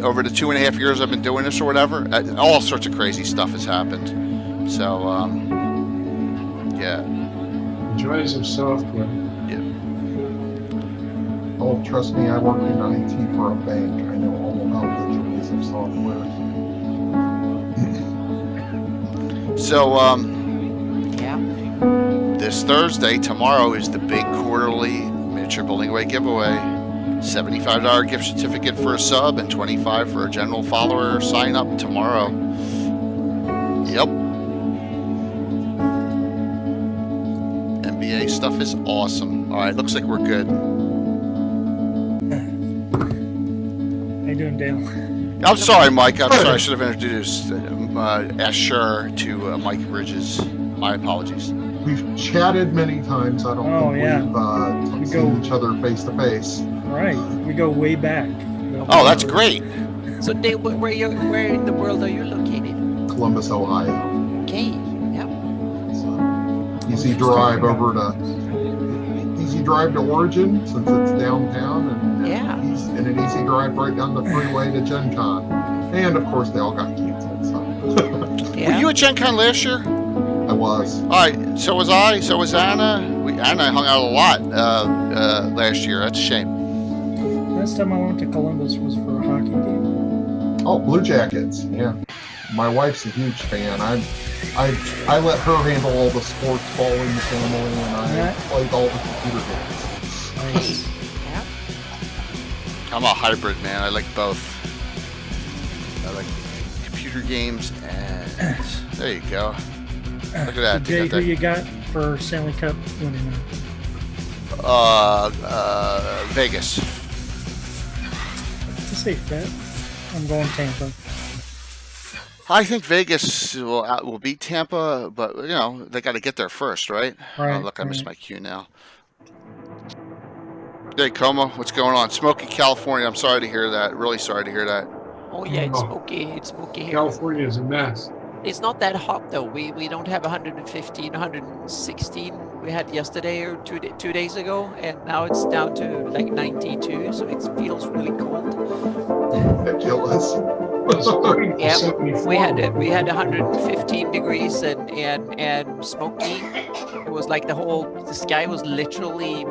over the 2.5 years I've been doing this or whatever, all sorts of crazy stuff has happened. So, yeah. The joys of software. Yeah. Oh, trust me, I work in IT for a bank. I know all about the joys of software. So, Yeah. this Thursday, tomorrow, is the big quarterly miniature building away giveaway. $75 gift certificate for a sub and $25 for a general follower sign up tomorrow. Yep. NBA stuff is awesome. All right, looks like we're good. How you doing, Dale? I'm sorry, Mike. I'm sorry. I should have introduced Asher to Mike Bridges. My apologies. We've chatted many times. I don't think we've seen each other face to face. Right. We go way back. Oh, that's great. So, Dave, where in the world are you located? Columbus, Ohio. Okay. Yep. So, easy drive to Origin since it's downtown, and an easy drive right down the freeway to Gen Con. And of course, they all got canceled. So. Were you at Gen Con last year? I was. All right, so was I. So was Anna. Anna and I hung out a lot last year. That's a shame. Last time I went to Columbus was for a hockey game. Oh, Blue Jackets. Yeah. My wife's a huge fan. I let her handle all the sports ball in the family, and I played all the computer games. Nice. I'm a hybrid, man. I like both. I like computer games, and there you go. Look at that. Jay, who you got for Stanley Cup winning? Vegas. It's a safe bet. I'm going Tampa. I think Vegas will beat Tampa, but you know they got to get there first, right? Right. Oh, look, I missed my cue now. Hey, Como, what's going on? Smoky, California. I'm sorry to hear that. Really sorry to hear that. Oh yeah, it's smoky. It's smoky here. California is a mess. It's not that hot though. We don't have 115, 116 we had yesterday or two days ago, and now it's down to like 92, so it feels really cold. Ridiculous. Yeah, we had 115 degrees and smoky. It was like the sky was literally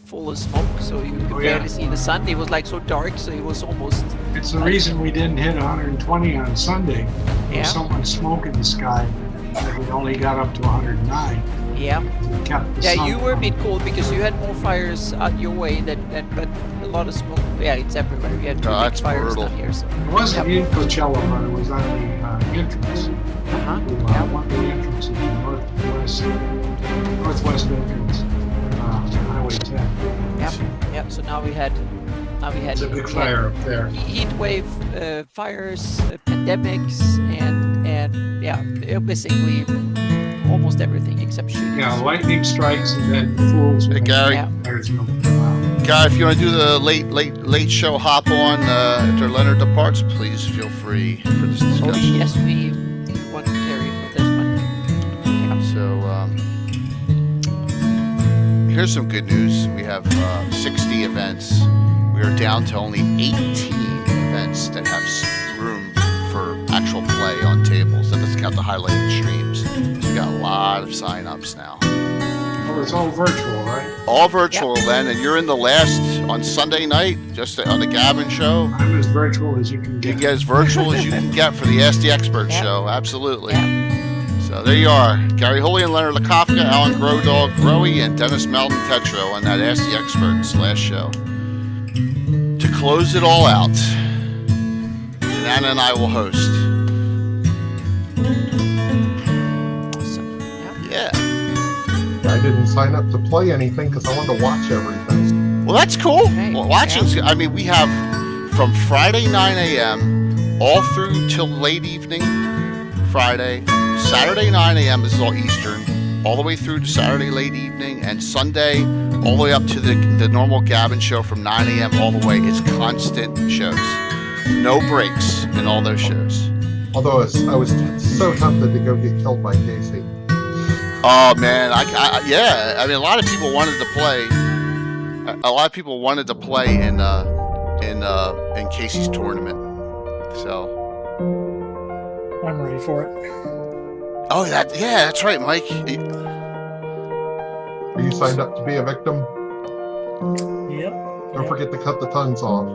full of smoke, so you could barely see the sun. It was like so dark, so it was almost. It's the reason we didn't hit 120 on Sunday. There was so much smoke in the sky that we only got up to 109. Yeah. Yeah, you were a bit cold because you had more fires out your way but a lot of smoke. Yeah, it's everywhere. We had two big fires down here. So. It wasn't in Coachella, but it was on the entrance. One of the entrances, the northwest entrance, Highway 10. Yep. So now we had. It's a big fire up there. Heat wave, fires, pandemics, and basically almost everything except shooting. Yeah, lightning strikes and then fools. Hey, Gary. Guy, if you want to do the late show, hop on after Leonard departs. Please feel free for this discussion. Oh yes, we want to carry for this one. Yeah. So here's some good news. We have 60 events. We are down to only 18 events that have room for actual play on tables. That doesn't count the highlighted streams. So we got a lot of sign-ups now. Oh, it's all virtual, right? All virtual then, and you're in the last on Sunday night, just on the Gavin show. I'm as virtual as you can get. You get as virtual as you can get for the Ask the Expert show, absolutely. So there you are. Gary Hooley and Leonard Lakofka, Alan Grodog, Growy, and Dennis Malden Tetro on that Ask the Expert / show. To close it all out, and Anna and I will host. Yeah. I didn't sign up to play anything because I wanted to watch everything. Well, that's cool. Well, watching's, I mean, we have from Friday 9 a.m. all through till late evening Friday. Saturday 9 a.m. This is all Eastern. All the way through to Saturday late evening, and Sunday all the way up to the normal Gavin show from 9 a.m. all the way. It's constant shows. No breaks in all those shows. Although I was so tempted to go get killed by Casey. Oh man, yeah. I mean, a lot of people wanted to play. A lot of people wanted to play in Casey's tournament. So. I'm ready for it. Oh, that's right, Mike. Are you signed up to be a victim? Yep. Don't forget to cut the tongues off.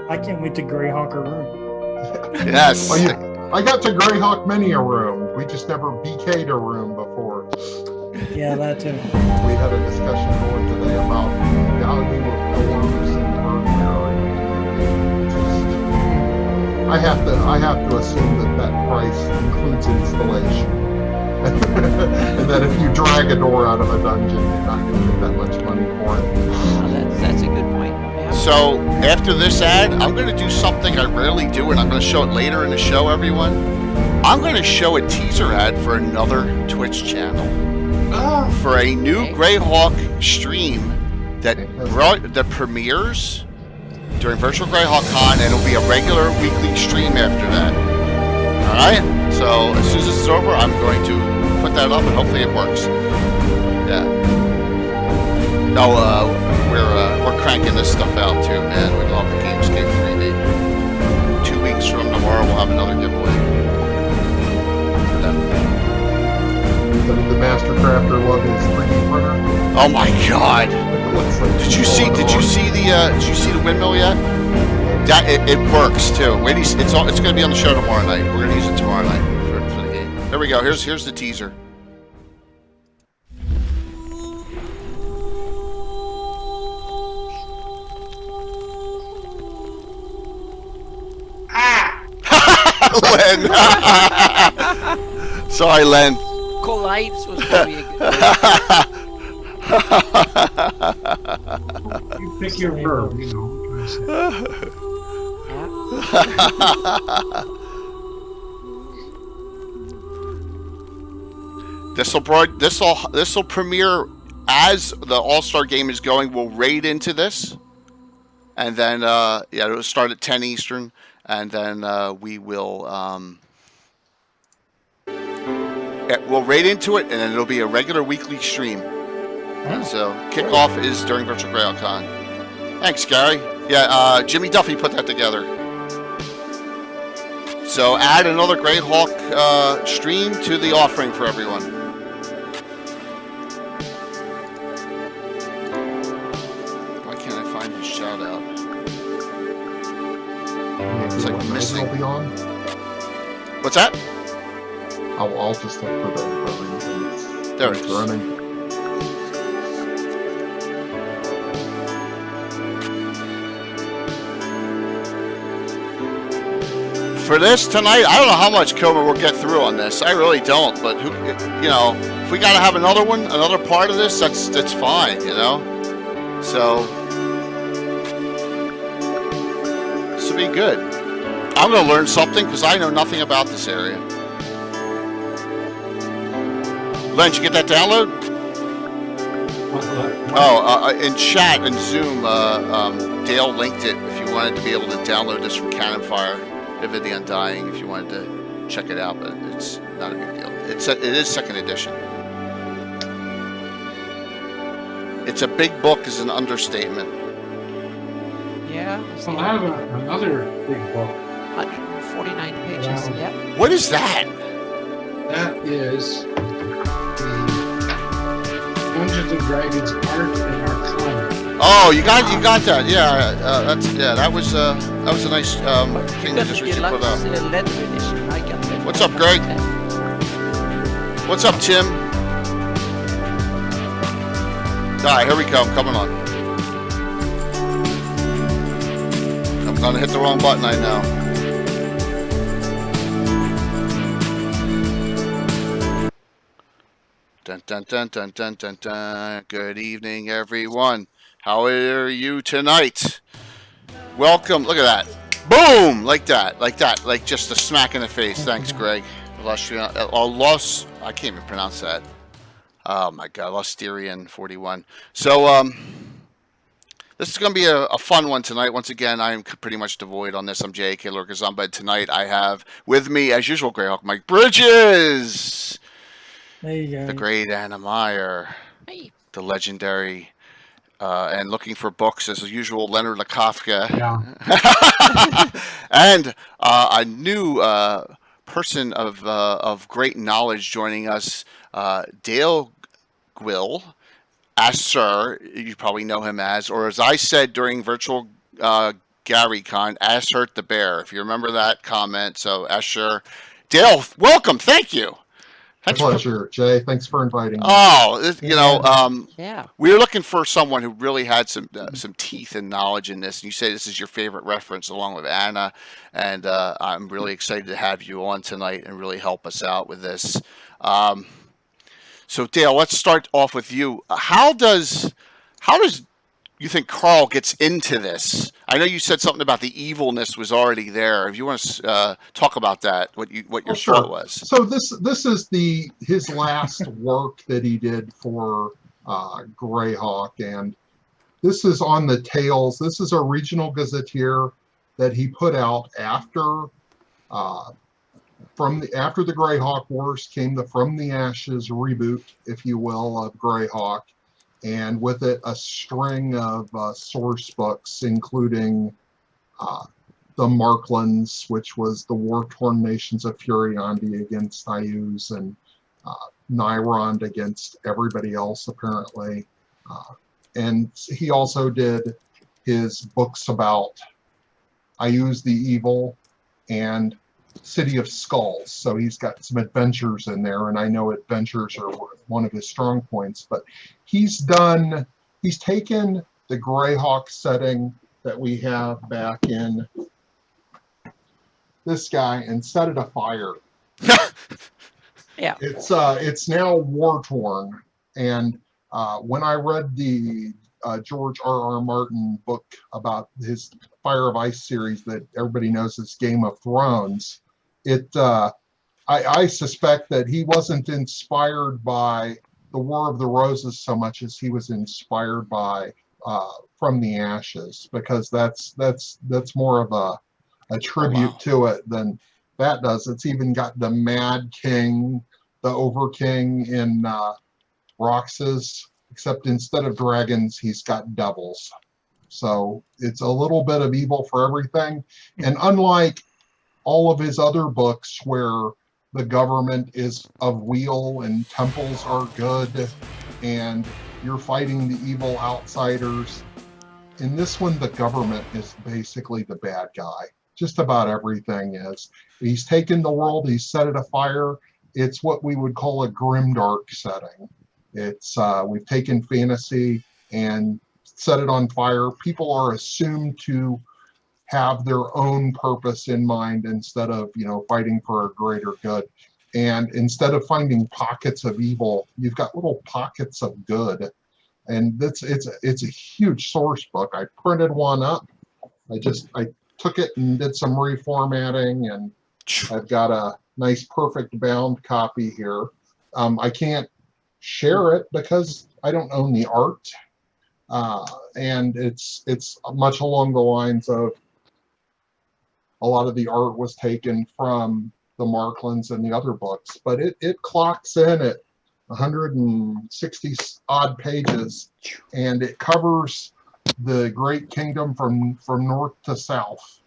I can't wait to Greyhawk a room. Yes. Oh, yeah. I got to Greyhawk many a room. We just never BK'd a room before. Yeah, that too. We had a discussion going today about the value of doors and hardware. I have to assume that price includes installation. And that if you drag a door out of a dungeon, you're not going to get that much money for it. That's a good point. Yeah. So after this ad, I'm going to do something I rarely do, and I'm going to show it later in the show, everyone. I'm going to show a teaser ad for another Twitch channel. For a new Greyhawk stream that premieres during Virtual Greyhawk Con, and it'll be a regular weekly stream after that. Alright? So as soon as it's over, I'm going to put that up, and hopefully it works. Yeah. Oh, we're cranking this stuff out too, man. We love the Gamescape 3D. 2 weeks from tomorrow, we'll have another giveaway. The Master Crafter love his 3D printer. Oh my God! Like Did you see the windmill yet? That it works too. Wait, it's going to be on the show tomorrow night. We're going to use it tomorrow night for the game. There we go. Here's the teaser. Len. Sorry, Len. Collides was probably a good You pick your verb, you know. This will premiere as the All-Star game is going. We'll raid into this, and then it'll start at 10 Eastern, and then we will we'll raid into it, and then it'll be a regular weekly stream. And so kickoff is during Virtual Greyhawk Con. Thanks, Gary. Yeah, Jimmy Duffy put that together. So add another Greyhawk stream to the offering for everyone. Why can't I find his shout out? It's like missing. I'll be on. What's that? I'll just look for the reason There it it's is. running. For this tonight, I don't know how much Kilmer will get through on this. I really don't. But who, if we gotta have another one, another part of this, that's fine. So this will be good. I'm gonna learn something because I know nothing about this area. Len, did you get that download? Oh, in chat and Zoom, Dale linked it if you wanted to be able to download this from Cannon Fire. Ivid the Undying, if you wanted to check it out, but it's not a big deal. It is second edition. It's a big book is an understatement. Yeah. Well, I have another big book. 149 pages. Yep. What is that? That is the Dungeons and Dragons Art and Arcana. Oh, you got that. Yeah, that was a nice thing to just recently put up. Leather edition. I got that. What's up, Greg? What's up, Tim? All right, here we come. Coming on. I'm gonna hit the wrong button, I know. Dun dun dun dun dun dun dun. Good evening, everyone. How are you tonight? Welcome. Look at that. Boom! Like that. Like just a smack in the face. Thanks, Greg. I can't even pronounce that. Oh my God, Losterian 41. So this is going to be a fun one tonight. Once again, I am pretty much devoid on this. I'm J.A.K. Lurkazamba. Tonight I have with me, as usual, Greyhawk Mike Bridges. There you go. The great Anna Meyer. Hey. The legendary and looking for books as usual. Leonard Kafka, Yeah. and a new person of great knowledge joining us, Dale Gwill, as Sir. You probably know him as, or as I said during virtual GaryCon, as Hurt the Bear. If you remember that comment, so Asher, Dale, welcome. Thank you. My Thanks for pleasure, Jay. Thanks for inviting me. Yeah. we were looking for someone who really had some teeth and knowledge in this. And you say this is your favorite reference, along with Anna, and I'm really excited to have you on tonight and really help us out with this. So Dale, let's start off with you. How does you think Carl gets into this? I know you said something about the evilness was already there. If you want to talk about that, what your thought was. So this is his last work that he did for Greyhawk, and this is on the tails. This is a regional gazetteer that he put out after after the Greyhawk Wars came the From the Ashes reboot, if you will, of Greyhawk. And with it, a string of source books, including the Marklands, which was the war-torn nations of Furiandi against Ayuz, and Nyrond against everybody else, apparently. And he also did his books about Ayuz the Evil and City of Skulls. So he's got some adventures in there, and I know adventures are one of his strong points, but he's taken the Greyhawk setting that we have back in this guy and set it afire. Yeah. It's now war torn, and when I read the George R.R. Martin book about his Fire of Ice series that everybody knows as Game of Thrones, I suspect that he wasn't inspired by the War of the Roses so much as he was inspired by From the Ashes, because that's more of a tribute to it than that does. It's even got the Mad King, the Over King in Roxas, except instead of dragons, he's got devils. So it's a little bit of evil for everything. And unlike all of his other books where the government is of weal and temples are good and you're fighting the evil outsiders, in this one, the government is basically the bad guy. Just about everything is. He's taken the world, he's set it afire. It's what we would call a grimdark setting. It's we've taken fantasy and set it on fire. People are assumed to have their own purpose in mind instead of, fighting for a greater good. And instead of finding pockets of evil, you've got little pockets of good. And it's a huge source book. I printed one up. I took it and did some reformatting, and I've got a nice perfect bound copy here. I can't share it because I don't own the art. And it's much along the lines of a lot of the art was taken from the Marklands and the other books, but it clocks in at 160 odd pages, and it covers the Great Kingdom from north to south,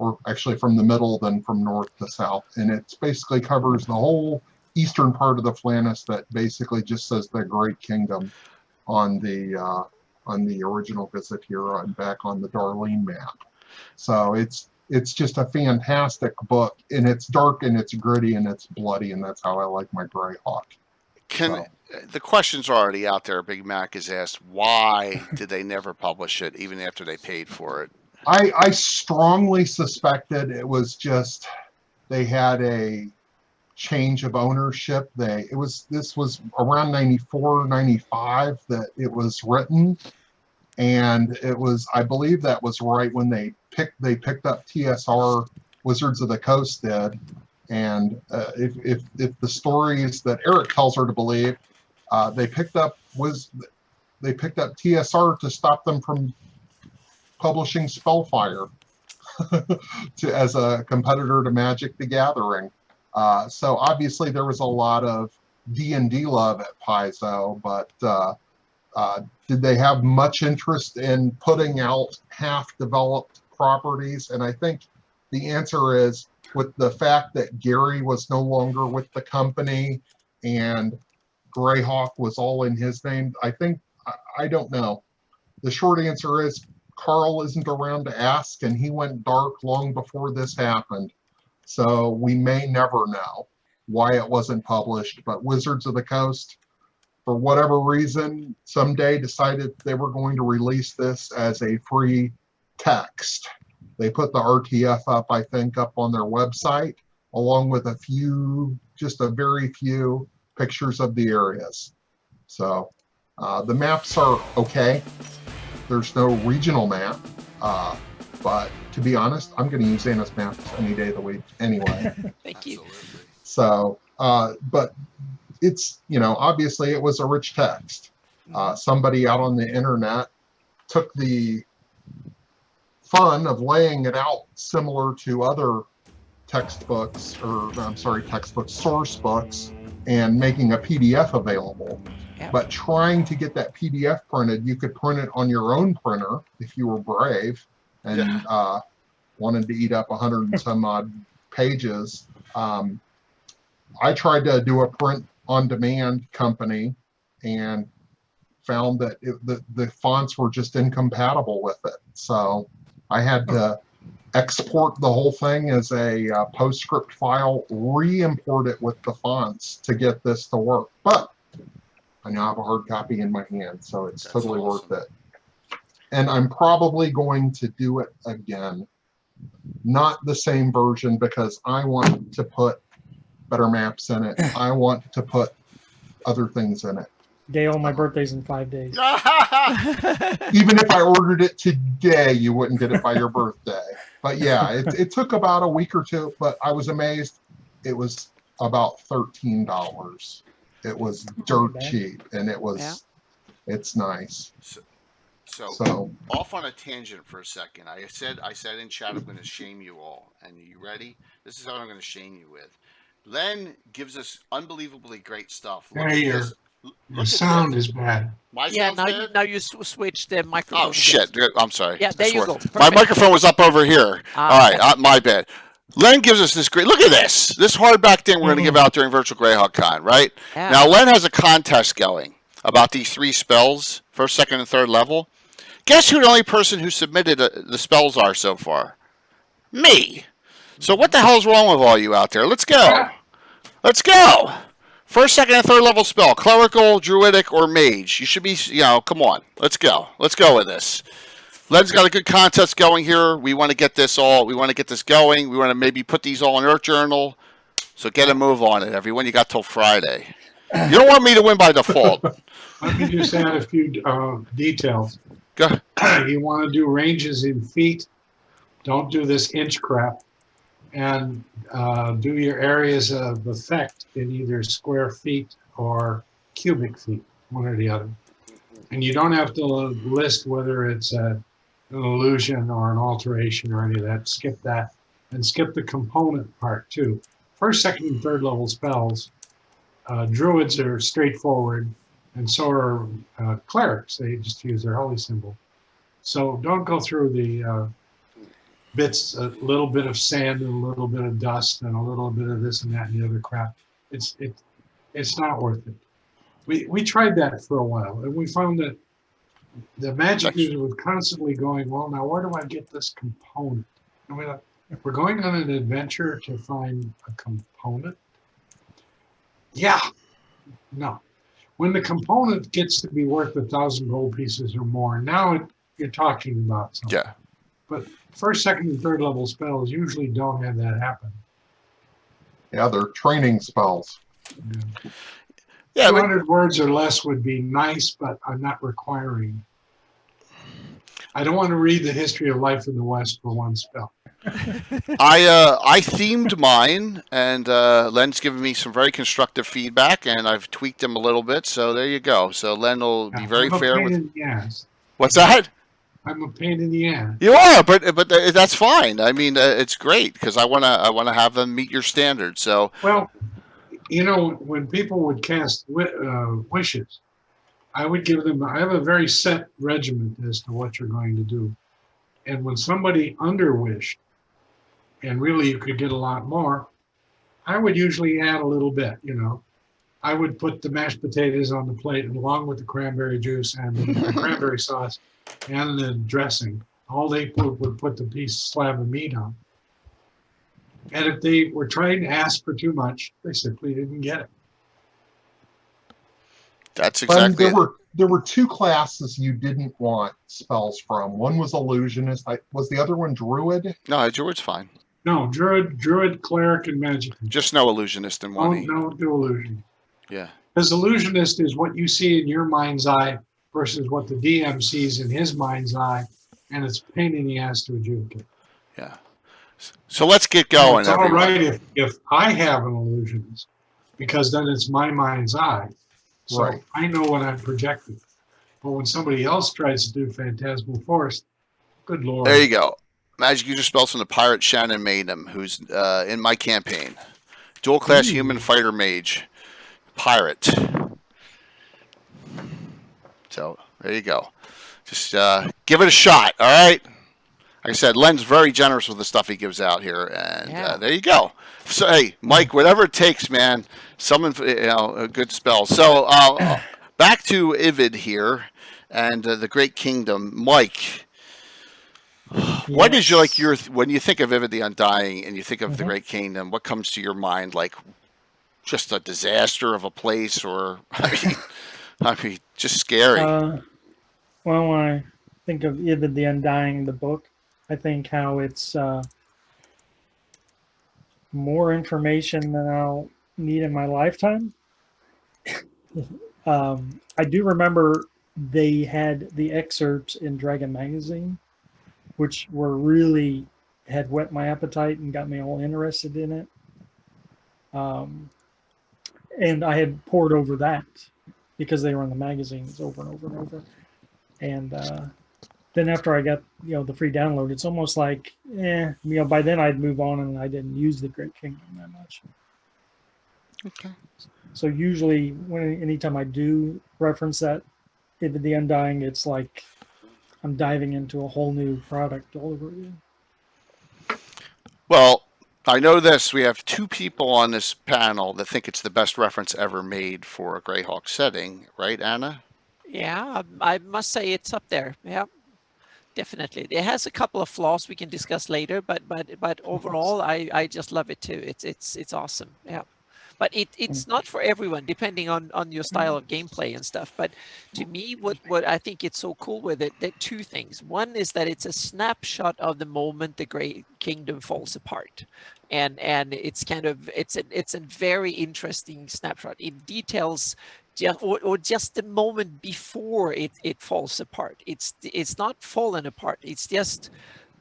or actually from the middle, then from north to south. And it basically covers the whole eastern part of the Flannis that basically just says the Great Kingdom on the original Gazetteer and back on the Darlene map. So it's just a fantastic book, and it's dark and it's gritty and it's bloody, and that's how I like my Greyhawk. The question's already out there. Big Mac has asked, why did they never publish it, even after they paid for it? I strongly suspected it was just they had a change of ownership. This was around 94, 95 that it was written, and I believe that was right when they picked up TSR. Wizards of the Coast did. And if the stories that Eric tells her to believe, they picked up TSR to stop them from publishing Spellfire as a competitor to Magic the Gathering. So obviously there was a lot of D&D love at Paizo, but Did they have much interest in putting out half-developed properties? And I think the answer is, with the fact that Gary was no longer with the company and Greyhawk was all in his name, I don't know. The short answer is Carl isn't around to ask, and he went dark long before this happened. So we may never know why it wasn't published, but Wizards of the Coast, for whatever reason, someday decided they were going to release this as a free text. They put the RTF up, I think, up on their website, along with just a very few pictures of the areas. So the maps are okay. There's no regional map, but to be honest, I'm going to use Anna's maps any day of the week anyway. Thank you. So, but it's, obviously it was a rich text. Somebody out on the internet took the fun of laying it out similar to other textbooks, source books, and making a PDF available. Yeah. But trying to get that PDF printed, you could print it on your own printer if you were brave and wanted to eat up 100 and some odd pages. I tried to do a print on demand company and found that the fonts were just incompatible with it. So I had to export the whole thing as a PostScript file, re-import it with the fonts to get this to work. But I now have a hard copy in my hand, so it's totally worth it. And I'm probably going to do it again. Not the same version, because I want to put better maps in it. I want to put other things in it. Gail, my birthday's in 5 days. Even if I ordered it today, you wouldn't get it by your birthday. But yeah, it took about a week or two, but I was amazed. It was about $13. It was dirt cheap, and it's nice. So off on a tangent for a second. I said in chat I'm going to shame you all. And are you ready? This is what I'm going to shame you with. Len gives us unbelievably great stuff. Look at this. Your sound is bad. My sound's bad? Now you switch the microphone. Oh, shit. I'm sorry. Yeah, there you go. My microphone was up over here. All right, my bad. Len gives us this great, look at this hardback thing we're going to give out during Virtual Greyhawk Con, right? Yeah. Now, Len has a contest going about these 3 spells, first, second, and third level. Guess who the only person who submitted the spells are so far? Me. So what the hell's wrong with all you out there? Let's go. Let's go. First, second, and third level spell. Clerical, Druidic, or Mage. You should be, come on. Let's go. Let's go with this. Len's got a good contest going here. We want to get this going. We want to maybe put these all in Earth Journal. So get a move on it, everyone. You got till Friday. You don't want me to win by default. Let me just add a few details. Go. You want to do ranges in feet. Don't do this inch crap. And do your areas of effect in either square feet or cubic feet, one or the other. And you don't have to list whether it's an illusion or an alteration or any of that. Skip that. And skip the component part too. First, second, and third level spells, druids are straightforward, and so are clerics. They just use their holy symbol. So don't go through the bits, a little bit of sand and a little bit of dust and a little bit of this and that and the other crap. It's not worth it. We tried that for a while, and we found that the magic user was constantly going, well, now where do I get this component? And we're like, we're going on an adventure to find a component? Yeah. No. When the component gets to be worth 1,000 gold pieces or more, now you're talking about something. Yeah. But first, second, and third level spells usually don't have that happen. Yeah, they're training spells. Yeah, 200 words or less would be nice, but I'm not requiring. I don't want to read the history of life in the West for one spell. I themed mine, and Len's given me some very constructive feedback, and I've tweaked them a little bit. So there you go. So Len will be very fair with. In the ass. What's that? I'm a pain in the ass. You are, but that's fine. I mean, it's great because I wanna have them meet your standards. So well, when people would cast wishes, I would give them, I have a very set regiment as to what you're going to do. And when somebody underwished, and really you could get a lot more, I would usually add a little bit, you know. I would put the mashed potatoes on the plate along with the cranberry juice and the cranberry sauce and the dressing. All they would put the slab of meat on. And if they were trying to ask for too much, they simply didn't get it. That's exactly it. There were two classes you didn't want spells from. One was illusionist. Was the other one druid? No, druid's fine. No, druid, cleric, and magic. Just no illusionist in one. No illusion. Yeah. Because illusionist is what you see in your mind's eye versus what the DM sees in his mind's eye, and it's a pain in the ass to adjudicate. Yeah. So let's get going. It's all right if I have an illusionist, because then it's my mind's eye. So Right. I know what I'm projecting. But when somebody else tries to do Phantasmal Force, good Lord. There you go. Magic user spells from the pirate Shannon Maynham, who's in my campaign. Dual class human fighter mage. Pirate. So there you go. Just give it a shot, all right? Like I said, Len's very generous with the stuff he gives out here, and there you go. So hey, Mike, whatever it takes, man. Summon, a good spell. So back to Ivid here, and the Great Kingdom. Mike, what is your when you think of Ivid the Undying and you think of the Great Kingdom? What comes to your mind? Like just a disaster of a place, or I mean, just scary. Well, when I think of Ivid the Undying, the book, I think how it's more information than I'll need in my lifetime. I do remember they had the excerpts in Dragon Magazine, which were really had whet my appetite and got me all interested in it. And I had pored over that because they were in the magazines over and over and over. And then after I got the free download, it's almost like by then I'd move on and I didn't use the Great Kingdom that much. Okay. So usually anytime I do reference that Ivid the Undying, it's like I'm diving into a whole new product all over again. Well, I know this. We have two people on this panel that think it's the best reference ever made for a Greyhawk setting, right, Anna? Yeah, I must say it's up there. Yeah, definitely. It has a couple of flaws we can discuss later, but overall, I just love it too. It's awesome. Yeah. But it's not for everyone, depending on your style of gameplay and stuff. But to me, what I think it's so cool with it, there are two things. One is that it's a snapshot of the moment the Great Kingdom falls apart, and it's kind of it's a very interesting snapshot. It details just the moment before it falls apart. It's not fallen apart. It's just.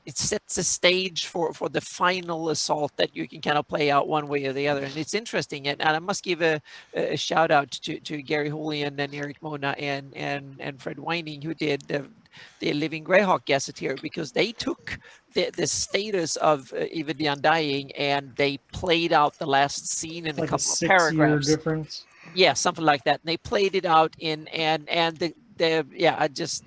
It sets a stage for the final assault that you can kind of play out one way or the other. And it's interesting. And I must give a shout out to Gary Julian and Eric Mona and Fred Wining, who did the Living Greyhawk Gazetteer, because they took the status of Ivid the Undying and they played out the last scene in a couple of paragraphs. Difference. Yeah, something like that. And they played it out in and the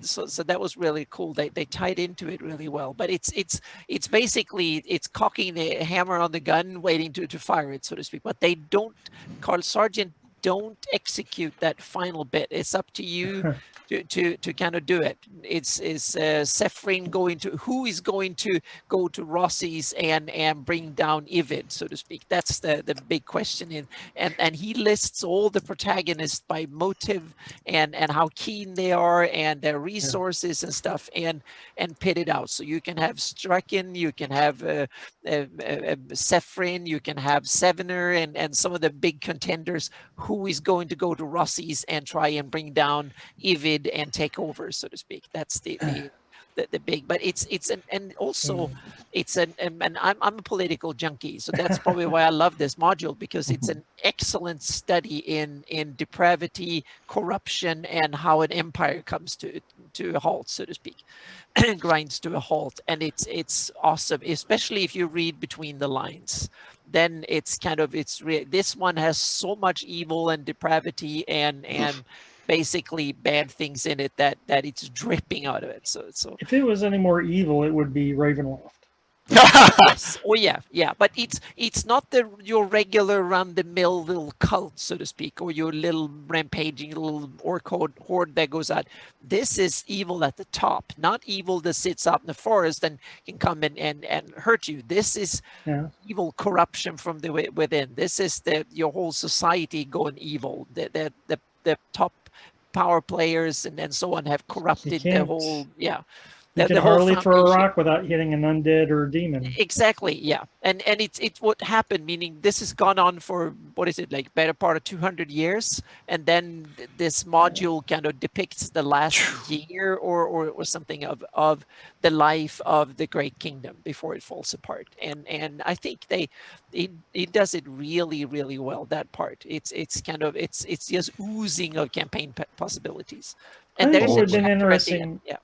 so that was really cool. They tied into it really well. But it's basically it's cocking the hammer on the gun, waiting to fire it, so to speak. But they don't, Carl Sargent don't execute that final bit. It's up to you to kind of do it. It's Sephrin who is going to go to Rossi's and bring down Ivid, so to speak. That's the big question. And he lists all the protagonists by motive and how keen they are and their resources and stuff and pit it out. So you can have Strachan, you can have Sephrin, you can have Sevener and some of the big contenders who is going to go to Rossi's and try and bring down Ivid and take over, so to speak. That's the big, but I'm a political junkie, so that's probably why I love this module, because it's an excellent study in depravity, corruption, and how an empire comes to a halt, so to speak, grinds to a halt. And it's awesome, especially if you read between the lines. Then it's kind of this one has so much evil and depravity and basically bad things in it that it's dripping out of it. So If it was any more evil, it would be Ravenloft. yes, oh yeah, but it's not your regular run-the-mill little cult, so to speak, or your little rampaging little orc horde that goes out. This is evil at the top, not evil that sits up in the forest and can come and hurt you. This is evil corruption from the within. This is your whole society going evil. The top power players and so on have corrupted the whole You can hardly throw a rock without hitting an undead or a demon. Exactly, yeah. And it's what happened, meaning this has gone on for, what is it, like better part of 200 years? And then this module kind of depicts the last year or something of the life of the Great Kingdom before it falls apart. And I think it does it really, really well, that part. It's just oozing of campaign possibilities. And I think there's it would a have been chapter at the interesting. end, yeah.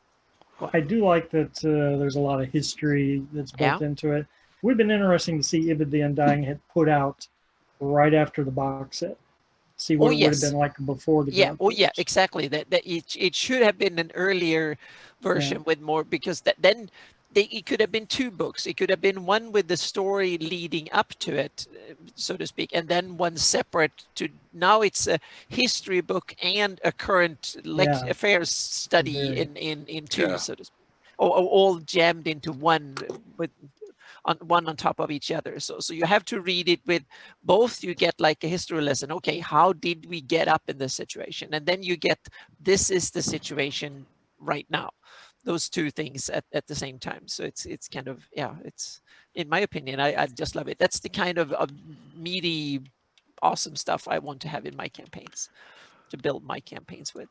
I do like that there's a lot of history that's built into it. It would have been interesting to see Ivid the Undying had put out right after the box set. See what it would have been like before the exactly. That it should have been an earlier version with more, because then it could have been 2 books. It could have been one with the story leading up to it, so to speak, and then one separate to. Now it's a history book and a current affairs study in 2, so to speak, or all jammed into one with one on top of each other. So you have to read it with both. You get like a history lesson. Okay, how did we get up in this situation? And then you get, this is the situation right now. Those 2 things at the same time. So it's kind of, it's, in my opinion, I just love it. That's the kind of meaty, awesome stuff I want to have in my campaigns, to build my campaigns with.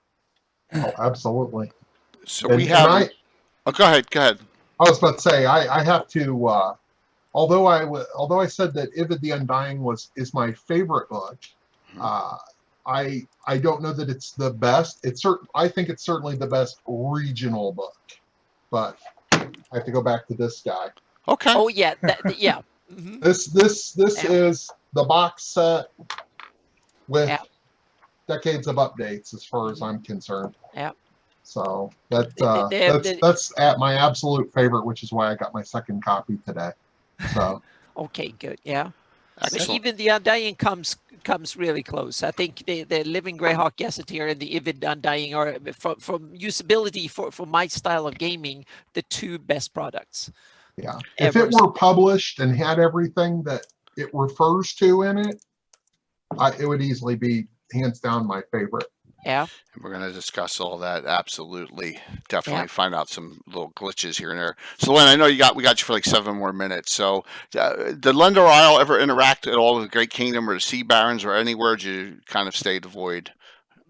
Oh, absolutely. So go ahead. I was about to say, I have to, although I said that Ivid the Undying is my favorite book, I don't know that it's the best. I think it's certainly the best regional book, but I have to go back to this guy. Okay. Oh yeah, mm-hmm. This is the box set with decades of updates, as far as I'm concerned. Yeah. So that's at my absolute favorite, which is why I got my second copy today. So. Okay, good. Yeah. Excellent. But even the Undying comes really close. I think the Living Greyhawk Gazetteer and the Ivid Undying are, from usability for my style of gaming, the 2 best products. Yeah. If it were published and had everything that it refers to in it, it would easily be hands down my favorite. Yeah. And we're going to discuss all that. Absolutely. Definitely find out some little glitches here and there. So, Len, I know we got you for like 7 more minutes. So, did Lendor Isle ever interact at all with the Great Kingdom or the Sea Barons, or anywhere did you kind of stay devoid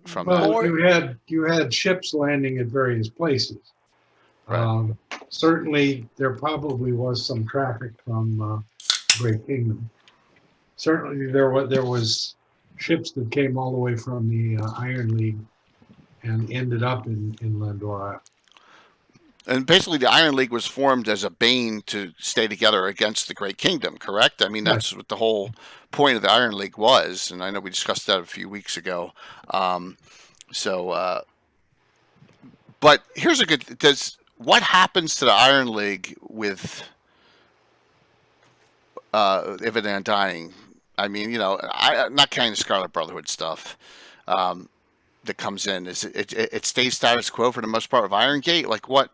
from that? Well, you had ships landing at various places. Right. Certainly, there probably was some traffic from Great Kingdom. Certainly, there was ships that came all the way from the Iron League and ended up in Lendor Isle. And basically, the Iron League was formed as a bane to stay together against the Great Kingdom, correct? I mean, that's what the whole point of the Iron League was, and I know we discussed that a few weeks ago. But here's a good... what happens to the Iron League with Ivid and Undying? I mean, not counting the Scarlet Brotherhood stuff that comes in. Is it stays status quo for the most part of Iron Gate? Like what?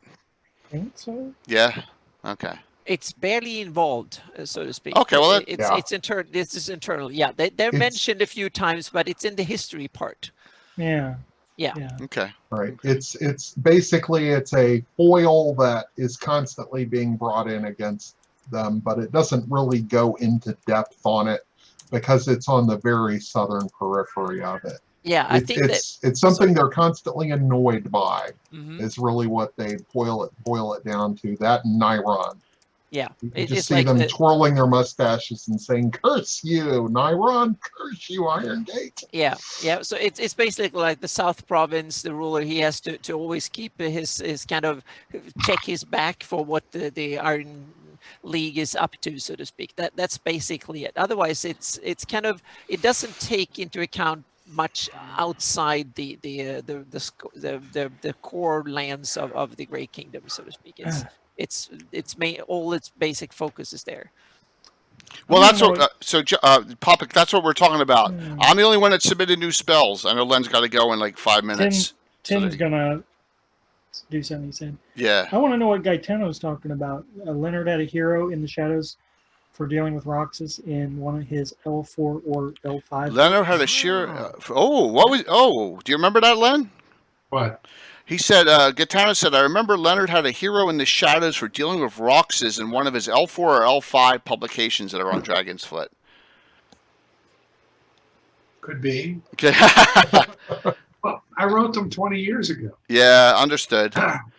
I think so. Yeah. Okay. It's barely involved, so to speak. Okay. Well, it's internal. This is internal. Yeah, they're mentioned a few times, but it's in the history part. Yeah. Okay. Right. It's basically a foil that is constantly being brought in against them, but it doesn't really go into depth on it, because it's on the very southern periphery of it. Yeah, I think it's something they're constantly annoyed by. Is really what they boil it down to. That and Nyron. Yeah, you just see them twirling their mustaches and saying, "Curse you, Nyron! Curse you, Iron Gate!" Yeah. So it's basically like the South Province. The ruler, he has to always keep his kind of check his back for what the Iron League is up to, so to speak. That's basically it. Otherwise, it's kind of, it doesn't take into account much outside the core lands of the Great Kingdom, so to speak. All its basic focus is there. Well, that's what. Popic, that's what we're talking about. Hmm. I'm the only one that submitted new spells. I know Len's got to go in like 5 minutes. Tim's gonna do something. He said. Yeah. I want to know what Gaetano's talking about. Leonard had a hero in the shadows for dealing with Roxas in one of his L4 or L5. Leonard had a sheer. Do you remember that, Len? What? He said, Gaetano said, I remember Leonard had a hero in the shadows for dealing with Roxas in one of his L4 or L5 publications that are on Dragon's Foot. Could be. Okay. Well, I wrote them 20 years ago. Yeah, understood.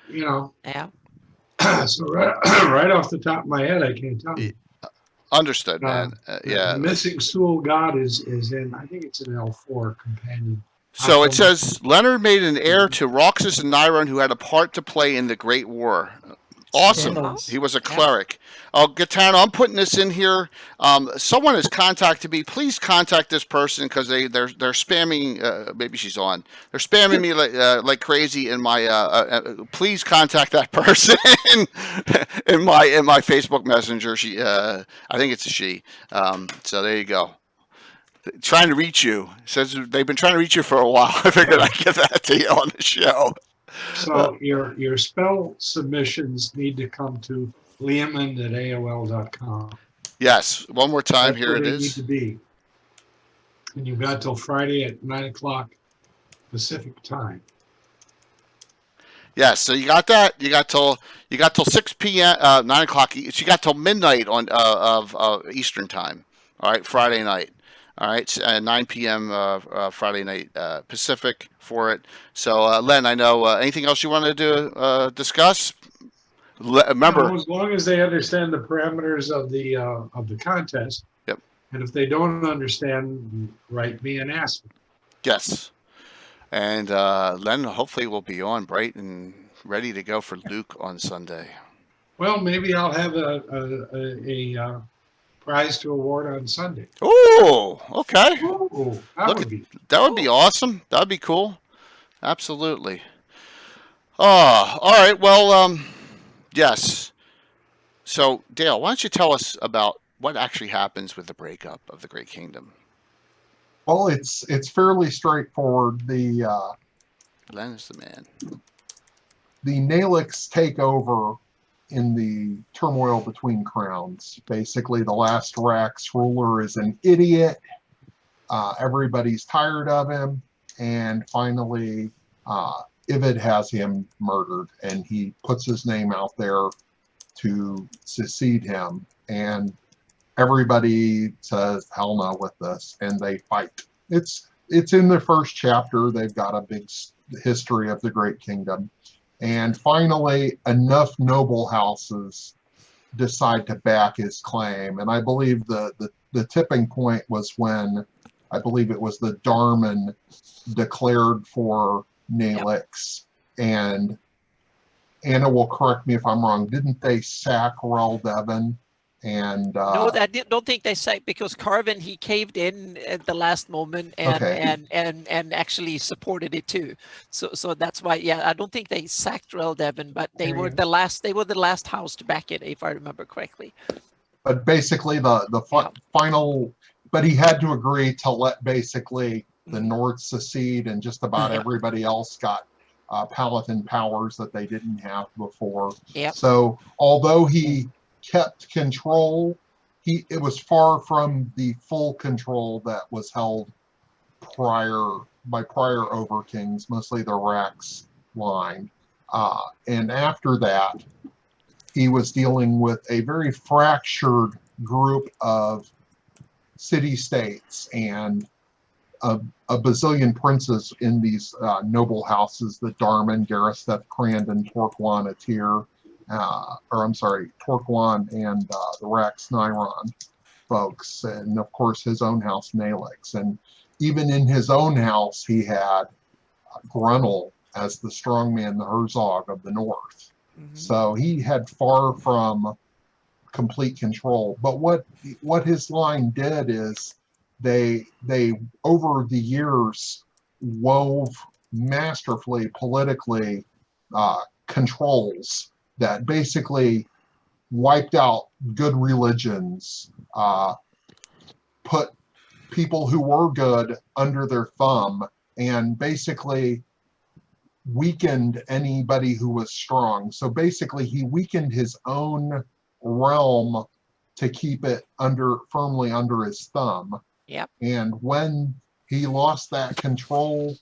You know. Yeah. So right off the top of my head, I can't tell you. Understood, man. Yeah. The missing Soul God is in, I think it's an L4 companion. So it says, Leonard made an heir to Roxas and Niron who had a part to play in the Great War. Awesome. Scandalous. He was a cleric. Oh, Gaetano, I'm putting this in here. Someone has contacted me. Please contact this person because they're spamming. Maybe she's on. They're spamming me like crazy in my. Please contact that person in my Facebook Messenger. I think it's a she. So there you go. Trying to reach you. Says they've been trying to reach you for a while. I figured I'd give that to you on the show. So your spell submissions need to come to liamond@aol.com. Yes. One more time. That's Here where it they is. Need to be. And you've got till Friday at 9:00 Pacific time. Yes. So you got that. You got till 6 p.m. 9 o'clock. So you got till midnight on of Eastern time. All right, Friday night. All right, 9 p.m. Friday night Pacific for it. So, Len, I know anything else you wanted to discuss? Remember, No, as long as they understand the parameters of the contest. Yep. And if they don't understand, write me and ask me. Yes. And Len, hopefully, will be on bright and ready to go for Luke on Sunday. Well, maybe I'll have a prize to award on Sunday. Oh, okay. Oh, that would be awesome. That would be cool. Absolutely. Oh, all right. Well, yes. So, Dale, why don't you tell us about what actually happens with the breakup of the Great Kingdom? Well, it's fairly straightforward. The Len is the man. The Nalix take over in the turmoil between crowns. Basically, the last Rax ruler is an idiot. Everybody's tired of him. And finally, Ivid has him murdered. And he puts his name out there to succeed him. And everybody says, hell no with this. And they fight. It's in the first chapter. They've got a big history of the Great Kingdom. And finally, enough noble houses decide to back his claim. And I believe the tipping point was when, I believe it was the Darman declared for Nalix. Yep. And Anna will correct me if I'm wrong. Didn't they sack Rel'Devin? And no, I don't think they sacked, because Carvin, he caved in at the last moment and actually supported it too. So that's why, yeah, I don't think they sacked Rel'Devin, but they were the last house to back it, if I remember correctly. But basically the final, but he had to agree to let basically the North secede, and just about everybody else got Palatine powers that they didn't have before. Yep. So although he kept control, it was far from the full control that was held by prior overkings, mostly the Rax line. And after that, he was dealing with a very fractured group of city-states and a bazillion princes in these noble houses, the Darman, Garetheth, Crandon, Torquan, Atir, Torquan and the Rax Niron folks, and of course his own house, Nalix. And even in his own house, he had Grunel as the strongman, the Herzog of the North. Mm-hmm. So he had far from complete control. But what his line did is they over the years wove masterfully politically controls that basically wiped out good religions, put people who were good under their thumb, and basically weakened anybody who was strong. So basically he weakened his own realm to keep it firmly under his thumb. Yep. And when he lost that control,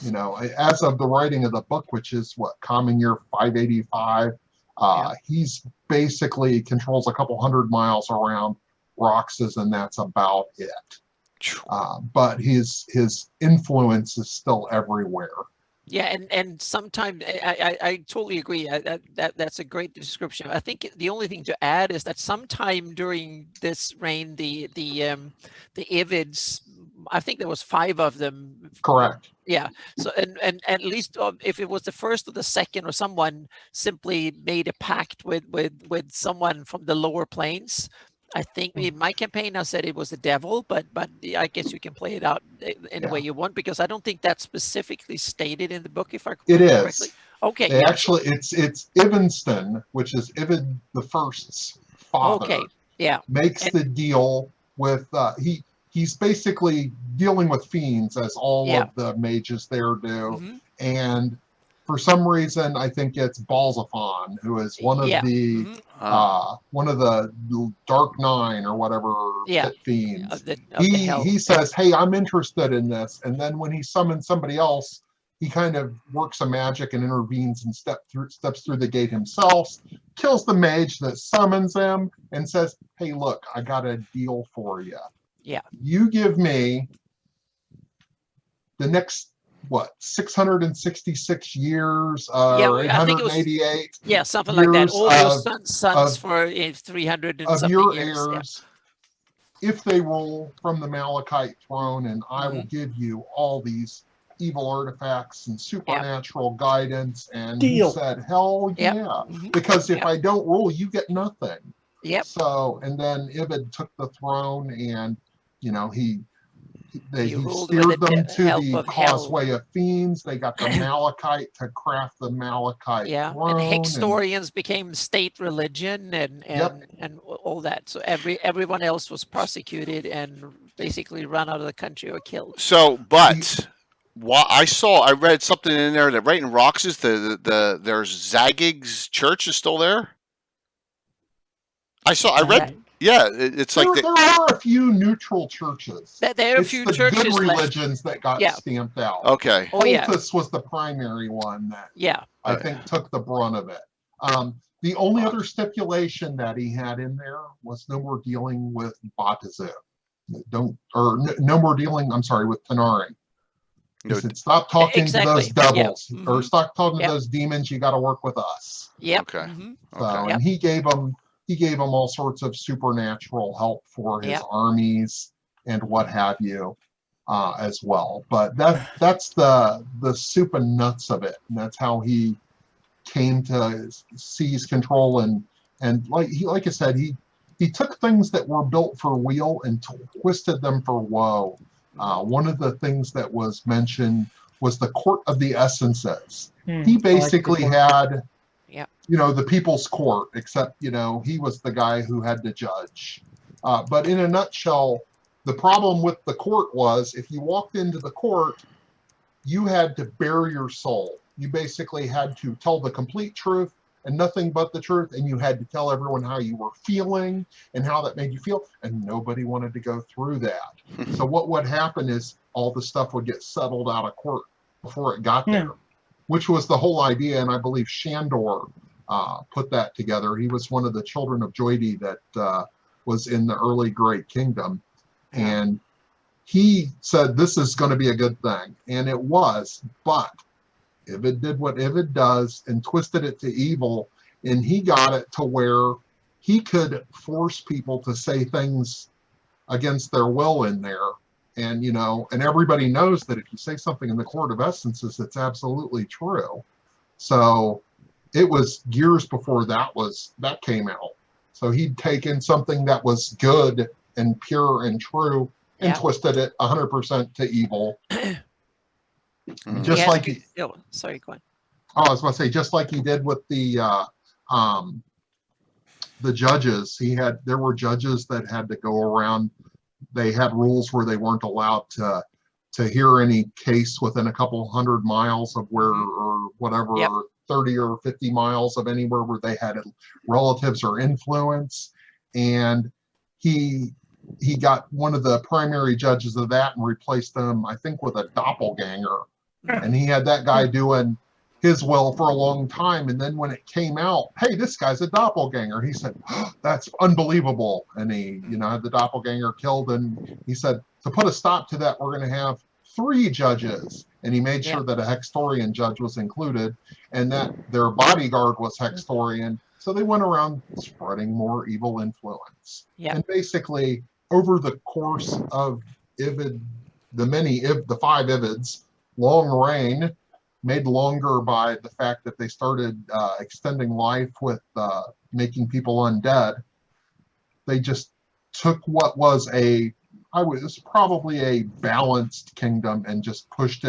you know, as of the writing of the book, which is what, Common Year 585, he's basically controls a couple 100 miles around Roxas, and that's about it. But his influence is still everywhere. Yeah, and sometimes I totally agree. That's a great description. I think the only thing to add is that sometime during this reign, the Ivids, I think there was 5 of them. Correct. Yeah. So and at least if it was the first or the second, or someone simply made a pact with someone from the lower planes. I think in my campaign I said it was the devil, but I guess you can play it out in the way you want, because I don't think that's specifically stated in the book, if I it is correctly. Okay. They actually, it's Ivinston, which is Ivid the First's father. Okay. Yeah. Makes the deal with he's basically dealing with fiends, as all of the mages there do, and for some reason, I think it's Balzaphon, who is one of the one of the Dark Nine or whatever pit fiends. He says, "Hey, I'm interested in this," and then when he summons somebody else, he kind of works a magic and intervenes and steps through the gate himself, kills the mage that summons him, and says, "Hey, look, I got a deal for you. Yeah, you give me the next." What, 666 years or 888? Yeah, something like that. All your sons for 300 and of something your years. heirs, if they rule from the Malachite throne, and I will give you all these evil artifacts and supernatural guidance. And he said, "Hell yeah!" Because if I don't rule, you get nothing. Yep. So, and then Ivid took the throne, and you know he steered them to the Causeway of Fiends. They got the Malachite to craft the Malachite throne. And Hextorians became state religion, and all that. So everyone else was prosecuted and basically run out of the country or killed. So, but I read something in there that right in Roxas, there's Zagig's church is still there. I read. Yeah, it's like there are a few neutral churches. There are a few churches good religions that got stamped out. Okay. Cultus was the primary one that I think took the brunt of it. The only other stipulation that he had in there was no more dealing with Batazu. No more dealing, I'm sorry, with Tanari. He said, stop talking to those devils or stop talking to those demons. You got to work with us. Yep. Okay. And he gave them all sorts of supernatural help for his armies and what have you as well. But that's the soup and nuts of it. And that's how he came to seize control. And like I said, he took things that were built for weal and twisted them for woe. One of the things that was mentioned was the Court of the Essences. He basically had the people's court, except, he was the guy who had to judge. But in a nutshell, the problem with the court was if you walked into the court, you had to bare your soul. You basically had to tell the complete truth and nothing but the truth. And you had to tell everyone how you were feeling and how that made you feel. And nobody wanted to go through that. So what would happen is all the stuff would get settled out of court before it got there, which was the whole idea. And I believe Shandor put that together. He was one of the children of Joidi that was in the early Great Kingdom. And he said, this is going to be a good thing. And it was, but Ivid did what Ivid does and twisted it to evil. And he got it to where he could force people to say things against their will in there. And, and everybody knows that if you say something in the Court of Essences, it's absolutely true. So it was years before that came out. So he'd taken something that was good and pure and true and twisted it 100% to evil. Just like he, sorry, go on. oh, I was going to say, just like he did with the judges. There were judges that had to go around. They had rules where they weren't allowed to hear any case within a couple hundred miles of where, or whatever, 30 or 50 miles of anywhere where they had relatives or influence. And he got one of the primary judges of that and replaced them, I think, with a doppelganger. And he had that guy doing his will for a long time. And then when it came out, hey, this guy's a doppelganger, he said, oh, that's unbelievable. And he, had the doppelganger killed. And he said, to put a stop to that, we're going to have 3 judges. And he made sure that a Hextorian judge was included and that their bodyguard was Hextorian. So they went around spreading more evil influence. And basically, over the course of Ivid, the 5 Ivids, long reign, made longer by the fact that they started extending life with making people undead. They just took what was probably a balanced kingdom and just pushed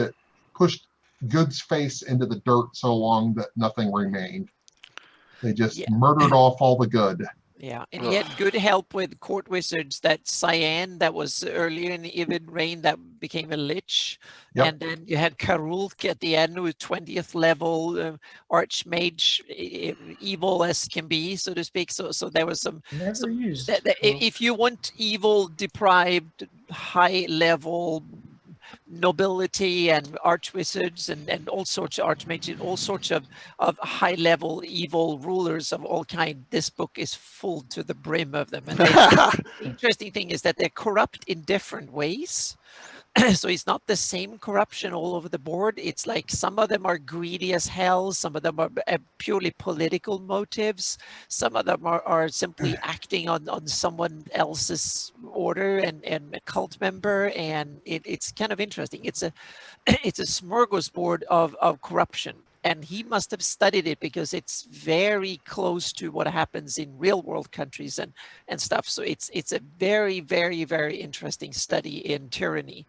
good's face into the dirt so long that nothing remained. They just murdered off all the good. Yeah, and he had good help with court wizards. That Cyan, that was earlier in the Ivid reign, that became a lich. And then you had Karulk at the end with 20th level archmage, evil as can be, so to speak. So there was some. If you want evil deprived, high level nobility and archwizards and all sorts of archmages, all sorts of high level evil rulers of all kind, this book is full to the brim of them. And the interesting thing is that they're corrupt in different ways. So it's not the same corruption all over the board. It's like some of them are greedy as hell. Some of them are purely political motives. Some of them are simply acting on someone else's order and a cult member. And it's kind of interesting. It's a smorgasbord of corruption. And he must have studied it because it's very close to what happens in real world countries and stuff. So it's a very, very, very interesting study in tyranny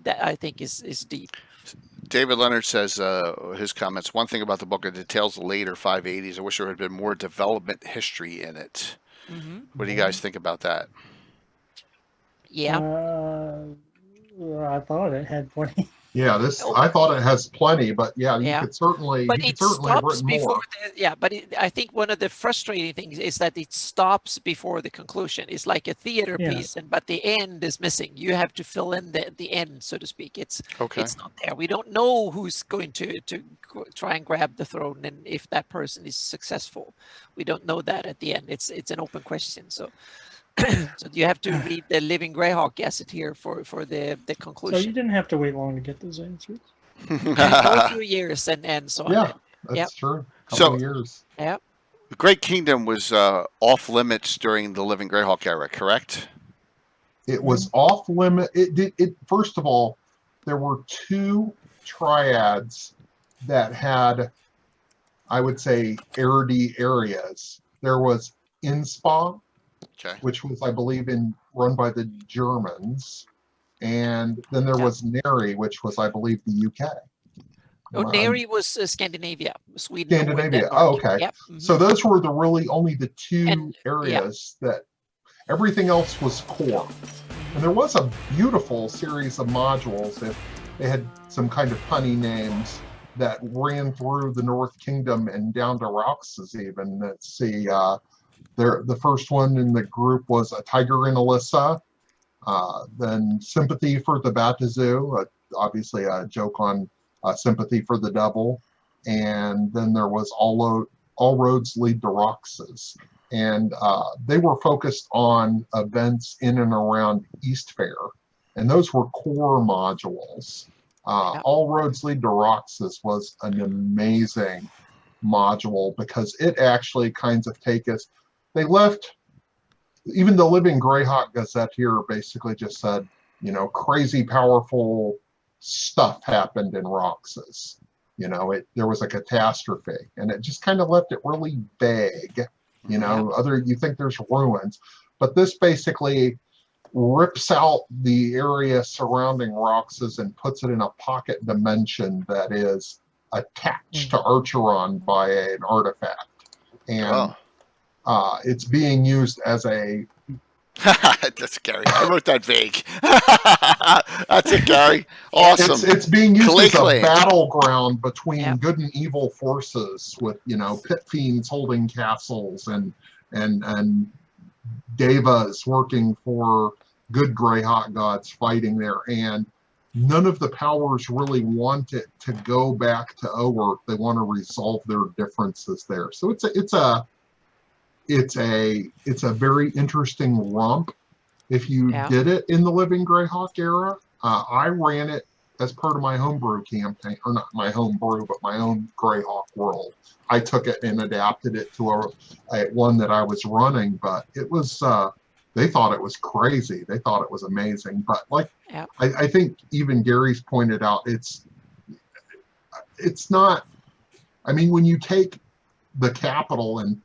that I think is deep. David Leonard says his comments, one thing about the book, it details the later 580s. I wish there had been more development history in it. What do you guys think about that? I thought it had plenty. Yeah, I thought it has plenty, but you could certainly, but you could certainly have written more. I think one of the frustrating things is that it stops before the conclusion. It's like a theater piece, but the end is missing. You have to fill in the end, so to speak. It's not there. We don't know who's going to try and grab the throne and if that person is successful. We don't know that at the end. It's an open question. So. So you have to read the Living Greyhawk Gazetteer for the conclusion. So you didn't have to wait long to get those answers. A few years and so on. Yeah, that's true. A couple of years. Yeah. The Great Kingdom was off limits during the Living Greyhawk era, correct? It was off limit. It first of all, there were 2 triads that had, I would say, arity areas. There was Inspa, which was, I believe, run by the Germans, and then there was Neri, which was, I believe, the UK. Neri was Scandinavia, Sweden. Scandinavia. Oh, okay. Yep. So those were only the 2 areas that everything else was core. And there was a beautiful series of modules. They had some kind of punny names that ran through the North Kingdom and down to Roxas even. Let's see. The first one in the group was a Tiger and Alyssa, then Sympathy for the Batazu, obviously a joke on Sympathy for the Devil, and then there was All Roads Lead to Roxas, and they were focused on events in and around East Fair, and those were core modules. All Roads Lead to Roxas was an amazing module because it actually kinds of they left, even the Living Greyhawk Gazette here basically just said, crazy powerful stuff happened in Roxas. There was a catastrophe, and it just kind of left it really vague. You think there's ruins, but this basically rips out the area surrounding Roxas and puts it in a pocket dimension that is attached to Archeron by an artifact. And it's being used as a... That's Gary. I wrote that vague. That's it, Gary. Awesome. It's being used as a Claim. battleground between good and evil forces, with pit fiends holding castles and devas working for good Greyhawk gods fighting there. And none of the powers really want it to go back to Oerth. They want to resolve their differences there. So it's a very interesting rump if you did it in the Living Greyhawk era. I ran it as part of my homebrew campaign, or not my homebrew, but my own Greyhawk world. I took it and adapted it to a one that I was running, but it was they thought it was crazy. They thought it was amazing. But I think even Gary's pointed out, it's not. I mean, when you take the capital and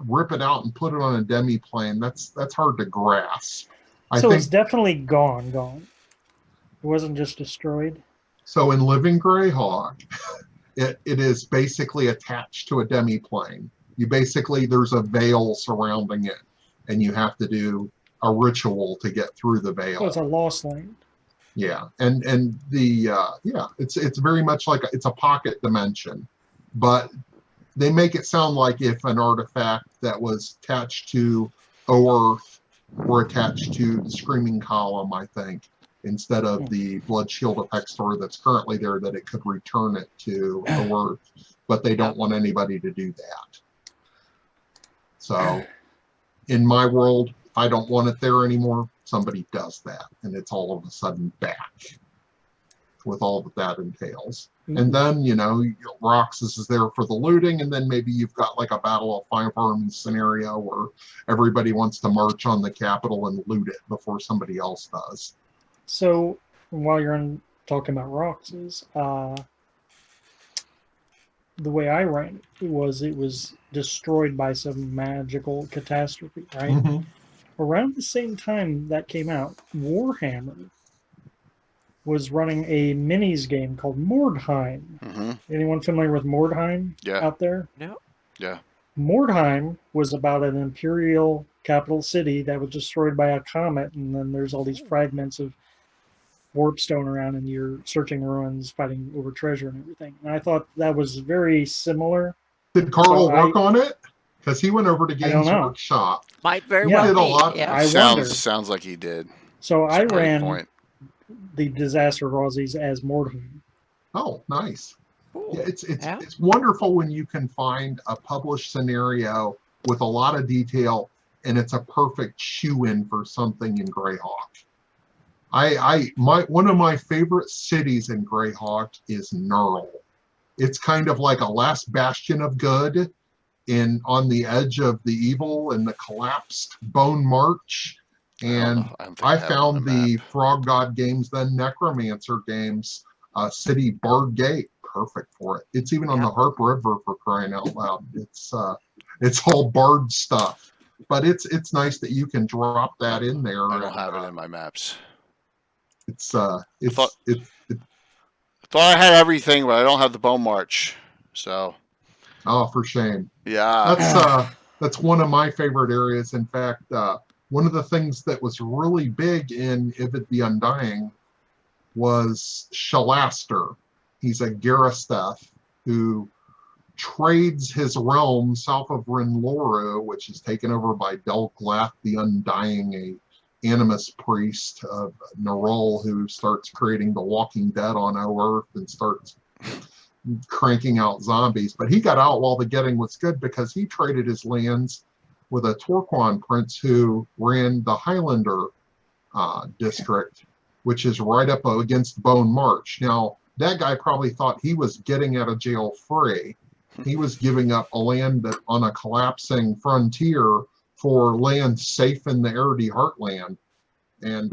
rip it out and put it on a demi-plane, that's hard to grasp. I think it's definitely gone. It wasn't just destroyed. So in Living Greyhawk, it is basically attached to a demi-plane. There's a veil surrounding it, and you have to do a ritual to get through the veil. So it's a lost land. Yeah, and it's very much like it's a pocket dimension, but they make it sound like if an artifact that was attached to Oerth were attached to the Screaming Column, I think, instead of the Blood Shield effect store that's currently there, that it could return it to Oerth, but they don't want anybody to do that. So in my world, if I don't want it there anymore, somebody does that, and it's all of a sudden back with all that entails. And then, Roxas is there for the looting, and then maybe you've got like a Battle of Five Armies scenario where everybody wants to march on the capital and loot it before somebody else does. So while you're talking about Roxas, the way I ran it was destroyed by some magical catastrophe, right? Mm-hmm. Around the same time that came out, Warhammer was running a minis game called Mordheim. Mm-hmm. Anyone familiar with Mordheim out there? No. Yeah. Mordheim was about an imperial capital city that was destroyed by a comet, and then there's all these fragments of warpstone around, and you're searching ruins, fighting over treasure and everything. And I thought that was very similar. Did Carl work on it? Because he went over to Games Workshop. Might very well did a lot. be. Yeah. I wonder. Sounds like he did. So I That's a great ran point. the Disaster Aussies as Mordheim. Oh, nice. Cool. Yeah, it's wonderful when you can find a published scenario with a lot of detail, and it's a perfect shoe-in for something in Greyhawk. One of my favorite cities in Greyhawk is Knurl. It's kind of like a last bastion of good on the edge of the evil and the collapsed Bone March. And I found the Frog God Games, then Necromancer Games, City Bard Gate, perfect for it. It's even on the Harp River, for crying out loud. It's all Bard stuff, but it's nice that you can drop that in there. I don't have it in my maps. I thought I had everything, but I don't have the Bone March. So. Oh, for shame. Yeah. That's one of my favorite areas. In fact, one of the things that was really big in Ivid the Undying was Shalaster. He's a Garasteth who trades his realm south of Rinloru, which is taken over by Delglath the Undying, a animus priest of Nerul, who starts creating the Walking Dead on Oerth and starts cranking out zombies. But he got out while the getting was good, because he traded his lands with a Torquan prince who ran the Highlander district, which is right up against Bone March. Now, that guy probably thought he was getting out of jail free. He was giving up a land on a collapsing frontier for land safe in the Eredy Heartland. And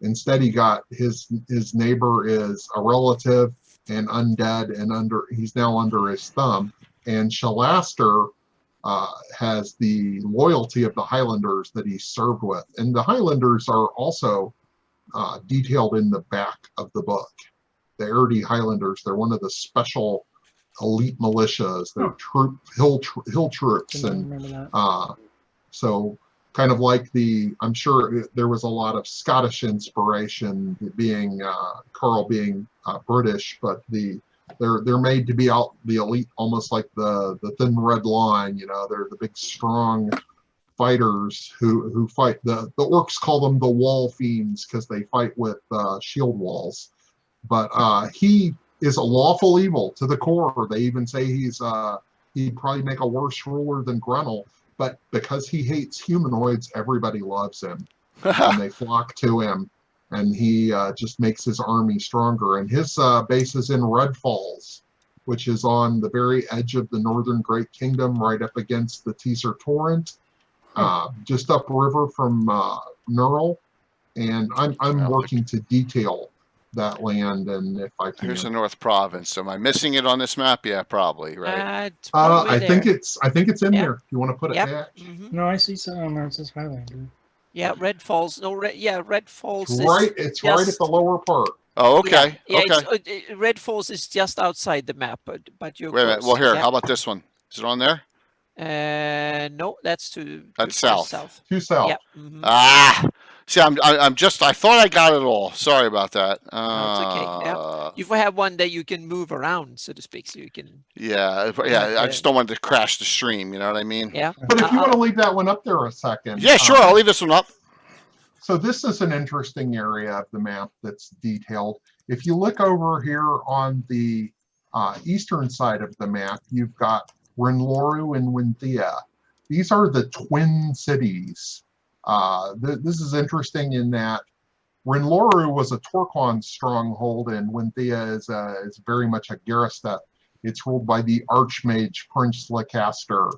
instead he got his neighbor is a relative and undead, and he's now under his thumb. And Shalaster has the loyalty of the Highlanders that he served with. And the Highlanders are also detailed in the back of the book. The Airdrie Highlanders, they're one of the special elite militias. They're hill troops. And so kind of like I'm sure there was a lot of Scottish inspiration, being Carl being British, but they're made to be out the elite, almost like the thin red line. They're the big strong fighters who fight. The orcs call them the wall fiends because they fight with shield walls. But he is a lawful evil to the core. They even say he'd probably make a worse ruler than Grendel. But because he hates humanoids, everybody loves him, and they flock to him. And he just makes his army stronger. And his base is in Red Falls, which is on the very edge of the Northern Great Kingdom, right up against the Teesar Torrent, just upriver from Knurl. And I'm working to detail that land, and if I can. Here's the North Province. Am I missing it on this map? Yeah, probably, right? I think it's in there. You want to put it back? Mm-hmm. No, I see some. It says Highlander. Yeah, Red Falls. No, Red Falls. It's right at the lower part. Oh, okay. Yeah, okay. Red Falls is just outside the map, but you're Wait a minute. close. Well, here, Yeah. how about this one? Is it on there? No, that's That's south. To south. Yep. Mm-hmm. See, I thought I got it all. Sorry about that. No, it's okay. Yeah. You have one that you can move around, so to speak, so you can. Yeah. I just don't want it to crash the stream. You know what I mean? Yeah. But if you want to leave that one up there a second. Yeah, sure. I'll leave this one up. So this is an interesting area of the map that's detailed. If you look over here on the eastern side of the map, you've got Rinloru and Winthia. These are the twin cities. This is interesting in that Rinloru was a Torquon stronghold, and Winthia is very much a Garisteth. It's ruled by the Archmage Prince Lecaster,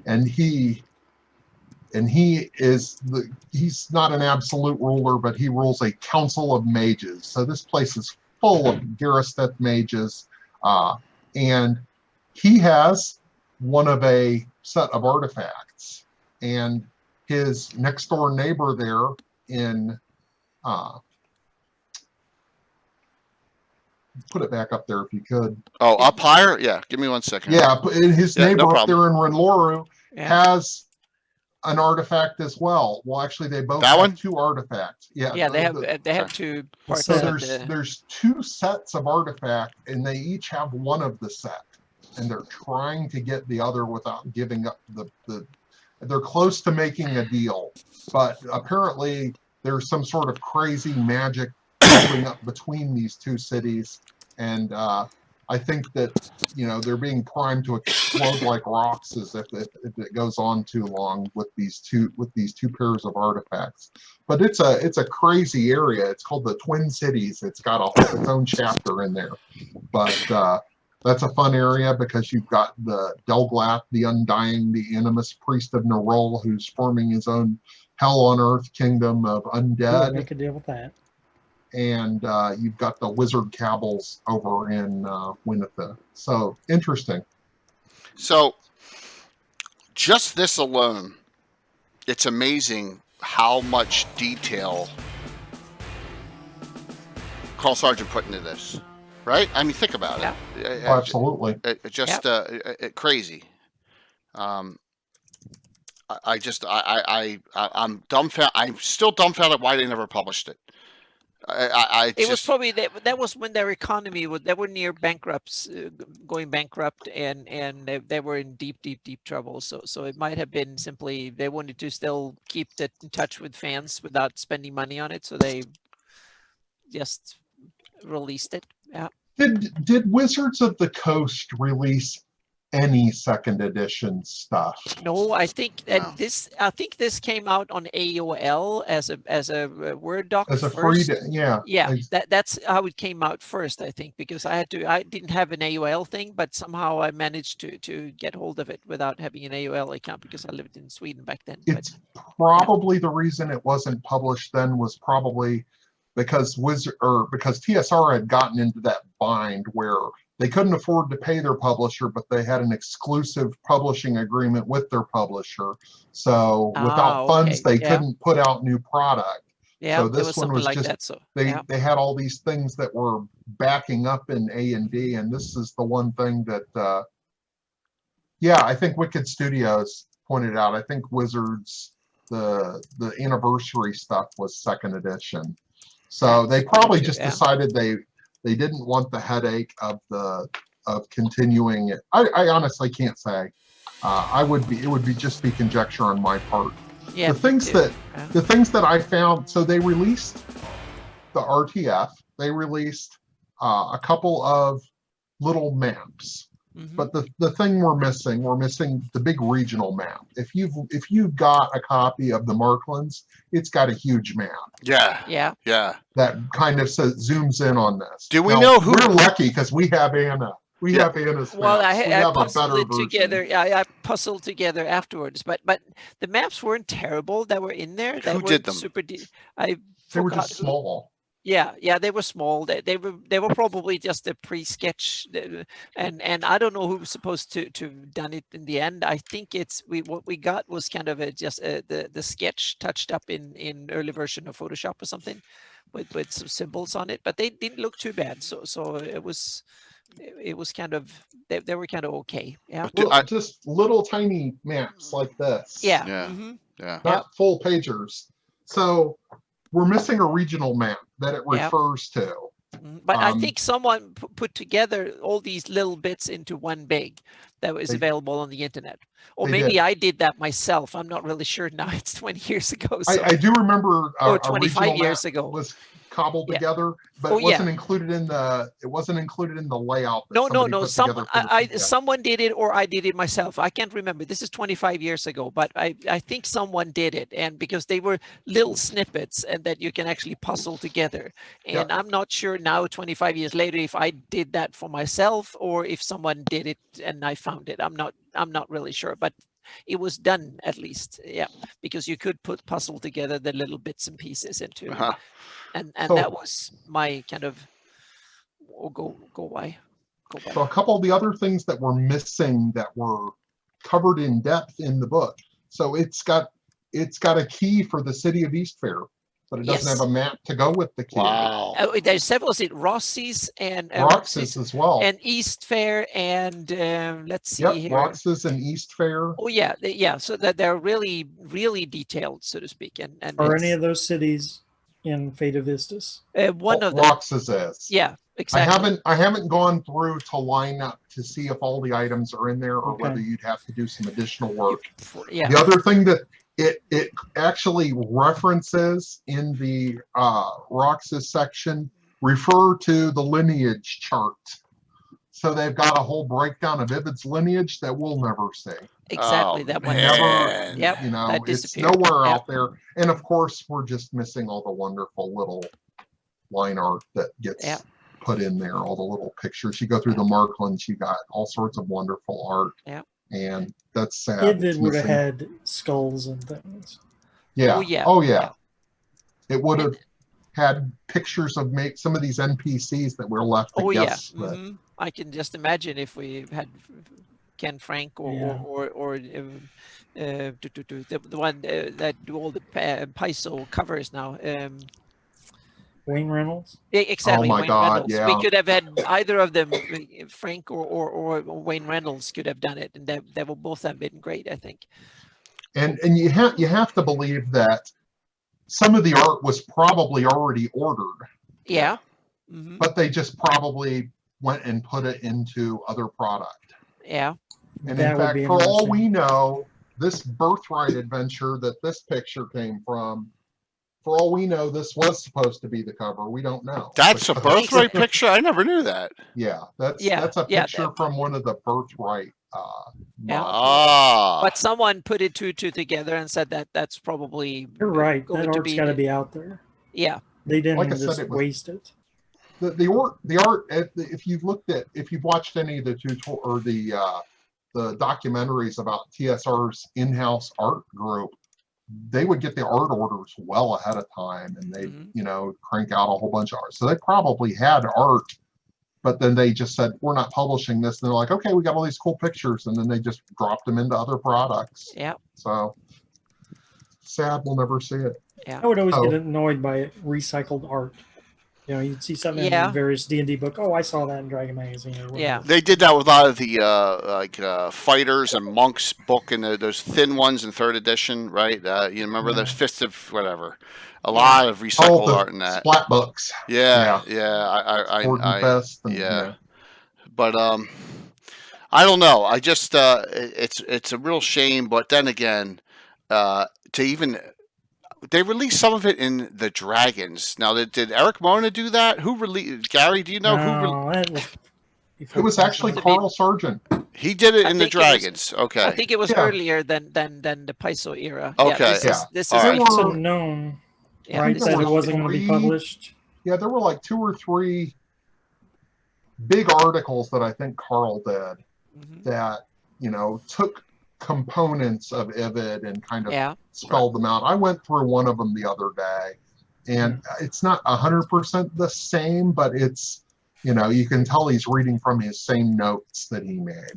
and he's not an absolute ruler, but he rules a council of mages. So this place is full of Garisteth mages, and he has one of a set of artifacts, and his next door neighbor there in put it back up there if you could. Oh, up higher? Yeah, give me 1 second. Yeah, his neighbor no up there in Rinloru has an artifact as well. Well, actually, they both That have one? two artifacts. Yeah. Yeah, they have two parts. So of there's two sets of artifact, and they each have one of the set, and they're trying to get the other without giving up the. They're close to making a deal, but apparently there's some sort of crazy magic building up between these two cities, and I think that they're being primed to explode like rocks as if it goes on too long with these two pairs of artifacts. But it's a crazy area. It's called the Twin Cities. It's got its own chapter in there, but that's a fun area because you've got the Delglath, the Undying, the Animus Priest of Nerul, who's forming his own hell on earth kingdom of undead. Make a deal with that. And you've got the Wizard Cabals over in Winnetha. So interesting. So just this alone, it's amazing how much detail Carl Sargent put into this. Right? I mean, think about it. Absolutely. Crazy. I'm dumbfounded. I'm still dumbfounded why they never published it. It was probably that was when their economy they were near going bankrupt, and they were in deep trouble. So it might have been simply they wanted to still keep in touch with fans without spending money on it, so they just released it. Yeah. Did Wizards of the Coast release any second edition stuff? No, I think that this came out on AOL as a Word doc as a first. free. Yeah. That's how it came out first, I think, because I didn't have an AOL thing, but somehow I managed to get hold of it without having an AOL account because I lived in Sweden back then. It's probably the reason it wasn't published then was probably because TSR had gotten into that bind where they couldn't afford to pay their publisher, but they had an exclusive publishing agreement with their publisher. So without funds, they couldn't put out new product. Yeah, so there this was one something was like just that. So they had all these things that were backing up in A&D, and this is the one thing that I think Wicked Studios pointed out. I think Wizards, the anniversary stuff was second edition. So they probably just decided they didn't want the headache of continuing it. I honestly can't say. It would be just be conjecture on my part. Yeah, the things that I found, so they released the RTF, they released a couple of little maps. But the thing we're missing the big regional map. If you've got a copy of the Marklands, it's got a huge map. Yeah. That kind of zooms in on this. Do we know who? We're lucky because we have Anna. We have Anna's well, maps. I puzzled it together. I puzzled together afterwards, but the maps weren't terrible that were in there. Who did them? They were just small. Yeah, they were small. They were probably just a pre-sketch, and I don't know who was supposed to done it in the end. I think what we got was kind of the sketch touched up in early version of Photoshop or something, with some symbols on it. But they didn't look too bad. So it was kind of they were kind of okay. Yeah, just little tiny maps like this. Yeah. Not full pagers. So we're missing a regional map that it refers to. But I think someone put together all these little bits into one big that was available on the internet. Or maybe I did that myself. I'm not really sure now. It's 20 years ago. So. I do remember 25 years ago was cobbled together, but it wasn't included in the layout. No. Someone did it, or I did it myself. I can't remember. This is 25 years ago, but I think someone did it, and because they were little snippets and that you can actually puzzle together. And I'm not sure now, 25 years later, if I did that for myself or if someone did it and I found it. I'm not really sure, but it was done at least. Yeah, because you could puzzle together the little bits and pieces into. And so, that was my kind of go by. So a couple of the other things that were missing that were covered in depth in the book. So it's got a key for the city of East Fair, but it doesn't have a map to go with the key. Wow. There's several. Was it Roxy's and Roxy's as well, and East Fair, and let's see here. Roxy's and East Fair. Oh yeah. So that they're really, really detailed, so to speak. And are any of those cities in Fate of Istis? One of them. Roxas is. Yeah, exactly. I haven't gone through to line up to see if all the items are in there or whether you'd have to do some additional work. Yeah. The other thing that it actually references in the Roxas section refer to the lineage chart. So they've got a whole breakdown of Ivid's lineage that we'll never see. Exactly, that one. Never, yep, it's nowhere out there. And of course, we're just missing all the wonderful little line art that gets put in there, all the little pictures. You go through the Marklands, you got all sorts of wonderful art. Yeah. And that's sad. Ivid would have had skulls and things. Yeah. Oh yeah. It would have had pictures of some of these NPCs that we're left to guess. I can just imagine if we had Ken Frank or the one that do all the Paizo covers now. Wayne Reynolds. Exactly. Oh my God! Reynolds. We could have had either of them, Frank or Wayne Reynolds, could have done it, and they will both have been great, I think. And you have to believe that some of the art was probably already ordered. Yeah. But they just probably went and put it into other product. Yeah. And in fact, for all we know, this Birthright adventure that this picture came from, for all we know, this was supposed to be the cover. We don't know. That's a Birthright picture? I never knew that. Yeah, that's a picture from one of the Birthright. But someone put it two together and said that's probably. You're right. That art's got to be out there. Yeah. They didn't just waste it. The art. If you've watched any of the tutorial or the documentaries about TSR's in-house art group, they would get the art orders well ahead of time, and they crank out a whole bunch of art. So they probably had art but then they just said, we're not publishing this. And they're like, okay, we got all these cool pictures. And then they just dropped them into other products. Yeah. So sad we'll never see it. Yeah. I would always get annoyed by recycled art. You know, you'd see something in various D&D book. Oh, I saw that in Dragon Magazine. Or whatever. Yeah. They did that with a lot of the fighters and monks book and those thin ones in 3rd edition, right? You remember those Fists of whatever. A lot of recycled art in that. Splat books. Yeah. But I don't know. I just it's a real shame. But then again, they released some of it in the Dragons. Now, did Eric Mona do that? Who released? Gary, do you know who? It was actually Carl Sargent. He did it in the Dragons. Okay. I think it was earlier than the Paizo era. Okay. This is also known. Right, that it wasn't going to be published. Yeah, there were like 2 or 3 big articles that I think Carl did that, took components of Ivid and kind of spelled them out. I went through one of them the other day, and it's not 100% the same, but it's, you can tell he's reading from his same notes that he made.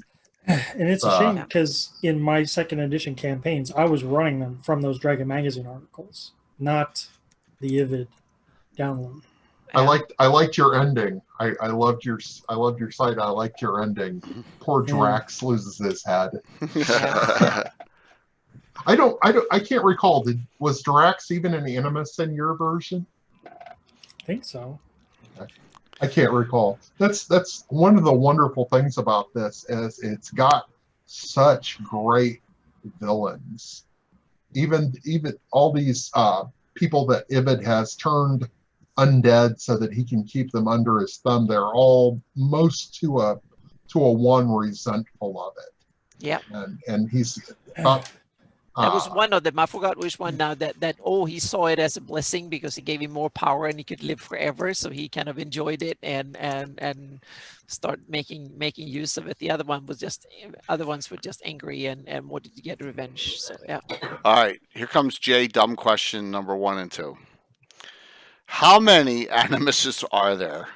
And it's a shame because in my 2nd edition campaigns, I was running them from those Dragon Magazine articles, not the Ivid download. I liked your ending. I loved your site. I liked your ending. Poor Drax loses his head. I can't recall. Was Drax even an Animus in your version? I think so. I can't recall. That's one of the wonderful things about this is it's got such great villains. Even all these people that Ivid has turned undead so that he can keep them under his thumb, they're all most to a one resentful of it. Yeah. And he's that was one of them. I forgot which one now. That he saw it as a blessing because it gave him more power and he could live forever. So he kind of enjoyed it and start making use of it. The other ones were just angry and wanted to get revenge. So yeah. All right, here comes Jay. Dumb question number 1 and 2. How many animuses are there?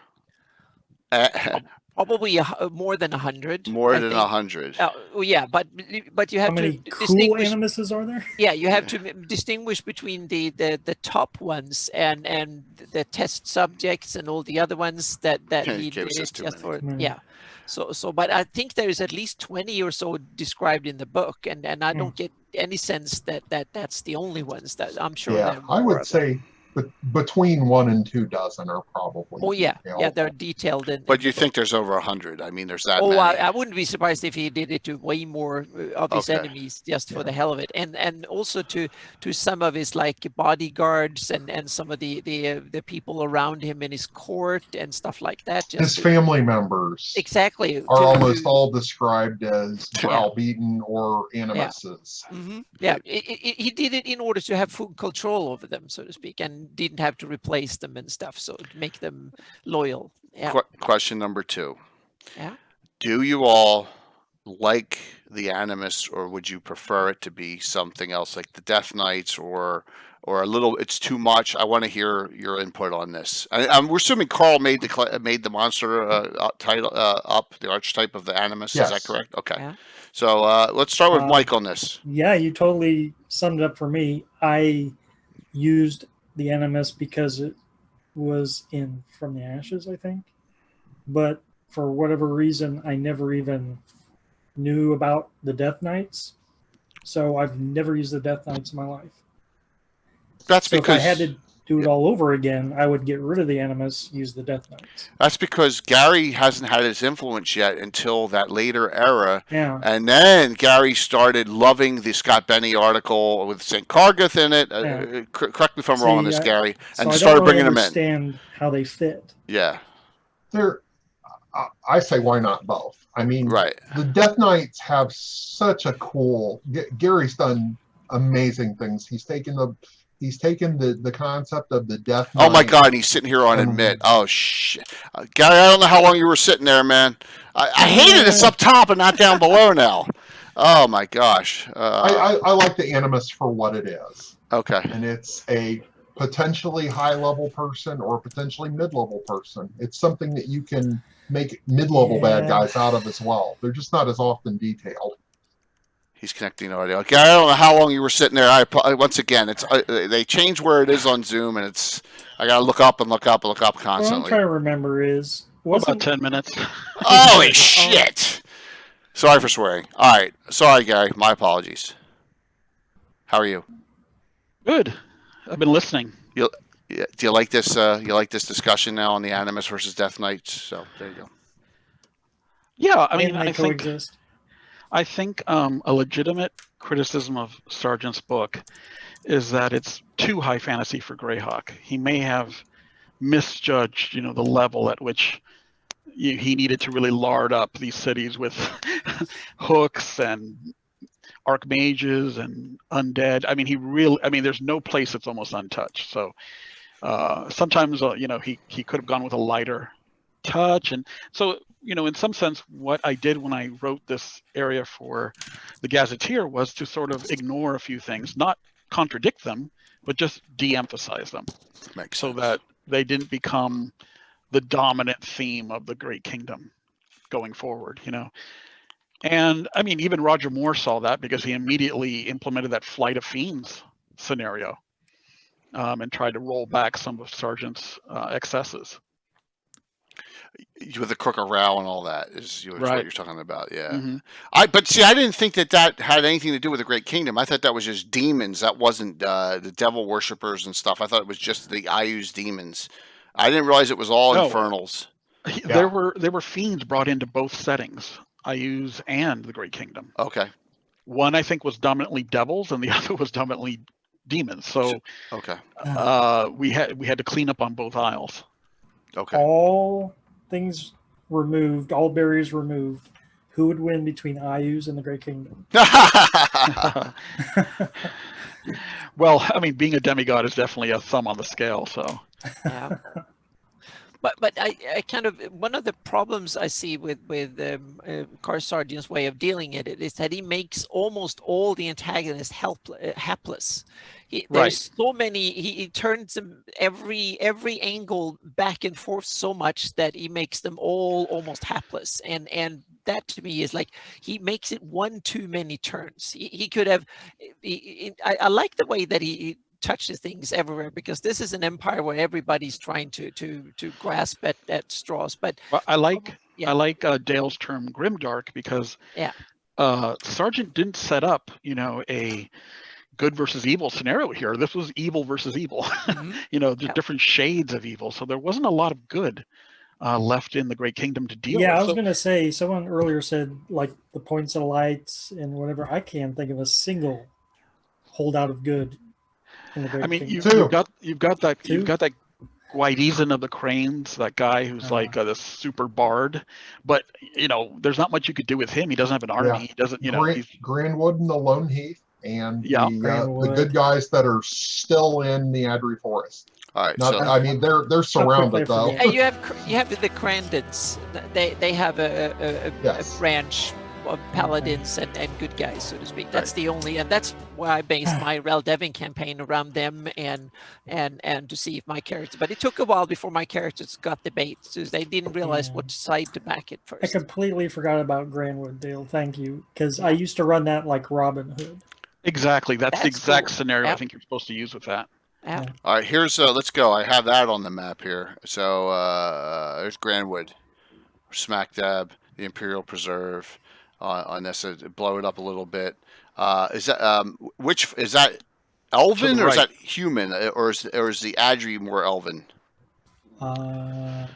Probably more than 100. More than 100. Yeah, but you have How many to cool distinguish. animuses are there? Yeah, you have to distinguish between the top ones and the test subjects and all the other ones that he did just for. Yeah. So, but I think there is at least 20 or so described in the book, and I don't get any sense that that's the only ones. That I'm sure. Yeah, I would say. Between 1 and 2 dozen are probably. Oh yeah, they're detailed. But you think there's over 100? I mean, there's that. Oh, many. I wouldn't be surprised if he did it to way more of his enemies just for the hell of it, and also to some of his like bodyguards and some of the people around him in his court and stuff like that. His family members exactly are almost all described as browbeaten or animuses. Yeah, he did it in order to have full control over them, so to speak, and didn't have to replace them and stuff, so to make them loyal. Yeah. Question number 2. Yeah. Do you all like the Animus, or would you prefer it to be something else like the Death Knights, or a little? It's too much. I want to hear your input on this. We're assuming Carl made the monster title up, the archetype of the Animus. Yes. Is that correct? Okay. Yeah. So let's start with Mike on this. Yeah, you totally summed it up for me. I used the Animus because it was in From the Ashes, I think. But for whatever reason, I never even knew about the Death Knights. So I've never used the Death Knights in my life. That's because if I had to do it all over again, I would get rid of the Animus, use the Death Knights. That's because Gary hasn't had his influence yet until that later era. Yeah. And then Gary started loving the Scott Benny article with St. Carguth in it. Correct me if I'm wrong on this, Gary. And started bringing them in. I understand how they fit. Yeah. I say, why not both? I mean, the Death Knights have such a cool. Gary's done amazing things. He's taken the concept of the Death Knight. Oh my God, he's sitting here on admit. Oh shit, Gary, I don't know how long you were sitting there, man. I hated it's up top and not down below now. Oh my gosh. I like the Animus for what it is. Okay. And it's a potentially high-level person or potentially mid-level person. It's something that you can make mid-level bad Yeah. guys out of as well. They're just not as often detailed. He's connecting audio. Okay, I don't know how long you were sitting there. Once again, it's they change where it is on Zoom, and I gotta look up and look up and look up What I'm constantly. trying to remember is About wasn't 10 minutes. Holy shit! Sorry for swearing. All right, sorry, Gary. My apologies. How are you? Good. I've been listening. Do you like this? You like this discussion now on the Animus versus Death Knights? So there you go. Yeah, I and mean, they I think coexist. a legitimate criticism of Sargent's book is that it's too high fantasy for Greyhawk. He may have misjudged, the level at which he needed to really lard up these cities with hooks and archmages and undead. I mean, there's no place that's almost untouched. So sometimes, he could have gone with a lighter touch. And so, in some sense, what I did when I wrote this area for the Gazetteer was to sort of ignore a few things, not contradict them, but just de-emphasize them. Makes so sense. that they didn't become the dominant theme of the Great Kingdom going forward, And I mean, even Roger Moore saw that because he immediately implemented that Flight of Fiends scenario and tried to roll back some of Sargent's excesses. With the Crook of Row and all that is what Right. you're talking about, yeah. Mm-hmm. But see, I didn't think that had anything to do with the Great Kingdom. I thought that was just demons. That wasn't the devil worshippers and stuff. I thought it was just the Ayu's demons. I didn't realize it was all No. infernals. There were fiends brought into both settings, Ayu's and the Great Kingdom. Okay. One I think was dominantly devils, and the other was dominantly demons. So okay, we had to clean up on both aisles. Okay. All things removed, all barriers removed. Who would win between Ayu's and the Great Kingdom? Well, I mean, being a demigod is definitely a thumb on the scale. So. Yeah. But I kind of, one of the problems I see with Car Sargent's way of dealing it is that he makes almost all the antagonists hapless. There's so many. He turns them every angle back and forth so much that he makes them all almost hapless. And that to me is like he makes it one too many turns. He could have. I like the way that he touches things everywhere, because this is an empire where everybody's trying to grasp at straws. But well, I like Dale's term grimdark, because Sargent didn't set up a good versus evil scenario here. This was evil versus evil. Mm-hmm. Just different shades of evil. So there wasn't a lot of good left in the Great Kingdom to deal with. Yeah, I was going to say, someone earlier said like the points of lights and whatever. I can't think of a single holdout of good. I mean, you've got that Guidizan of the Cranes, that guy who's like this super bard, but there's not much you could do with him. He doesn't have an army. He doesn't, he's Grandwood and the Lone Heath, and the Grandwood. good guys that are still in the Audrey Forest. All right. I mean, they're surrounded though. You have the Crandons. They have a branch of paladins and good guys, so to speak. That's the only, and that's why I based my Rel Devin campaign around them and to see if my characters. But it took a while before my characters got the bait, so they didn't realize what side to back it first. I completely forgot about Grandwood, Dale. Thank you, because I used to run that like Robin Hood. Exactly. That's the exact scenario Yep. I think you're supposed to use with that. Yeah. All right, here's let's go. I have that on the map here. So there's Grandwood, smack dab, the Imperial Preserve. On this, blow it up a little bit. Is that which is that elven or is that human, or is the Audrey more elven? Well,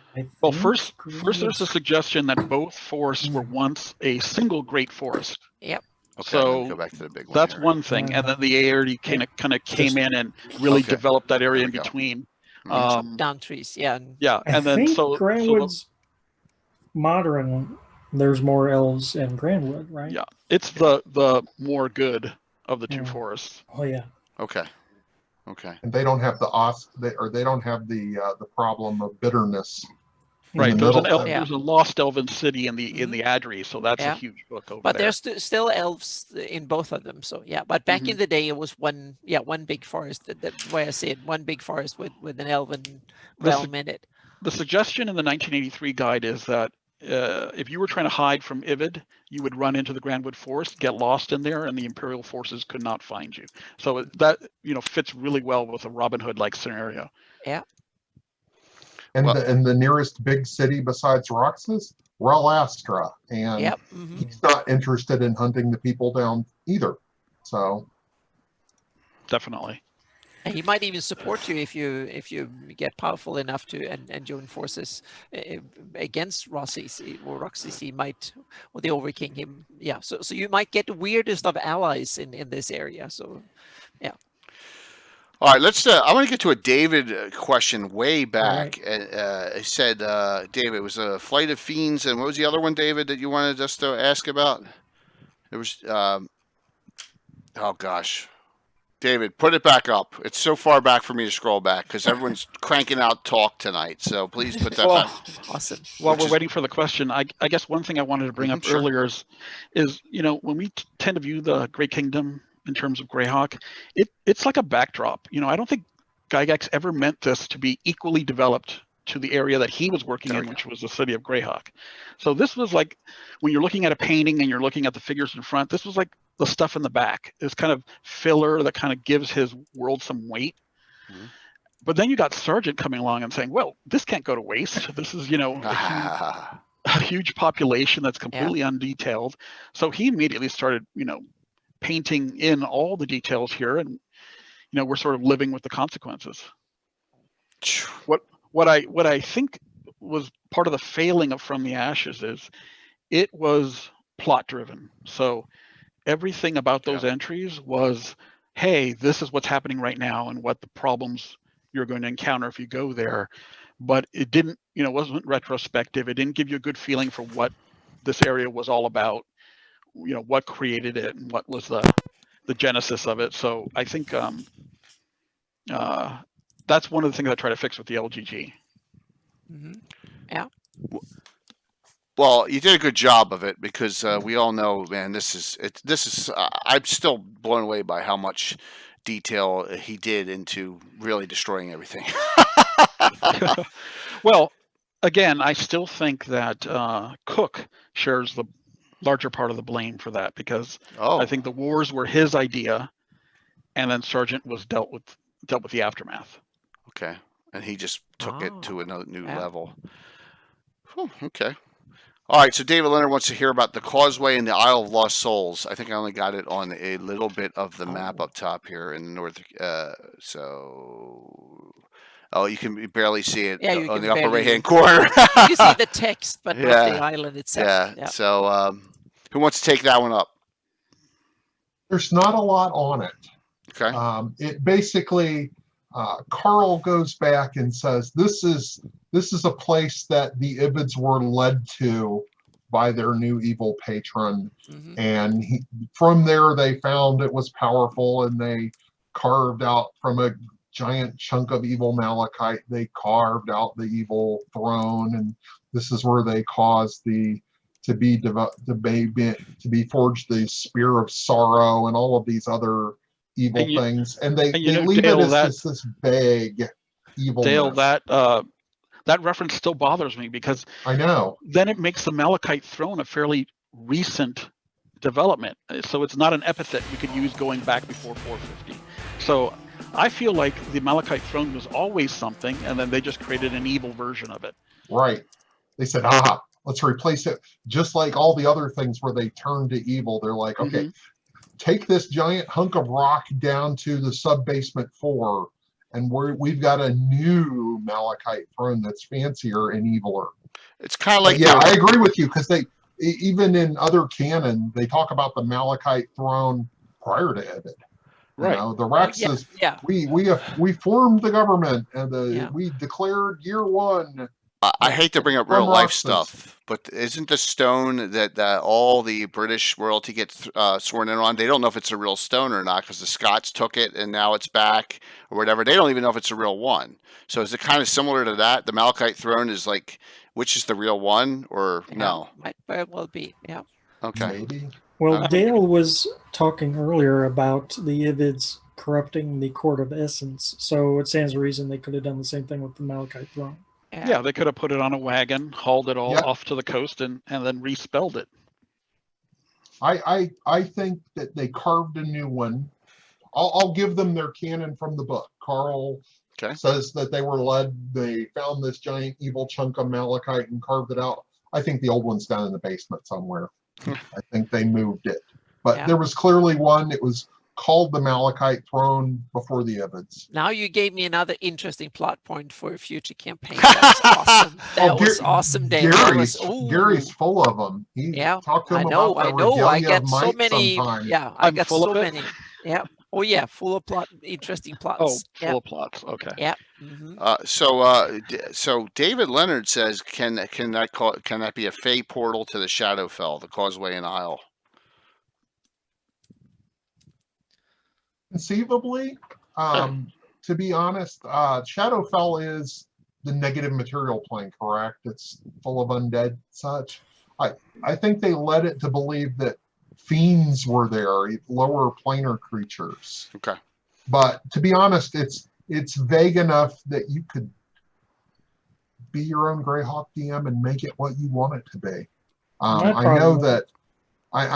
first there's a suggestion that both forests were once a single great forest. Yep. Okay, so go back to the big one. That's here. one thing, and then the ARD kind of came in and really developed that area in between. Down trees, yeah, I and then think so Grandwood's modern. There's more elves in Grandwood, right? Yeah, it's the more good of the two forests. Oh yeah. Okay. And they don't have they don't have the problem of bitterness Right. the middle. There's a lost elven city in the Adri, so that's a Yeah. huge book over But there. there's still elves in both of them. So yeah, but back in the day, it was one big forest. That way I say it, one big forest with an elven realm in it. The suggestion in the 1983 guide is that if you were trying to hide from Ivid, you would run into the Grandwood Forest, get lost in there, and the Imperial forces could not find you. So that fits really well with a Robin Hood-like scenario. Yeah. And the nearest big city besides Roxas, Relastra, and he's not interested in hunting the people down either. So definitely. And he might even support you if you get powerful enough to and join forces against Roxas. Or Roxas, he might, or the Overking him. Yeah, so you might get the weirdest of allies in this area. So, yeah. All right, let's. I want to get to a David question way back. Right. He said, David, it was a flight of fiends, and what was the other one, David, that you wanted us to ask about? There was, oh gosh, David, put it back up. It's so far back for me to scroll back because everyone's cranking out talk tonight. So please put that back. Awesome. While we're waiting for the question, I guess one thing I wanted to bring up earlier is when we tend to view the Great Kingdom in terms of Greyhawk, it's like a backdrop. I don't think Gygax ever meant this to be equally developed to the area that he was working in, which was the city of Greyhawk. So this was like, when you're looking at a painting and you're looking at the figures in front, this was like the stuff in the back. It's kind of filler that kind of gives his world some weight. Mm-hmm. But then you got Sargent coming along and saying, well, this can't go to waste. This is, a huge population that's completely undetailed. So he immediately started, painting in all the details here, and we're sort of living with the consequences. What I think was part of the failing of From the Ashes is it was plot driven. So everything about those entries was, hey, this is what's happening right now and what the problems you're going to encounter if you go there. But it didn't, wasn't retrospective. It didn't give you a good feeling for what this area was all about. What created it and what was the genesis of it. So I think that's one of the things I try to fix with the LGG. Mm-hmm. Yeah. Well, you did a good job of it because we all know, man, this is I'm still blown away by how much detail he did into really destroying everything. Well, again, I still think that Cook shares the larger part of the blame for that because I think the wars were his idea, and then Sargent was dealt with the aftermath. Okay, and he just took it to another new level. Whew, okay. All right, so David Leonard wants to hear about the Causeway and the Isle of Lost Souls. I think I only got it on a little bit of the map up top here in the north. You can barely see it on the upper right-hand corner. You see the text, but not the island itself. Yeah. So who wants to take that one up? There's not a lot on it. Okay. It basically, Carl goes back and says, this is a place that the Ivids were led to by their new evil patron. Mm-hmm. And from there, they found it was powerful, and they carved out from a giant chunk of evil malachite, they carved out the evil throne, and this is where they caused to be forged the spear of sorrow and all of these other evil things, and they leave Dale, it as this vague evil. Dale, that reference still bothers me because I know. Then it makes the Malachite throne a fairly recent development, so it's not an epithet we could use going back before 450. So I feel like the Malachite throne was always something, and then they just created an evil version of it. Right. They said, let's replace it. Just like all the other things where they turned to evil, they're like, okay, take this giant hunk of rock down to the sub-basement 4, and we've got a new Malachite throne that's fancier and eviler. It's kind of like... Yeah, I agree with you, because they, even in other canon, they talk about the Malachite throne prior to Ivid. Right. The Rexes, we formed the government, and we declared year 1. I hate to bring up real life stuff, but isn't the stone that all the British royalty gets sworn in on? They don't know if it's a real stone or not because the Scots took it and now it's back or whatever. They don't even know if it's a real one. So is it kind of similar to that? The Malachite throne is like which is the real one, or no? Might very well be. Yeah. Okay. Maybe. Well, Dale was talking earlier about the Ivids corrupting the Court of Essence, so it stands to reason they could have done the same thing with the Malachite throne. Yeah, they could have put it on a wagon, hauled it all Yep. off to the coast, and then respelled it. I think that they carved a new one. I'll give them their canon from the book. Carl says that they found this giant evil chunk of malachite and carved it out. I think the old one's down in the basement somewhere. I think they moved it. But there was clearly one. It was called the Malachite Throne before the Ivids. Now you gave me another interesting plot point for a future campaign. That was awesome. That was awesome, Dave. Gary's full of them. Talk to him about the regalia I get of so might many. sometime. Yeah, I got so many. Yeah. Oh yeah, full of interesting plots. Oh, full of plots. Okay. Yeah. So David Leonard says, can that be a Fey portal to the Shadowfell, the Causeway and Isle? Conceivably, to be honest, Shadowfell is the negative material plane, correct? It's full of undead such. I think they led it to believe that fiends were there, lower planar creatures. Okay. But to be honest, it's vague enough that you could be your own Greyhawk DM and make it what you want it to be. I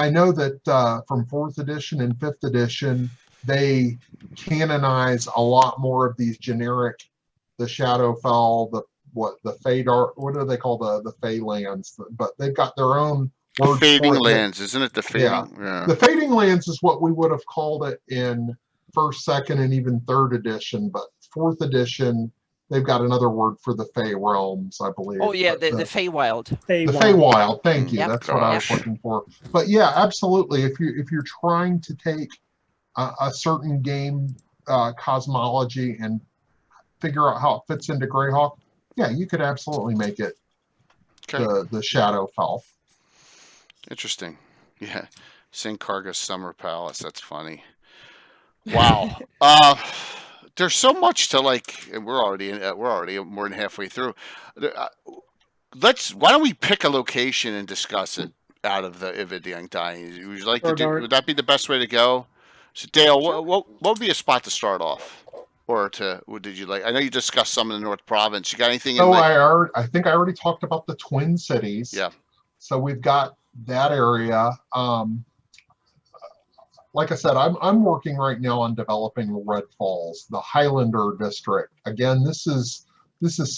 know that from 4th edition and 5th edition, they canonize a lot more of these generic, the Shadowfell, the Fadar, what do they call the Fey lands? But they've got their own word. Fading lands, isn't it? The fading. Yeah. The fading lands is what we would have called it in 1st, 2nd, and even 3rd edition. But 4th edition, they've got another word for the Fey realms, I believe. Oh yeah, the Feywild. The Feywild. Thank you. That's what I was looking for. But yeah, absolutely. If you're trying to take a certain game cosmology and figure out how it fits into Greyhawk, yeah, you could absolutely make it the Shadowfell. Interesting. Yeah. St. Cargus Summer Palace. That's funny. Wow. There's so much to like, and we're already more than halfway through. Why don't we pick a location and discuss it out of the Ivid the Undying? Would that be the best way to go? So Dale, what would be a spot to start off? Or what did you like? I know you discussed some in the North Province. You got anything? I think I already talked about the Twin Cities. Yeah. So we've got that area. Like I said, I'm working right now on developing Red Falls, the Highlander district. Again, this is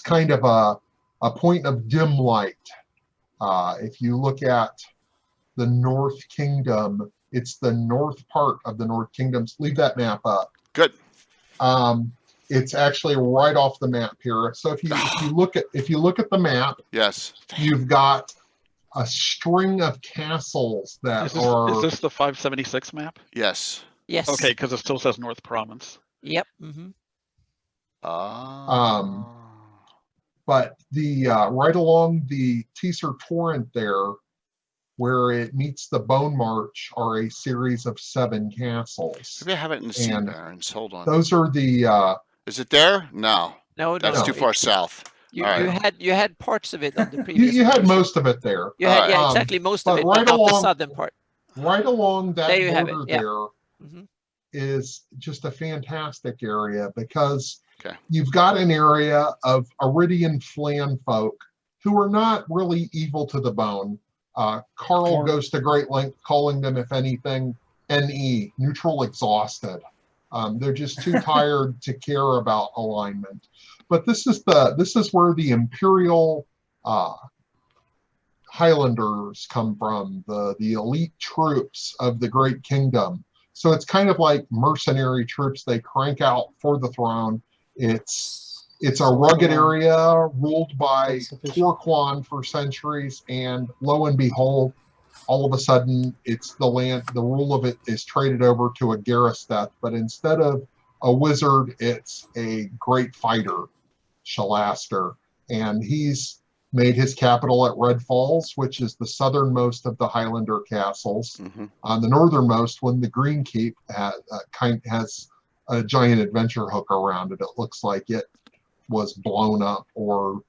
kind of a point of dim light. If you look at the North Kingdom, it's the north part of the North Kingdom. Leave that map up. Good. It's actually right off the map here. So if you look at the map, yes, you've got a string of castles that is this the 576 map? Yes. Yes. Okay, because it still says North Province. Yep. But the right along the Teaser Torrent there, where it meets the Bone March, are a series of 7 castles. Maybe I have it in the Sea Barrens. Hold on. Those are the. Is it there? No. No, that's too far south. You had parts of it on the previous. You had most of it there. You had, exactly, most of it, but not the southern part. Right along that border there is just a fantastic area because you've got an area of Iridian Flan folk who are not really evil to the bone. Carl goes to great length calling them, if anything, NE, neutral exhausted. They're just too tired to care about alignment. But this is where the Imperial Highlanders come from, the elite troops of the Great Kingdom. So it's kind of like mercenary troops they crank out for the throne. It's a rugged area ruled by Torquan for centuries, and lo and behold, all of a sudden, it's the land. The rule of it is traded over to a Garisteth, but instead of a wizard, it's a great fighter, Shalaster, and he's made his capital at Red Falls, which is the southernmost of the Highlander castles. On the northernmost, when the Green Keep has a giant adventure hook around it, it looks like it was blown up or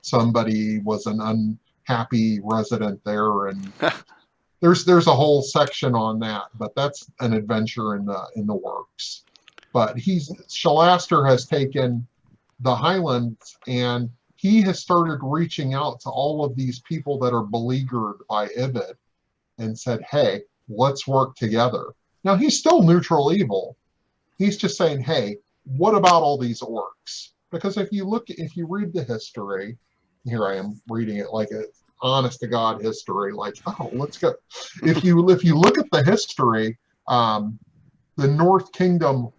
somebody was an unhappy resident there, and there's a whole section on that. But that's an adventure in the works. But Shalaster has taken the Highlands, and he has started reaching out to all of these people that are beleaguered by Ivid and said, hey, let's work together. Now, he's still neutral evil. He's just saying, hey, what about all these orcs? Because if you read the history, here I am reading it like a honest to God history, like, oh, let's go. If you look at the history, the North Kingdom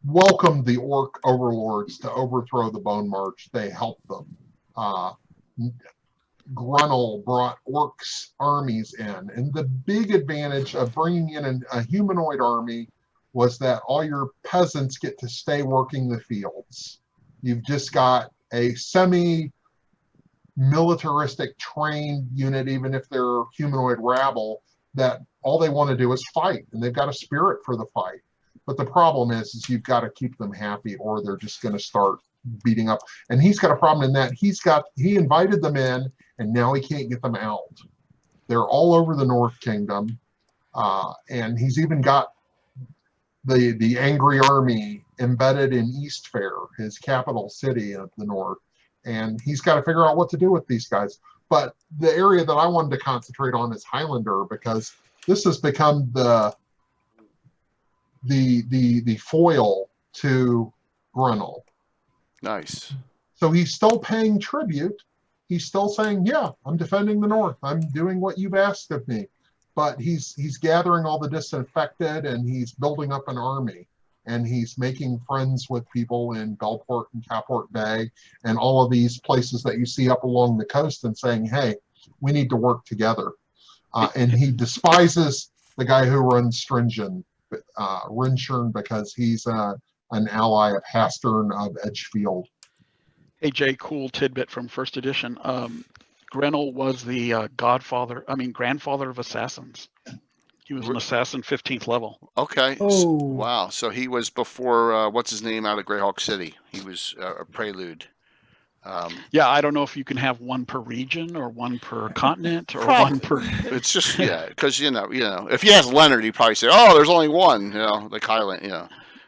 welcomed the orc overlords to overthrow the Bone March. They helped them. Grunnell brought orcs armies in, and the big advantage of bringing in a humanoid army was that all your peasants get to stay working the fields. You've just got a semi-militaristic trained unit, even if they're humanoid rabble, that all they want to do is fight, and they've got a spirit for the fight. But the problem is you've got to keep them happy, or they're just going to start beating up. And he's got a problem in that he invited them in, and now he can't get them out. They're all over the North Kingdom, and he's even got the angry army embedded in Eastfair, his capital city of the north, and he's got to figure out what to do with these guys. But the area that I wanted to concentrate on is Highlander, because this has become the foil to Grunnell. Nice. So he's still paying tribute. He's still saying, yeah, I'm defending the North. I'm doing what you've asked of me. But he's gathering all the disaffected, and he's building up an army. And he's making friends with people in Belport and Caport Bay and all of these places that you see up along the coast, and saying, hey, we need to work together. And he despises the guy who runs Rinshorn, because he's an ally of Hastern of Edgefield. Hey, Jay, cool tidbit from first edition. Grunnell was the grandfather of assassins. He was an assassin 15th level. Okay. Oh. Wow. So he was before, what's his name out of Greyhawk City? He was a prelude. Yeah, I don't know if you can have one per region or one per continent or Probably. one per. It's just, yeah, because, if you ask Leonard, he'd probably say, oh, there's only one, like Highland,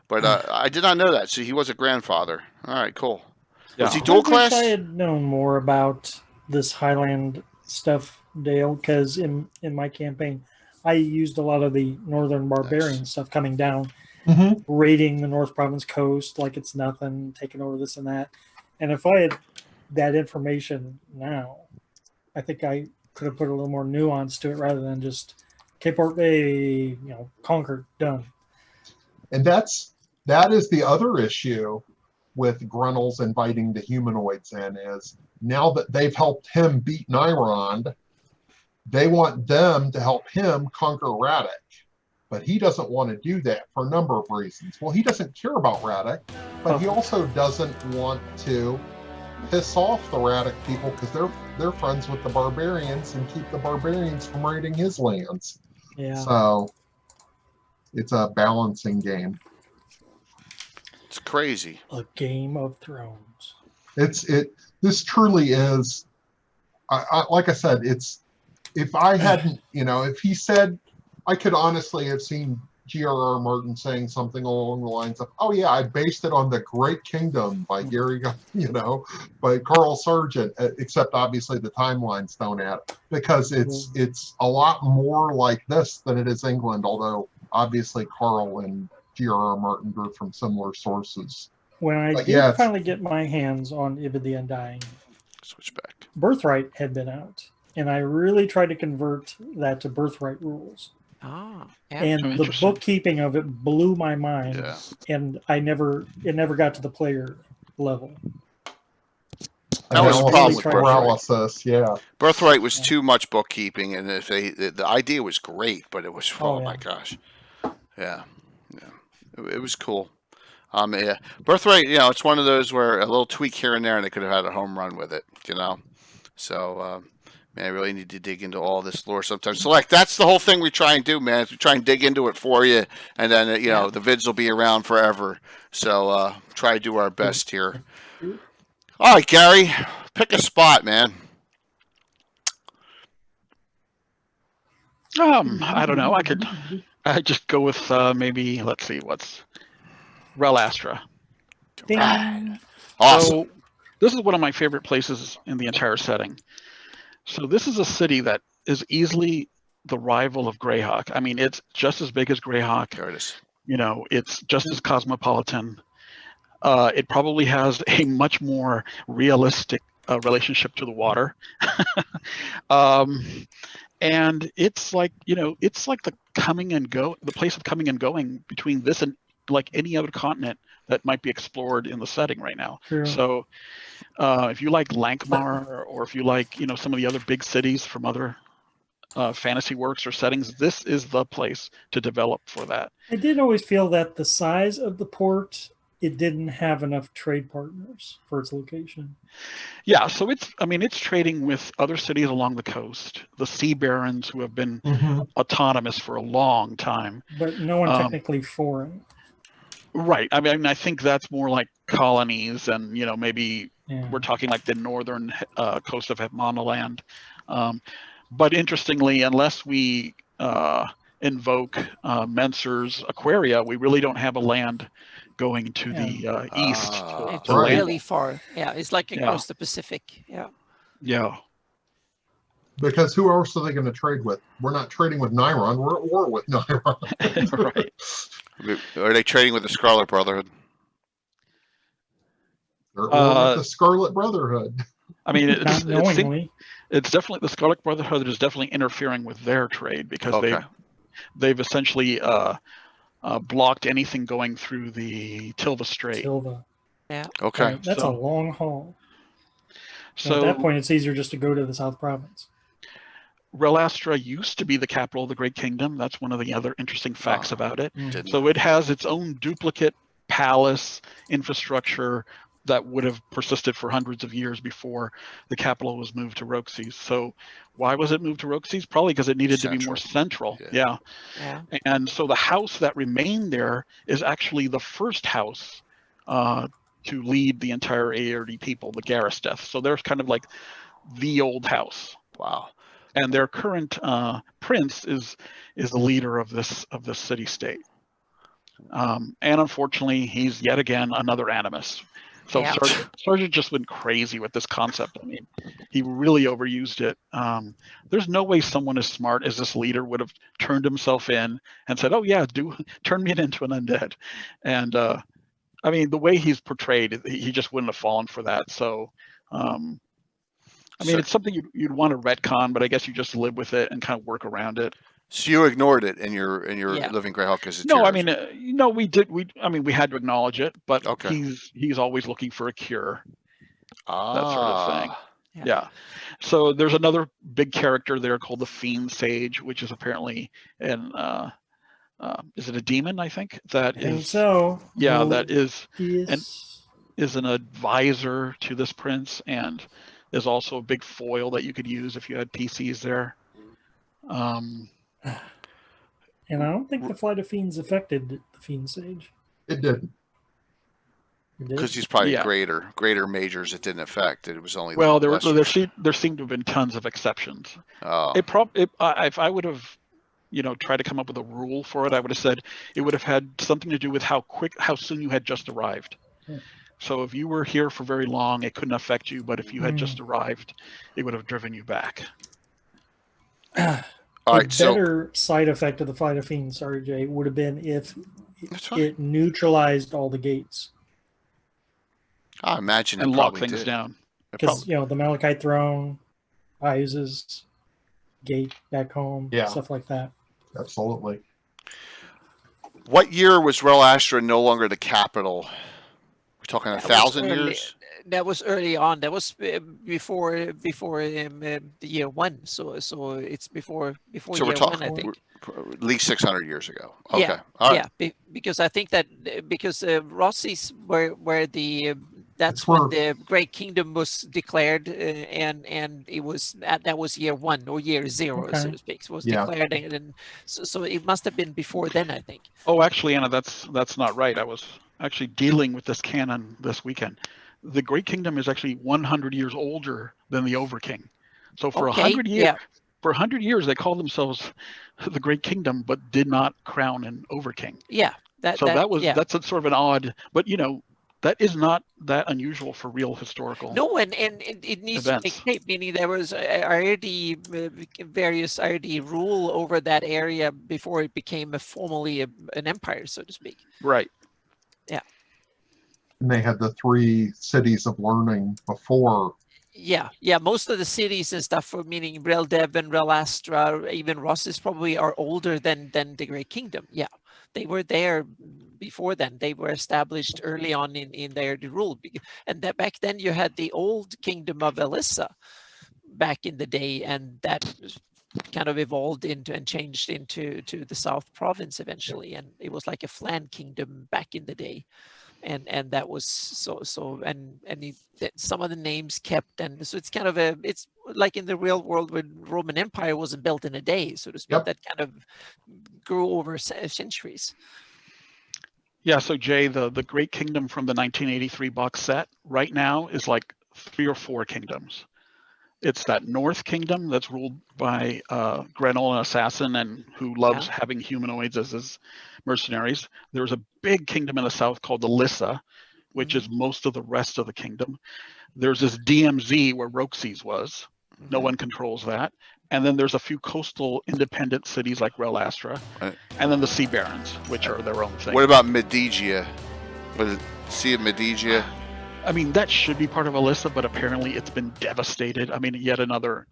But I did not know that. So he was a grandfather. All right, cool. Yeah. Was he dual class? I wish I had known more about this Highland stuff, Dale, because in my campaign, I used a lot of the Northern Barbarian stuff coming down, raiding the North Province coast like it's nothing, taking over this and that. And if I had that information now, I think I could have put a little more nuance to it rather than just Caport Bay, conquered, done. And that is the other issue with Grunnell's inviting the humanoids in, is now that they've helped him beat Nyrond, they want them to help him conquer Radek. But he doesn't want to do that for a number of reasons. Well, he doesn't care about Radek, but he also doesn't want to piss off the Radek people, because they're friends with the barbarians and keep the barbarians from raiding his lands. Yeah. So it's a balancing game. It's crazy. A Game of Thrones. This truly is. Like I said, it's. If I hadn't, if he said, I could honestly have seen G.R.R. Martin saying something along the lines of, oh yeah, I based it on The Great Kingdom by by Carl Sargent, except obviously the timelines don't add, because it's a lot more like this than it is England, although obviously Carl and G.R.R. Martin drew from similar sources. When I did finally get my hands on Ivid the Undying, Switch back. Birthright had been out. And I really tried to convert that to Birthright rules. Yeah. And the bookkeeping of it blew my mind. Yeah. And it never got to the player level. That was a problem with paralysis. Yeah. Birthright was too much bookkeeping, and if the idea was great, but it was my gosh, yeah, it was cool. Yeah, Birthright, it's one of those where a little tweak here and there, and they could have had a home run with it, So, man, I really need to dig into all this lore sometimes. So, that's the whole thing we try and do, man. Is we try and dig into it for you, and then the vids will be around forever. So, try to do our best here. All right, Gary, pick a spot, man. I don't know. I just go with maybe, let's see, what's Relastra. Ding. Awesome. So this is one of my favorite places in the entire setting. So this is a city that is easily the rival of Greyhawk. I mean, it's just as big as Greyhawk. There it is. You know, it's just as cosmopolitan. It probably has a much more realistic relationship to the water. And it's like, you know, it's like the place of coming and going between this and like any other continent that might be explored in the setting right now. True. So if you like Lankmar, or if you like, you know, some of the other big cities from other fantasy works or settings, this is the place to develop for that. I did always feel that the size of the port, it didn't have enough trade partners for its location. Yeah, so it's trading with other cities along the coast, the Sea Barons, who have been autonomous for a long time. But no one technically foreign. Right. I mean, I think that's more like colonies, and, you know, maybe we're talking like the northern coast of Hetmanaland. But interestingly, unless we invoke Menser's Aquaria, we really don't have a land going to the east. It's really far. Yeah, it's like across the Pacific. Yeah. Yeah. Because who else are they going to trade with? We're not trading with Nyron. We're at war with Nyron. Right. Are they trading with the Scarlet Brotherhood? They're at war with the Scarlet Brotherhood. I mean, Not knowingly. It's definitely, the Scarlet Brotherhood is definitely interfering with their trade, because they've essentially blocked anything going through the Tilva Strait. Tilva. Yeah. Okay. Right, that's a long haul. So at that point, it's easier just to go to the South Province. Relastra used to be the capital of the Great Kingdom. That's one of the other interesting facts about it. So it has its own duplicate palace infrastructure that would have persisted for hundreds of years before the capital was moved to Roxys. So why was it moved to Roxys? Probably because it needed to be more central. Yeah. And so the house that remained there is actually the first house to lead the entire Aerdi people, the Garisteth. So they're kind of like the old house. Wow. And their current prince is the leader of this city state. And unfortunately, he's yet again another animus. So Sargent just went crazy with this concept. I mean, he really overused it. There's no way someone as smart as this leader would have turned himself in and said, "Oh yeah, turn me into an undead." And I mean, the way he's portrayed, he just wouldn't have fallen for that. So, I mean, it's something you'd want to retcon, but I guess you just live with it and kind of work around it. So you ignored it in your Living Greyhawk as a No, I mean, we did. We had to acknowledge it, but he's always looking for a cure. That sort of thing. Yeah. So there's another big character there called the Fiend Sage, which is apparently is it a demon? I think that I think so. Yeah, that is an advisor to this prince, and is also a big foil that you could use if you had PCs there. And I don't think the Flight of Fiends affected the Fiend Sage. It didn't. Because he's probably greater majors it didn't affect. It was only there seemed to have been tons of exceptions. If I would have tried to come up with a rule for it, I would have said it would have had something to do with how soon you had just arrived. So if you were here for very long, it couldn't affect you, but if you had just arrived, it would have driven you back. Better side effect of the Flight of Fiends, sorry Jay, would have been if it neutralized all the gates. I imagine and lock things down. Because the Malachite Throne, Isis, gate back home, stuff like that. Absolutely. What year was Relastra no longer the capital? We're talking 1,000 years. That was early on. That was before the year 1. So it's before so year we're talking, 1, I think. At least 600 years ago. Okay. Yeah. All right. Yeah. Because I think that Rossi's were the that's when the Great Kingdom was declared, and it was that was year 1 or year 0, so to speak. So it was declared, and so it must have been before then, I think. Oh, actually, Anna, that's not right. I was actually dealing with this canon this weekend. the Great Kingdom is actually 100 years older than the Overking. So for Okay, 100 years, yeah. for 100 years, they called themselves the Great Kingdom, but did not crown an Overking. Yeah, That's a sort of an odd, but that is not that unusual for real historical. No, and it needs to take shape, meaning there was already various already rule over that area before it became formally an empire, so to speak. Right. Yeah. And they had the 3 cities of learning before. Yeah, most of the cities and stuff, meaning Rel Devon, Rel Astra, even Rosses probably are older than the Great Kingdom. Yeah, they were there before then. They were established early on in their rule. And that back then you had the old kingdom of Elissa back in the day, and that kind of evolved into and changed into the South Province eventually. And it was like a Flan kingdom back in the day. And that was some of the names kept, and so it's kind of it's like in the real world when Roman Empire wasn't built in a day, so to speak. Yep. That kind of grew over centuries. Yeah, so Jay, the Great Kingdom from the 1983 box set right now is like 3 or 4 kingdoms. It's that North Kingdom that's ruled by Grenell, an assassin, and who loves having humanoids as his mercenaries. There's a big kingdom in the south called Elissa, which is most of the rest of the kingdom. There's this DMZ where Roxy's was. No one controls that. And then there's a few coastal independent cities like Rel Astra, and then the Sea Barons, which are their own thing. What about Medigia? Sea of Medigia? I mean, that should be part of Elissa, but apparently it's been devastated. I mean, yet another,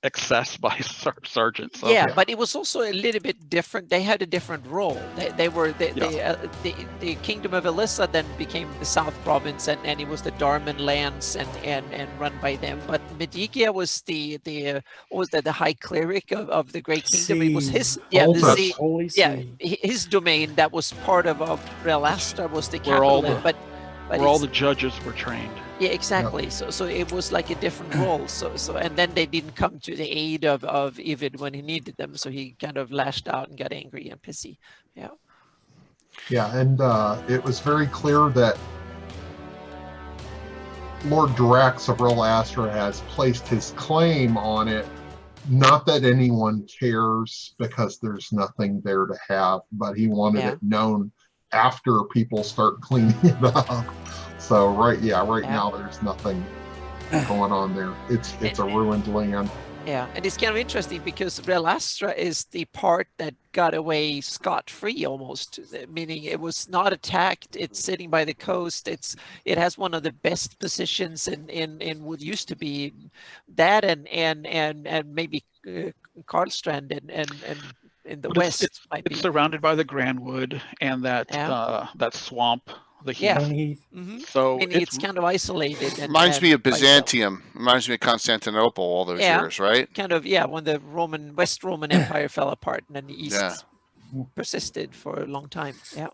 excess by Sargent. So. Yeah, but it was also a little bit different. They had a different role. The Kingdom of Elissa then became the South Province, and it was the Darman lands and run by them. But Medigia was the High Cleric of the Great Kingdom. It was his Holy See. his domain that was part of Rel Astra was the capital. Where all the judges were trained. Yeah, exactly. Yep. So it was like a different role. So and then they didn't come to the aid of Ivid when he needed them. So he kind of lashed out and got angry and pissy. Yeah. Yeah, and it was very clear that Lord Drax of Rel Astra has placed his claim on it. Not that anyone cares, because there's nothing there to have, but he wanted it known after people start cleaning it up. So right now there's nothing going on there. It's a ruined land. Yeah, and it's kind of interesting because Rel Astra is the part that got away scot-free almost, meaning it was not attacked. It's sitting by the coast. It has one of the best positions in what used to be that and maybe Karlstrand and in the west. It's surrounded by the Grandwood and that swamp. The heath. Yeah. Mm-hmm. So it's kind of isolated. Reminds me of Byzantium. Reminds me of Constantinople all those years, right? Kind of, when the West Roman Empire fell apart and then the East persisted for a long time. Yeah.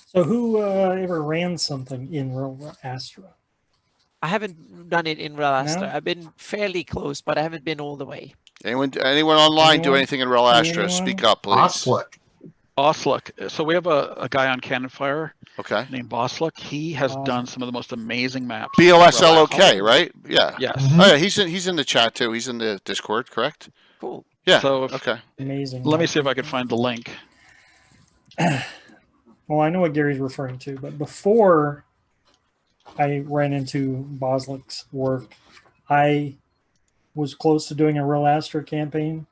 So who ever ran something in Rel Astra? I haven't done it in Rel Astra. No? I've been fairly close, but I haven't been all the way. Anyone online do anything in Rel Astra? Speak up, please. Oslick. So we have a guy on Cannon Fire named Boslick. He has done some of the most amazing maps. BOSLOK, right? Yeah. Yes. Mm-hmm. Oh, yeah, he's in the chat too. He's in the Discord, correct? Cool. Yeah. So amazing. Let me see if I can find the link. Well, I know what Gary's referring to, but before I ran into Boslick's work, I was close to doing a Rel Astra campaign,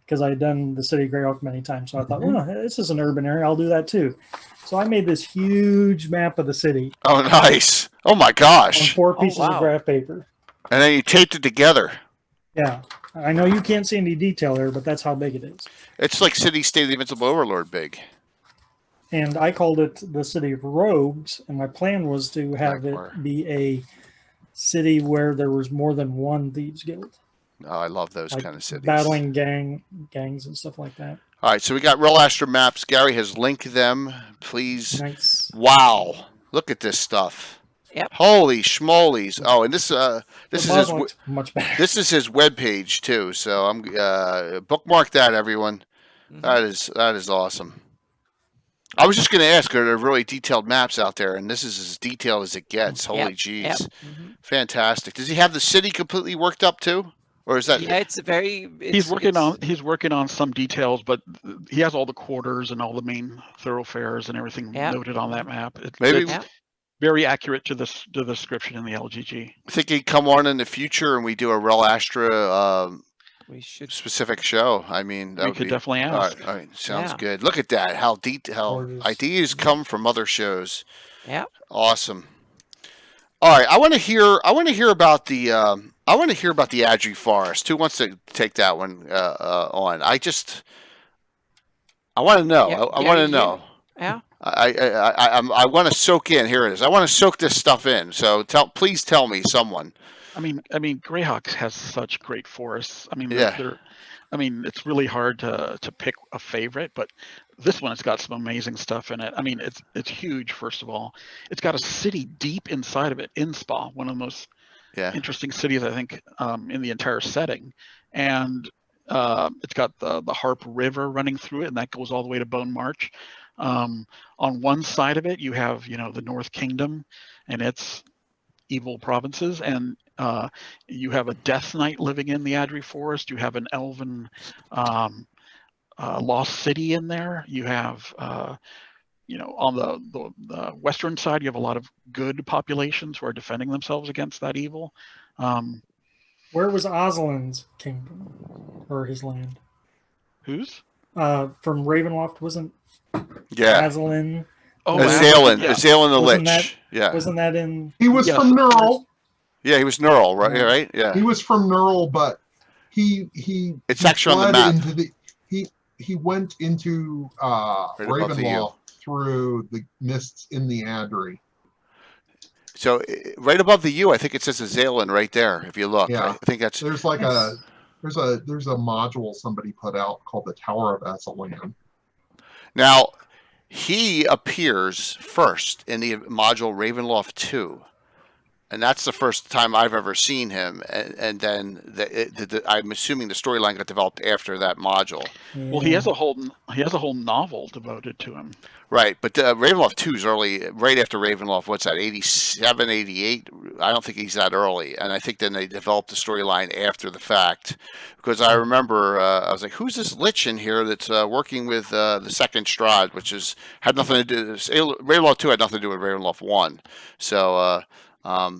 because I had done the city of Greyhawk many times. So I thought, well, this is an urban area. I'll do that too. So I made this huge map of the city. Oh, nice. Oh, my gosh. On 4 pieces of graph paper. And then you taped it together. Yeah. I know you can't see any detail there, but that's how big it is. It's like City State of the Invincible Overlord big. And I called it the City of Rogues. And my plan was to have it be a city where there was more than one Thieves Guild. Oh, I love those kind of cities. Battling gangs and stuff like that. All right, so we got Rel Astra maps. Gary has linked them. Please. Nice. Wow. Look at this stuff. Yep. Holy schmolies. Oh, and this is much better. This is his webpage too. So I'm bookmark that, everyone. That is awesome. I was just going to ask, are there really detailed maps out there? And this is as detailed as it gets. Holy jeez. Yep. Fantastic. Does he have the city completely worked up too? Or is that... Yeah, it's very... He's working on some details, but he has all the quarters and all the main thoroughfares and everything noted on that map. It's very accurate to the description in the LGG. I think he'd come on in the future and we do a Rel Astra we should specific show. I mean, that we would could be, definitely ask. All right. Sounds good. Look at that. How ideas come from other shows. Yeah. Awesome. All right. I want to hear about the Audrey Forrest. Who wants to take that one on? I want to know. I want to know. Yeah. I want to soak in. Here it is. I want to soak this stuff in. So please tell me, someone. I mean, Greyhawk has such great forests. I mean, it's really hard to pick a favorite, but this one has got some amazing stuff in it. I mean, it's huge. First of all, it's got a city deep inside of it in Spa, one of the most interesting cities I think in the entire setting, and it's got the Harp River running through it, and that goes all the way to Bone March. On one side of it, you have the North Kingdom and its evil provinces, and you have a Death Knight living in the Audrey Forest. You have an elven lost city in there. You have on the western side, you have a lot of good populations who are defending themselves against that evil. Where was Aslan's kingdom or his land? Whose? From Ravenloft, wasn't Aslan? Oh, Azalin the Lich. Wasn't that in? He was from Neural. Yeah, he was Neural, right? Yeah. Right. Yeah. He was from Neural, but he. It's actually on the map. He went into Ravenloft through the mists in the Audrey. So right above the U, I think it says Azalin right there. If you look, I think that's there's like there's a module somebody put out called the Tower of Vaseline. Now, he appears first in the module Ravenloft 2. And that's the first time I've ever seen him. And then I'm assuming the storyline got developed after that module. Well, he has a whole novel devoted to him. Right, but Ravenloft 2 is early, right after Ravenloft. What's that, 87, 88? I don't think he's that early. And I think then they developed the storyline after the fact. Because I remember, I was like, who's this Lich in here that's working with the Second Strahd, which had nothing to do, Ravenloft 2 had nothing to do with Ravenloft 1. So...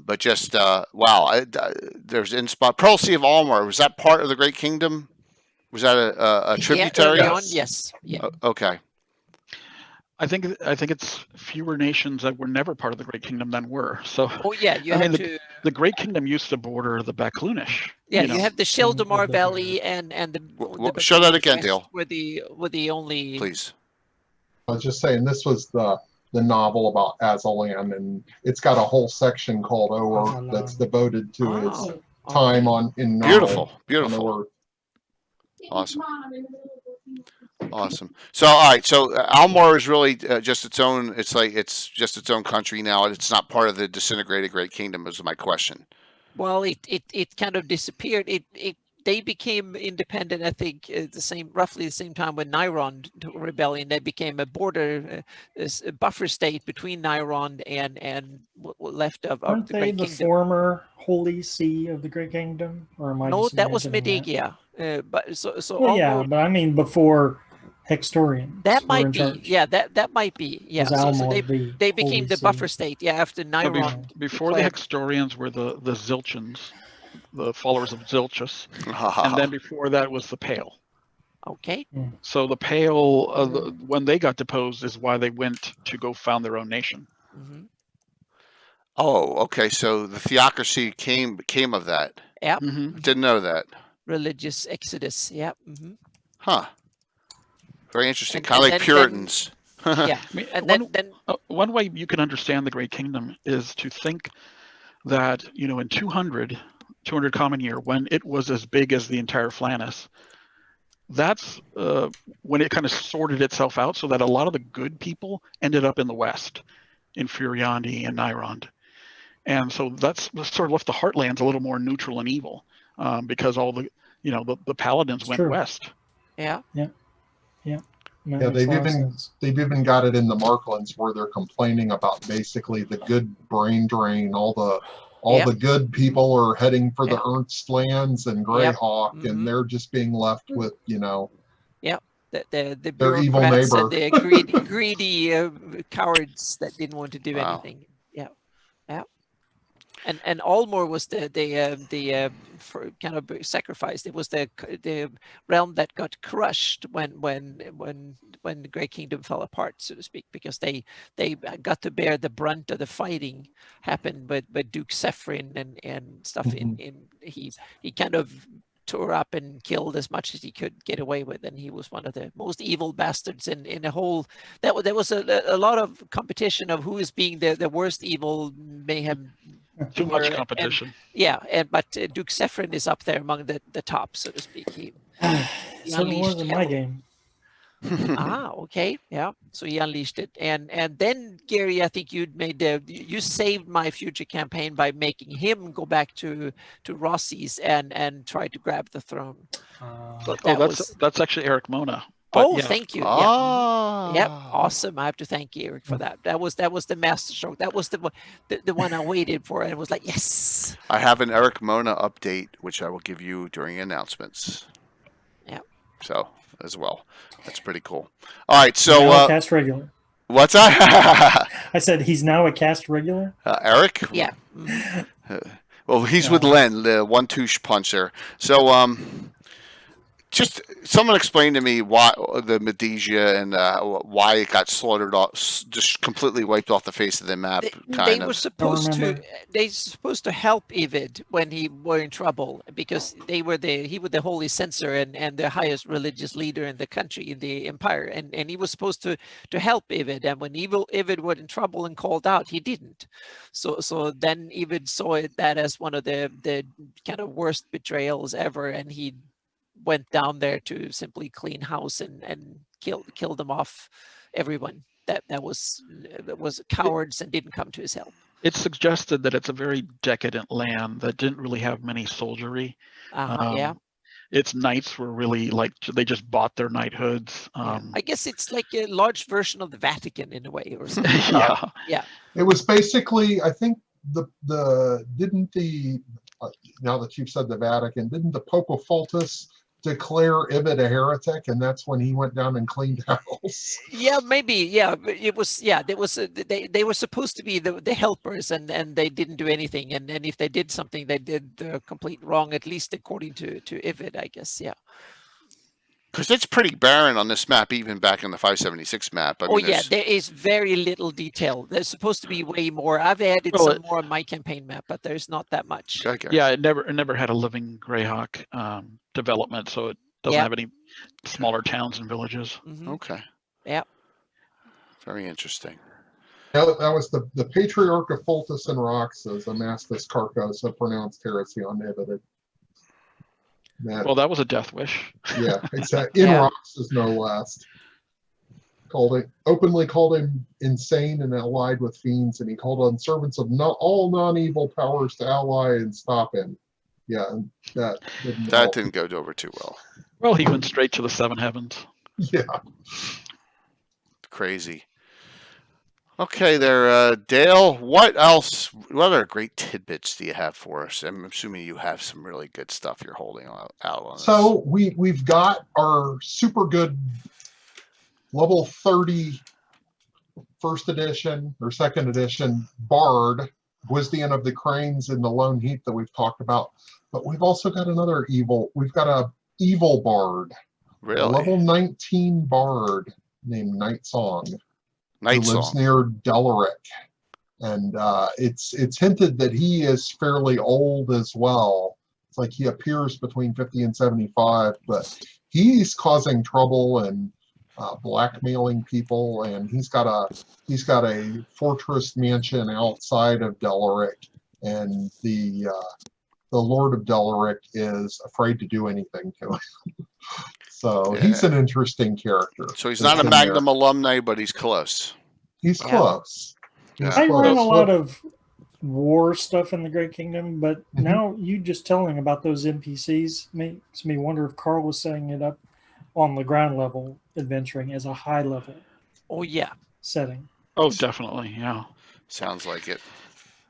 but just wow! There's Pearl Sea of Almar. Was that part of the Great Kingdom? Was that a tributary? Yes. Yeah. Okay. I think it's fewer nations that were never part of the Great Kingdom than were. So. Oh yeah, the Great Kingdom used to border the Baklunish. Yeah, you have the Sheldamar Valley and the show that again, Dale. Were the only. Please. I was just saying this was the novel about Aztlan, and it's got a whole section called Oer that's devoted to his time in Norway. Beautiful. Awesome. So all right, so Almar is really just its own. It's just its own country now. It's not part of the disintegrated Great Kingdom. Is my question. Well, it kind of disappeared. They became independent, I think, roughly the same time when Nyrond rebellion. They became a border, a buffer state between Nyrond and what left of Aren't the they Great the Kingdom. Former Holy See of the Great Kingdom? Or am I No, just that was imagining Medigia. But so well, yeah, but I mean before Hextorians. That might be. Yeah, that might be. Yeah. So they became the buffer state. Yeah, after Nyrond. Before the Hextorians were the Zilchans. The followers of Zilchus, and then before that was the Pale. Okay. So the Pale, when they got deposed, is why they went to go found their own nation. Mm-hmm. Oh, okay. So the theocracy came of that. Yeah. Mm-hmm. Didn't know that. Religious exodus. Yeah. Mm-hmm. Huh. Very interesting. Kind of like Puritans. Yeah. One way you can understand the Great Kingdom is to think that in 200 common year, when it was as big as the entire Flannis, that's when it kind of sorted itself out, so that a lot of the good people ended up in the west, in Furiandi and Nyrond, and so that's sort of left the Heartlands a little more neutral and evil, because all the paladins went west. Yeah. That Yeah, makes a lot of sense. they've even got it in the Marklands where they're complaining about basically the good brain drain. All Yep. the good people are heading for the Yep. Ernst lands and Greyhawk, Mhm. and they're just being left with, you know, The their evil bureaucrats neighbor. and the greedy cowards that didn't want to do Wow. anything. Yeah, yeah. And Almor was the kind of sacrifice. It was the realm that got crushed when the Grey Kingdom fell apart, so to speak, because they got to bear the brunt of the fighting happened with Duke Sephrin and stuff. He kind of tore up and killed as much as he could get away with, and he was one of the most evil bastards in the whole. There was a lot of competition of who is being the worst evil mayhem. Too much competition. But Duke Sephrin is up there among the top, so to speak. He Certainly unleashed wasn't my hell. game. Okay, yeah. So he unleashed it, and then Gary, I think you saved my future campaign by making him go back to Rossi's and try to grab the throne. That's actually Eric Mona. But yeah. Thank you. Oh. Yep, awesome. I have to thank Eric for that. That was the masterstroke. That was the one I waited for, and it was like, yes. I have an Eric Mona update, which I will give you during announcements. Yeah. So as well, that's pretty cool. All right, so Now a cast regular. what's that? I said he's now a cast regular. Eric? Yeah. Well, he's with Len, the one-two puncher. So just someone explain to me why the Medesia and why it got slaughtered off, just completely wiped off the face of the map. They were supposed to help Ivid when he were in trouble, because he was the holy censor and the highest religious leader in the country, in the empire, and he was supposed to help Ivid. And when Ivid was in trouble and called out, he didn't. So then Ivid saw that as one of the kind of worst betrayals ever, and he went down there to simply clean house and kill them off, everyone that was cowards and didn't come to his help. It's suggested that it's a very decadent land that didn't really have many soldiery. Its knights were really like, they just bought their knighthoods. I guess it's like a large version of the Vatican in a way, or something. Yeah. It was basically, I think now that you've said the Vatican, didn't the Pope of Fultus declare Ivid a heretic, and that's when he went down and cleaned house? Yeah, maybe. Yeah, it was. Yeah, there was. They were supposed to be the helpers, and they didn't do anything. And if they did something, they did the complete wrong. At least according to Ivid, I guess. Yeah. Because it's pretty barren on this map, even back in the 576 map. I mean, there is very little detail. There's supposed to be way more. I've added some more on my campaign map, but there's not that much. Okay. Yeah, it never had a living Greyhawk development, so it doesn't have any smaller towns and villages. Mm-hmm. Okay. Yeah. Very interesting. That was the Patriarch of Fultus and Roxas, Amastus Carcosa, pronounced heresy on Ivid. Well, that was a death wish. Yeah, exactly. In Roxas, no less. Openly called him insane and allied with fiends, and he called on servants of all non-evil powers to ally and stop him. Yeah, and that didn't go over too well. Well, he went straight to the seven heavens. Yeah. Crazy. Okay, there, Dale. What else? What other great tidbits do you have for us? I'm assuming you have some really good stuff you're holding out on. So we've got our super good level 30 first edition or second edition Bard, Gwyzdian of the Cranes in the Lone Heap that we've talked about, but we've also got another evil. We've got a evil Bard, really? A level 19 Bard named Night Song. Who lives near Delaric, and it's hinted that he is fairly old as well. It's like he appears between 50 and 75, but he's causing trouble and blackmailing people, and he's got a fortress mansion outside of Delaric, and the Lord of Delaric is afraid to do anything to him. So he's an interesting character. So he's not a Magnum alumni, but he's close. He's close. I ran a lot of war stuff in the Great Kingdom, but now you just telling about those NPCs makes me wonder if Carl was setting it up on the ground level adventuring as a high level Oh yeah. setting. Oh, definitely, yeah. Sounds like it.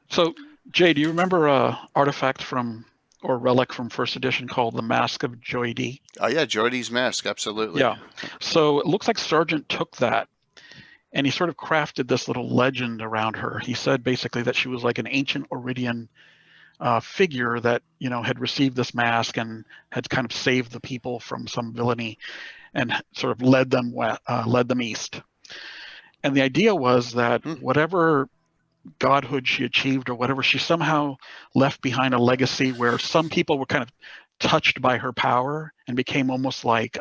So, Jay, do you remember a artifact from or relic from first edition called the Mask of Joy D? Oh yeah, Jody's mask, absolutely. Yeah. So it looks like Sargent took that and he sort of crafted this little legend around her. He said basically that she was like an ancient Oridian figure that, you know, had received this mask and had kind of saved the people from some villainy and sort of led them east. And the idea was that whatever godhood she achieved or whatever, she somehow left behind a legacy where some people were kind of touched by her power and became almost like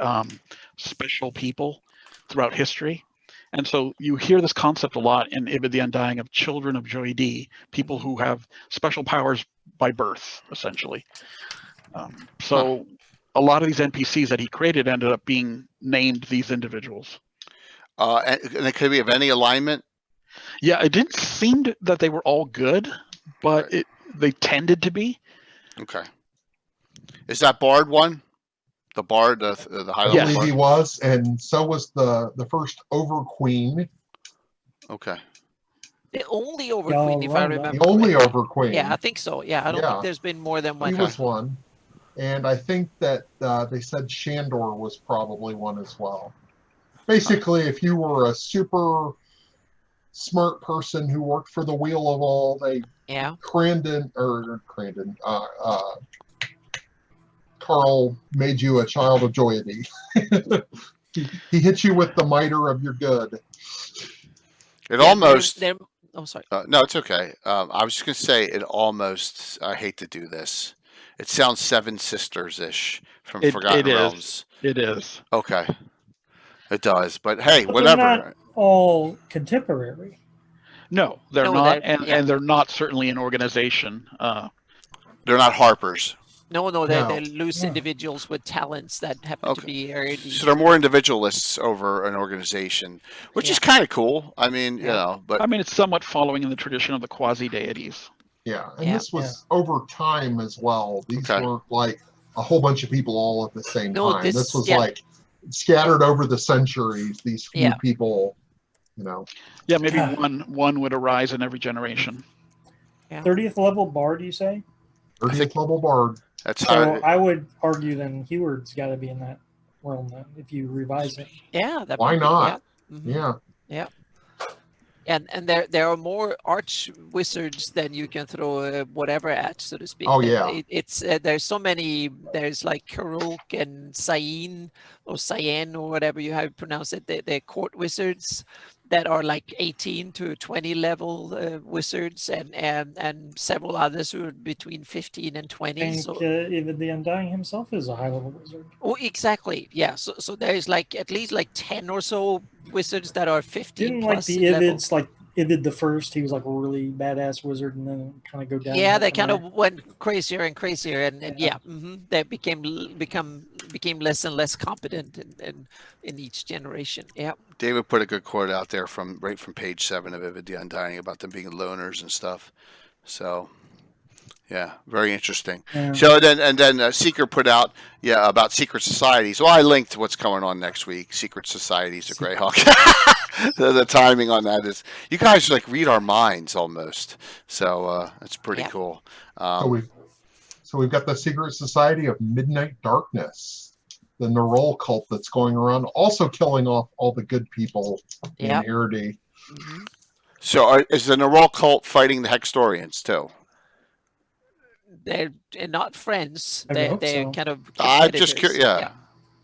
special people throughout history. And so you hear this concept a lot in Ivid the Undying of children of Joy D, people who have special powers by birth, essentially. So a lot of these NPCs that he created ended up being named these individuals. And it could be of any alignment. Yeah, it didn't seem that they were all good, but they tended to be. Okay. Is that Bard one? The Bard, the high level I believe Bard? he was, and so was the first Over Queen. Okay. The only Over Yeah, Queen, if I right, remember. The only correctly. Over Queen. Yeah, I think so. Yeah, I don't think there's been more than one. He was one. And I think that they said Shandor was probably one as well. Basically, if you were a super smart person who worked for the Wheel of All, Carl made you a child of Joyity. he hit you with the mitre of your good. It almost. Oh, sorry. No, it's okay. I was just going to say it almost, I hate to do this. It sounds Seven Sisters-ish from Forgotten Realms. It is. Okay. It does. But hey, But whatever. they're not all contemporary. No, they're No, not. they're- And they're not certainly an organization. They're not Harpers. No, No. they're loose individuals with talents that happen to be already. So they're more individualists over an organization, which is kind of cool. I mean, you know, but I mean, it's somewhat following in the tradition of the quasi-deities. Yeah, and this was over time as well. These weren't like a whole bunch of people all at the same time. This was like scattered over the centuries. These few people, you know. Yeah, maybe one would arise in every generation. 30th level Bard, you say? 30th level Bard. That's so I would argue then Heward's got to be in that realm then, if you revise it. Yeah, that Why not? Yeah. And there are more arch wizards than you can throw whatever at, so to speak. Oh yeah. It's there's so many. There's like Karuk and Cyan or whatever you have pronounced it. They're court wizards that are like 18 to 20 level wizards, and several others who are between 15 and 20. I think so even the Undying himself is a high level wizard. Oh, exactly. Yeah. So there's like at least like 10 or so wizards that are 15 Didn't plus like the level. Ivids, like Ivid the First, he was like a really badass wizard, and then kind of go down. Yeah, they kind of went crazier and crazier, and they became less and less competent in each generation. Yeah. David put a good quote out there right from page 7 of Ivid the Undying about them being loners and stuff. So, yeah, very interesting. Yeah. So then Seeker put out about secret societies. Well, I linked what's going on next week. Secret societies of Greyhawk. the timing on that is you guys like read our minds almost. So it's pretty cool. So we've got the Secret Society of Midnight Darkness, the Nerol cult that's going around, also killing off all the good people in Iridi. Mm-hmm. So is the Nerol cult fighting the Hextorians too? They're not friends. I They're hope so. kind of. I'm just curious.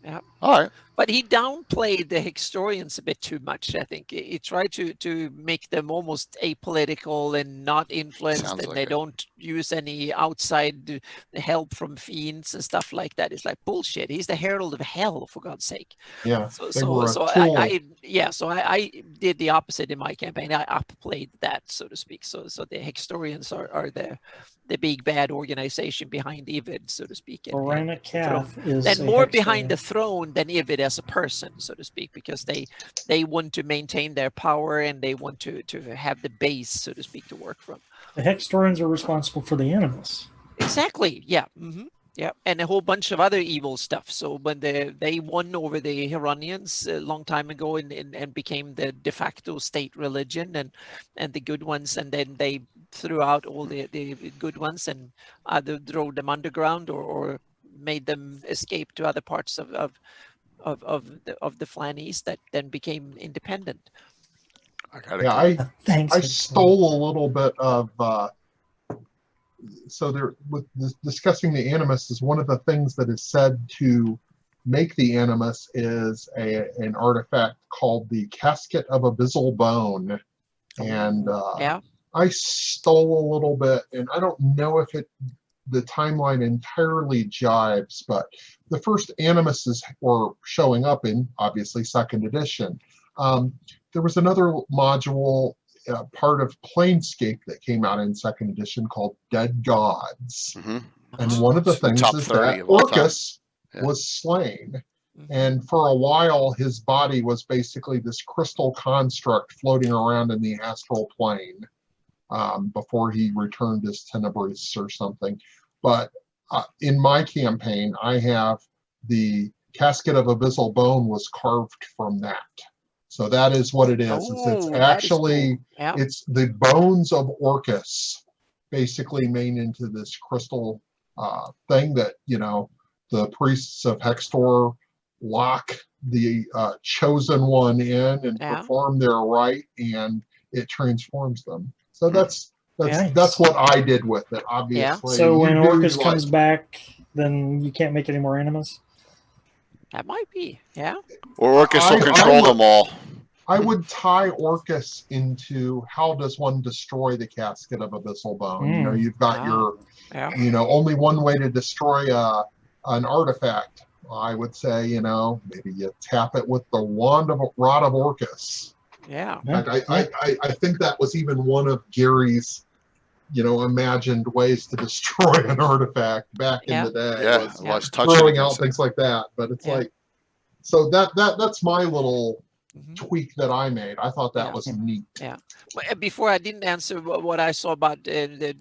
Yeah. All right. But he downplayed the Hextorians a bit too much, I think. He tried to make them almost apolitical and not influenced, and they don't use any outside help from fiends and stuff like that. It's like bullshit. He's the herald of hell, for God's sake. Yeah. So I did the opposite in my campaign. I upplayed that, so to speak. So the Hextorians are the big bad organization behind Ivid, so to speak. Orana Calf is and more behind the throne than Ivid as a person, so to speak, because they want to maintain their power and they want to have the base, so to speak, to work from. The Hextorians are responsible for the Animus. Exactly. Yeah. Mm-hmm. Yeah, and a whole bunch of other evil stuff. So when they won over the Hiranians a long time ago and became the de facto state religion and the good ones, and then they threw out all the good ones and either drove them underground or made them escape to other parts of the Flannies that then became independent. Thanks. I stole a little bit of so there with discussing the animus is one of the things that is said to make the animus is an artifact called the Casket of Abyssal Bone, and I stole a little bit, and I don't know if the timeline entirely jives, but the first animuses were showing up in obviously second edition. There was another module, part of Planescape that came out in second edition called Dead Gods. And one of the things is that Orcus was slain. And for a while, his body was basically this crystal construct floating around in the astral plane before he returned as Tenebris or something. But in my campaign, I have the Casket of Abyssal Bone was carved from that. So that is what it is. It's actually, cool. It's the bones of Orcus basically made into this crystal thing that, the priests of Hextor lock the chosen one in and perform their rite, and it transforms them. So that's what I did with it, obviously. Yeah. So when Orcus comes back, then you can't make any more animus? That might be, yeah. Or Orcus will control them all. I would tie Orcus into how does one destroy the Casket of Abyssal Bone? You've got your, only one way to destroy an artifact. I would say, maybe you tap it with the Rod of Orcus. Yeah. I think that was even one of Gary's, imagined ways to destroy an artifact back in the day. Was throwing out things like that. But it's like, so that's my little tweak that I made. I thought that was neat. Yeah. Well, before I didn't answer what I saw about the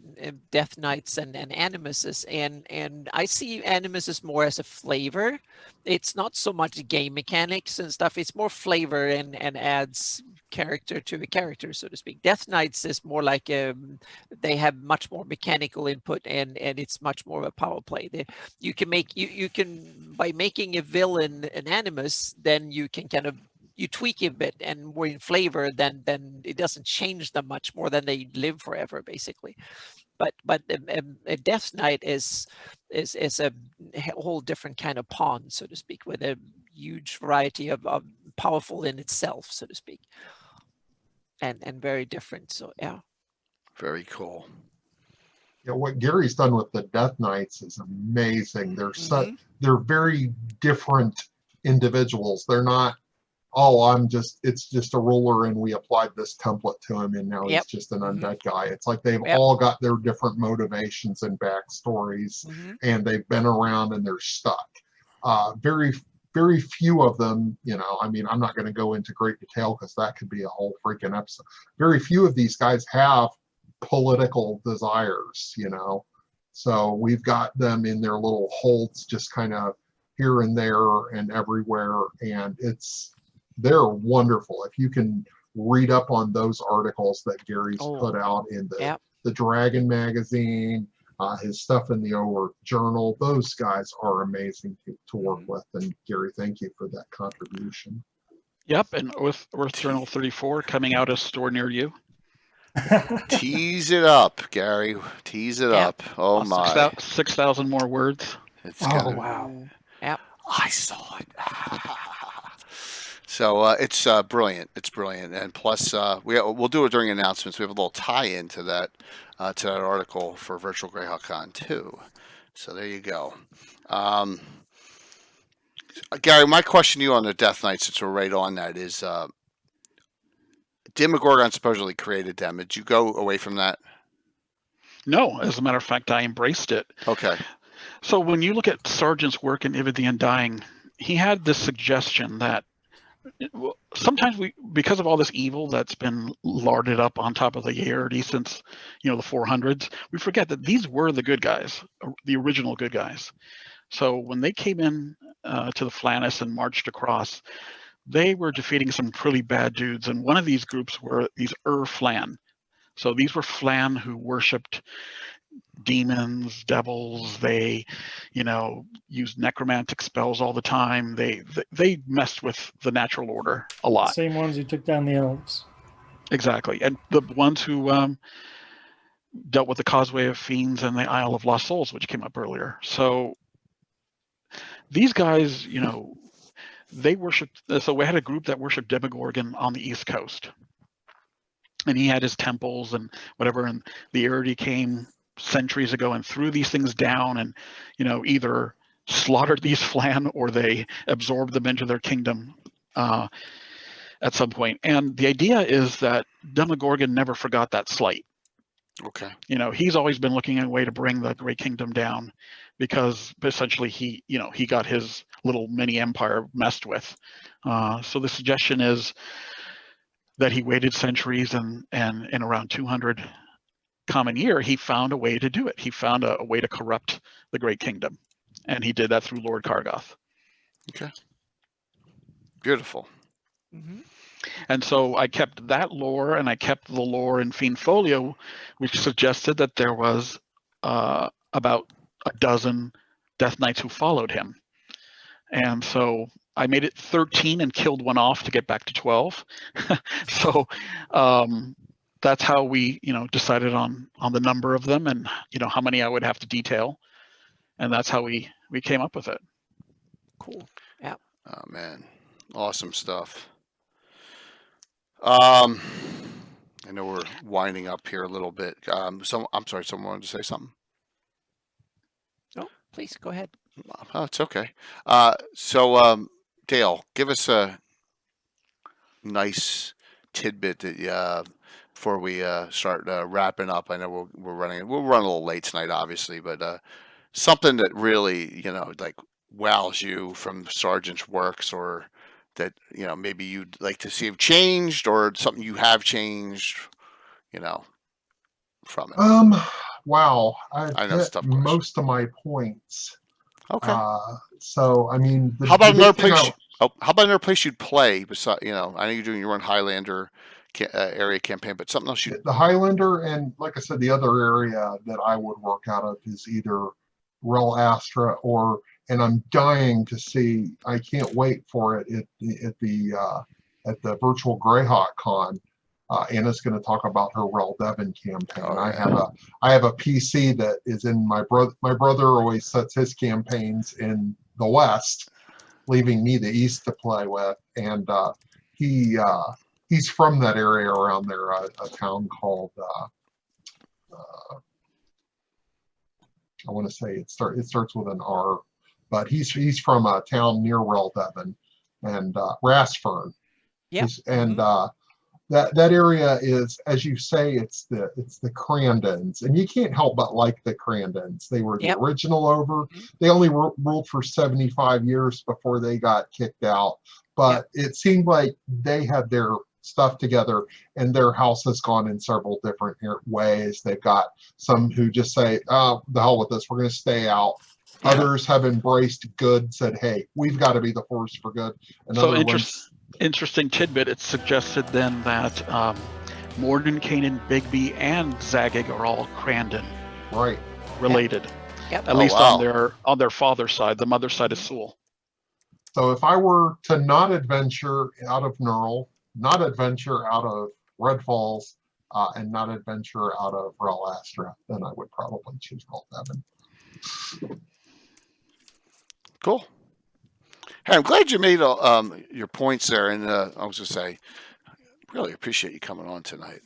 Death Knights and Animuses, and I see Animuses more as a flavor. It's not so much game mechanics and stuff. It's more flavor and adds character to a character, so to speak. Death Knights is more like they have much more mechanical input, and it's much more of a power play. You can make you can by making a villain an Animus, then you can kind of you tweak a bit and more in flavor, then it doesn't change them much more than they live forever, basically. But a Death Knight is a whole different kind of pawn, so to speak, with a huge variety of powerful in itself, so to speak, and very different. So yeah, very cool. Yeah, what Gary's done with the Death Knights is amazing. They're very different individuals. They're not, it's just a ruler and we applied this template to him and now he's just an undead guy. It's like they've all got their different motivations and backstories, and they've been around and they're stuck. Very, very few of them, I'm not going to go into great detail because that could be a whole freaking episode. Very few of these guys have political desires, so we've got them in their little holds just kind of here and there and everywhere, and they're wonderful. If you can read up on those articles that Gary's put out in the Dragon magazine, his stuff in the Over Journal, those guys are amazing to work with. And Gary, thank you for that contribution. Yep, and with Earth Journal 34 coming out a store near you. Tease it up, Gary. Tease it up. Oh my. 6,000 more words. Wow. Yep. I saw it. So it's brilliant. It's brilliant, and plus we'll do it during announcements. We have a little tie-in to that article for Virtual Greyhawk Con too. So there you go. Gary, my question to you on the Death Knight, since we're right on that, is Demogorgon supposedly created them. Did you go away from that? No, as a matter of fact, I embraced it. Okay. So when you look at Sargent's work in Ivid the Undying, he had this suggestion that Well, sometimes because of all this evil that's been larded up on top of the Yairdi since, the 400s, we forget that these were the good guys, the original good guys. So when they came in to the Flannis and marched across, they were defeating some pretty bad dudes. And one of these groups were these Flan. So these were Flan who worshipped demons, devils. They, used necromantic spells all the time. They messed with the natural order a lot. Same ones who took down the elves. Exactly, and the ones who dealt with the Causeway of Fiends and the Isle of Lost Souls, which came up earlier. So these guys, they worshipped. So we had a group that worshipped Demogorgon on the East Coast, and he had his temples and whatever. And the Yairdi came centuries ago and threw these things down, and either slaughtered these Flan or they absorbed them into their kingdom at some point. And the idea is that Demogorgon never forgot that slight. Okay. He's always been looking at a way to bring the Great Kingdom down, because essentially he got his little mini empire messed with. So the suggestion is that he waited centuries, and in around 200 common year, he found a way to do it. He found a way to corrupt the Great Kingdom, and he did that through Lord Kargoth. Okay. Beautiful. Mm-hmm. And so I kept that lore, and I kept the lore in Fiend Folio, which suggested that there was about a dozen Death Knights who followed him. And so I made it 13 and killed one off to get back to 12. So that's how we, decided on the number of them, and how many I would have to detail, and that's how we came up with it. Cool. Yeah. Oh man, awesome stuff. I know we're winding up here a little bit. I'm sorry, someone wanted to say something. No, please go ahead. Oh, it's okay. Dale, give us a nice tidbit that before we start wrapping up. I know we'll run a little late tonight, obviously, but something that really like wows you from Sergeant's works, or that maybe you'd like to see have changed, or something you have changed, from it. Wow, I know it's a hit tough question. most of my points. Okay. So I mean, how about another place? How about another place you'd play? Besides, I know you're doing your own Highlander area campaign, but something else the Highlander, and like I said, the other area that I would work out of is either Rel Astra and I'm dying to see. I can't wait for it at the virtual Greyhawk Con. Anna's going to talk about her Rel Devon campaign. Oh, yeah. I have a PC that is in my brother. My brother always sets his campaigns in the West, leaving me the East to play with, and he's from that area around there, a town called I want to say it starts with an R, but he's from a town near Rel Devon and Rasfern. Yeah. And that area is, as you say, it's the Crandons, and you can't help but like the Crandons. They were the original over. They only ruled for 75 years before they got kicked out, but it seemed like they had their stuff together, and their house has gone in several different ways. They've got some who just say, oh, the hell with this, we're going to stay out. Others have embraced good, said, hey, we've got to be the force for good. And so interesting tidbit. It's suggested then that Mordenkainen, Bigby, and Zagig are all Crandon related. Yep. At least on their father's side. The mother's side is Sewell. So if I were to not adventure out of Knurl, not adventure out of Red Falls, and not adventure out of Rel Astra, then I would probably choose Rel Devon. Cool. Hey, I'm glad you made your points there, and I was going to say, really appreciate you coming on tonight.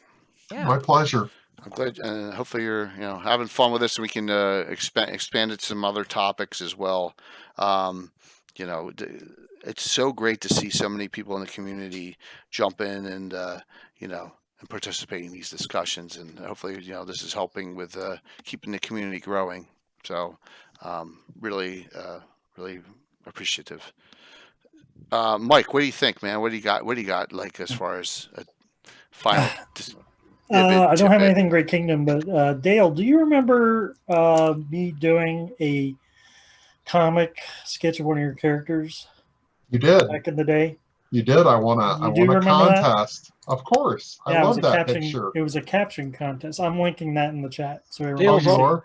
Yeah. My pleasure. I'm glad, and hopefully you're having fun with this, and we can expand it to some other topics as well. It's so great to see so many people in the community jump in and and participate in these discussions, and hopefully this is helping with keeping the community growing. So really appreciative. Mike, what do you think, man? What do you got? What do you got, like, as far as a final I don't have tidbit? anything Great Kingdom, but Dale, do you remember me doing a comic sketch of one of your characters You did. back in the day? You did. I won a remember that? contest. Of course. I Yeah, love that picture. It was a caption contest. I'm linking that in the chat. So everyone Dale's, can see.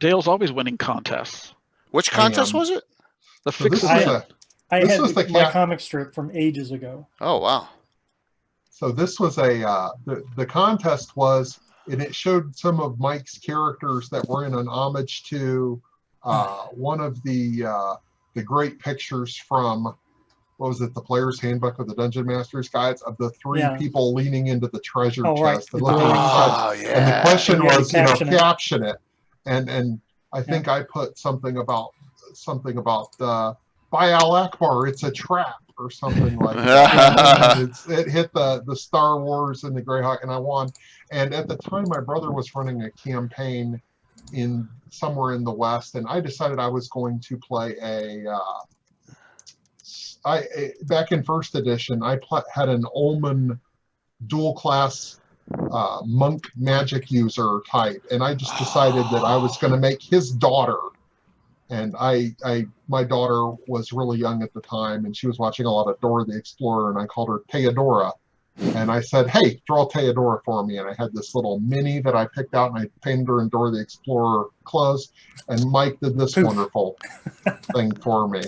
Dale's always winning contests. Which contest was it? The So Fix this It is In. a I This had was the my cat- comic strip from ages ago. Oh, wow. So this was the contest was, and it showed some of Mike's characters that were in an homage to one of the great pictures from, what was it, the Player's Handbook of the Dungeon Master's Guides, of the three Yeah. people leaning into the treasure Oh, right. chest and The looking door. at Oh, each other. And the yeah. question And you had to was, caption it. And I think I put something about by Al Akbar, it's a trap or something like that. And it hit the Star Wars and the Greyhawk, and I won. And at the time, my brother was running a campaign in somewhere in the West, and I decided I was going to play back in first edition, I had an Omen dual class monk magic user type, and I just decided that I was going to make his daughter. And my daughter was really young at the time, and she was watching a lot of Dora the Explorer, and I called her Theodora. And I said, hey, draw Theodora for me. And I had this little mini that I picked out, and I painted her in Dora the Explorer clothes. And Mike did this wonderful thing for me.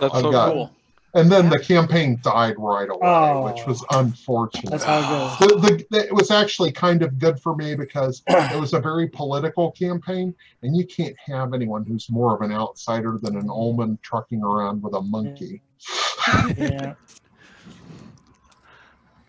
That's so cool. And then the campaign died right away, which was unfortunate. That's how it goes. It was actually kind of good for me because it was a very political campaign, and you can't have anyone who's more of an outsider than an Omen trucking around with a monkey. Yeah.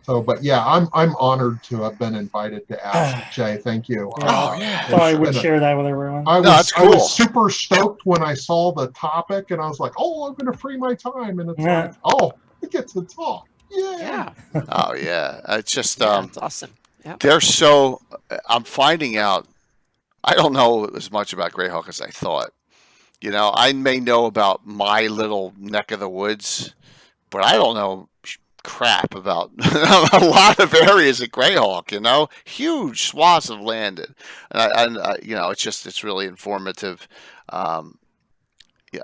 So, but yeah, I'm honored to have been invited to ask Jay. Thank you. Oh, yeah. Thought I would share that with everyone. That's cool. I was super stoked when I saw the topic, and I was like, "Oh, I'm going to free my time," and it's like, "Oh, we get to talk." Yeah. Oh, yeah. It's just That's awesome. Yeah. they're so. I'm finding out. I don't know as much about Greyhawk as I thought. You know, I may know about my little neck of the woods, but I don't know crap about a lot of areas at Greyhawk. You know, huge swaths of land, and you know, it's really informative. Yeah,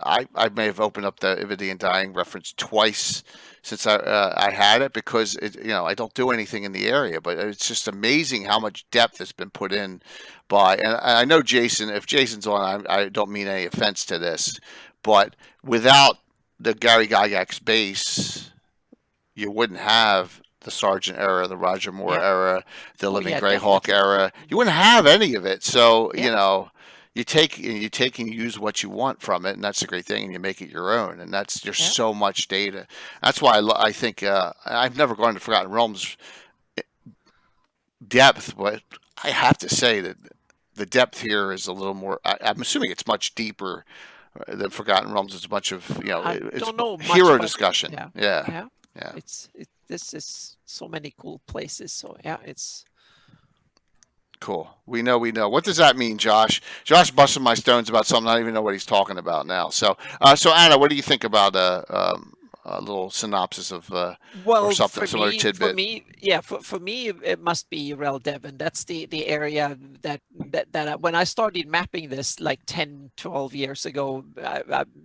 I may have opened up the Ivid the Undying reference twice since I had it, because I don't do anything in the area, but it's just amazing how much depth has been put in by. And I know Jason. If Jason's on, I don't mean any offense to this, but without the Gary Gygax base, you wouldn't have the Sargent era, the Roger Moore era, the Living Greyhawk era. You wouldn't have any of it. So you take and use what you want from it, and that's a great thing, and you make it your own. And there's so much data. That's why I think I've never gone to Forgotten Realms depth, but I have to say that the depth here is a little more. I'm assuming it's much deeper than Forgotten Realms. It's a bunch of it's don't know much hero about discussion. Yeah. This is so many cool places. So it's cool. We know. What does that mean, Josh? Josh busting my stones about something I don't even know what he's talking about now. So Anna, what do you think about a little synopsis of or something, similar tidbit? For me, it must be Rel Devon. That's the area that when I started mapping this like 10, 12 years ago,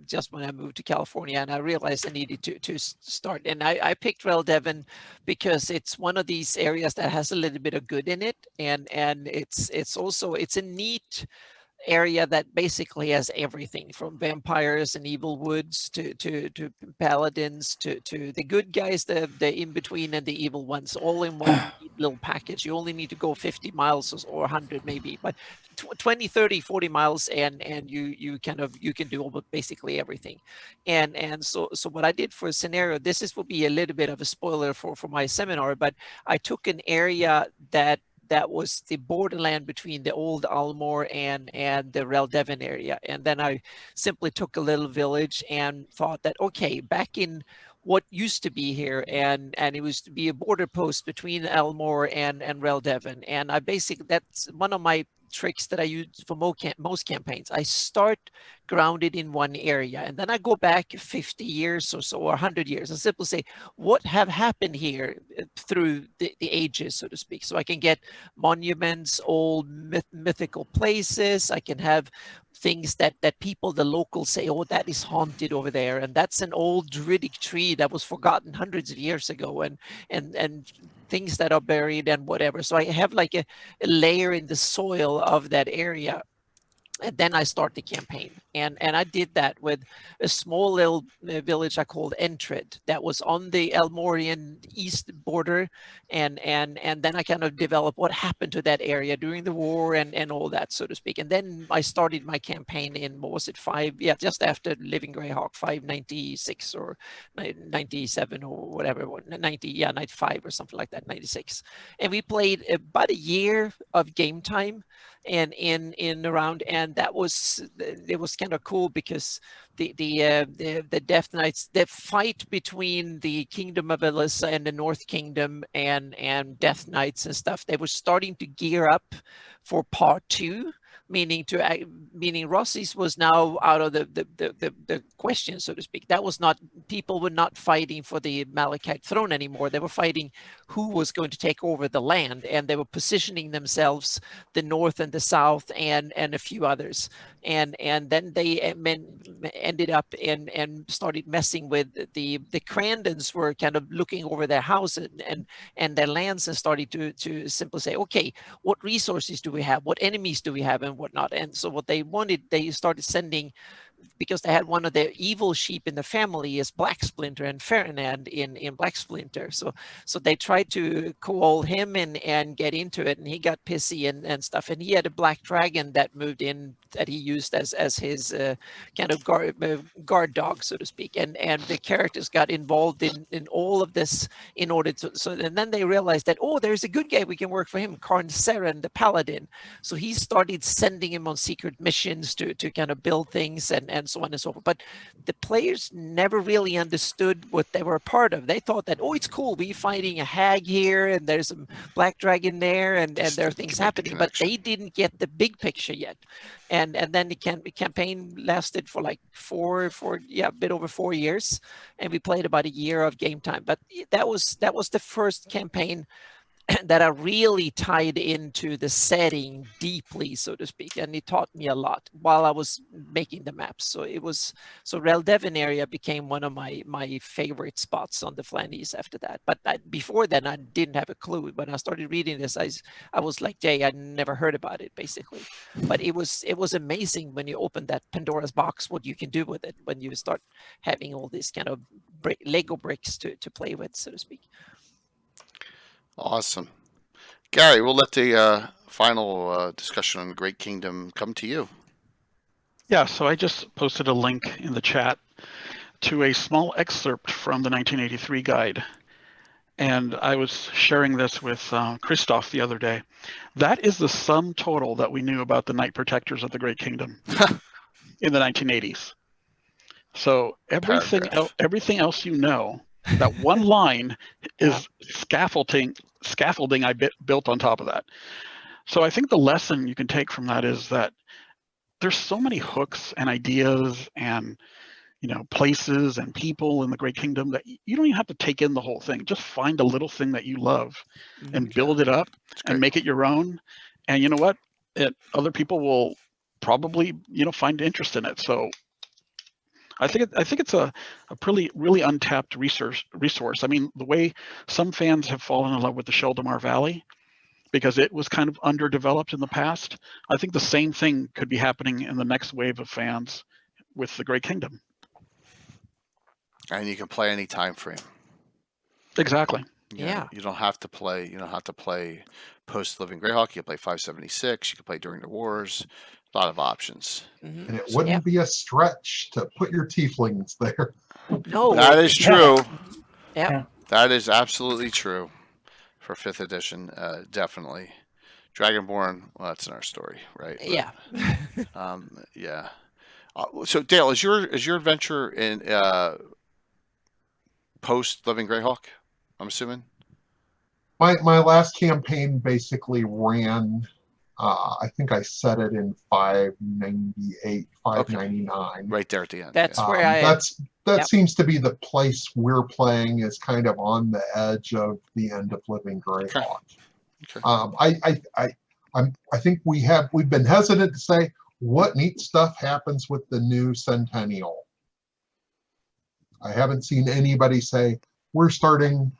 just when I moved to California, and I realized I needed to start. And I picked Rel Devon because it's one of these areas that has a little bit of good in it, and it's also a neat area that basically has everything from vampires and evil woods to paladins to the good guys, the in between, and the evil ones, all in one little package. You only need to go 50 miles or 100 maybe, but 20, 30, 40 miles, and you can do basically everything. And so what I did for a scenario, will be a little bit of a spoiler for my seminar, but I took an area that was the borderland between the old Almor and the Rel Devon area. And then I simply took a little village and thought that, okay, back in what used to be here, and it was to be a border post between Almor and Rel Devon. And that's one of my tricks that I use for most campaigns. I start grounded in one area, and then I go back 50 years or so, or 100 years, and simply say, what have happened here through the ages, so to speak. So I can get monuments, old mythical places. I can have things that people, the locals, say, oh, that is haunted over there, and that's an old druidic tree that was forgotten hundreds of years ago, and things that are buried and whatever. So I have like a layer in the soil of that area. And then I start the campaign, and I did that with a small little village I called Entred that was on the Elmorian east border, and then I kind of developed what happened to that area during the war and all that, so to speak. And then I started my campaign in, what was it, just after Living Greyhawk, 596 or 97 or whatever, 95 or something like that, 96. And we played about a year of game time and in around, and it was kind of cool because the Death Knights, the fight between the Kingdom of Alyssa and the North Kingdom and Death Knights and stuff, they were starting to gear up for part 2, meaning Rossi's was now out of the question, so to speak. That was not, people were not fighting for the Malachite throne anymore. They were fighting who was going to take over the land, and they were positioning themselves, the north and the south and a few others. And then they ended up and started messing with the Crandons were kind of looking over their house and their lands, and started to simply say, okay, what resources do we have? What enemies do we have and whatnot? And so what they wanted, they started sending, because they had one of their evil sheep in the family is Black Splinter and Ferdinand in Black Splinter. So they tried to call him and get into it, and he got pissy and stuff. And he had a black dragon that moved in that he used as his kind of guard dog, so to speak. And the characters got involved in all of this in order to, and then they realized that, oh, there's a good guy, we can work for him, Karn Seren, the paladin. So he started sending him on secret missions to kind of build things and so on and so forth. But the players never really understood what they were a part of. They thought that, oh, it's cool, we're fighting a hag here, and there's a black dragon there, and there are things happening, but they didn't get the big picture yet. And then the campaign lasted for like a bit over 4 years, and we played about a year of game time. But that was the first campaign that I really tied into the setting deeply, so to speak, and it taught me a lot while I was making the maps. So Reldevin area became one of my favorite spots on the Flandes after that. But before then, I didn't have a clue. When I started reading this, I was like, Jay, I never heard about it, basically. But it was amazing when you open that Pandora's box, what you can do with it when you start having all these kind of Lego bricks to play with, so to speak. Awesome. Gary, we'll let the final discussion on the Great Kingdom come to you. Yeah, so I just posted a link in the chat to a small excerpt from the 1983 guide. And I was sharing this with Christoph the other day. That is the sum total that we knew about the Knight Protectors of the Great Kingdom in the 1980s. So everything else you know, that one line is scaffolding I built on top of that. So I think the lesson you can take from that is that there's so many hooks and ideas and places and people in the Great Kingdom that you don't even have to take in the whole thing. Just find a little thing that you love and build it up and make it your own. And you know what? Other people will probably find interest in it. So I think it's a really untapped resource. I mean, the way some fans have fallen in love with the Sheldamar Valley because it was kind of underdeveloped in the past, I think the same thing could be happening in the next wave of fans with the Great Kingdom. And you can play any time frame. Exactly. You don't have to play. You don't have to play post Living Greyhawk. You can play 576. You can play during the wars. A lot of options. And it wouldn't be a stretch to put your tieflings there. No, that is true. Yeah, that is absolutely true. For 5th edition, definitely. Dragonborn. Well, that's in our story, right? But, yeah. So Dale, is your adventure in post Living Greyhawk? I'm assuming. My last campaign basically ran I think I set it in 598, 599. Right there at the end. That's yeah. where That Yep. seems to be the place we're playing, is kind of on the edge of the end of Living Greyhawk. Okay. I think we've been hesitant to say what neat stuff happens with the new Centennial. I haven't seen anybody say we're starting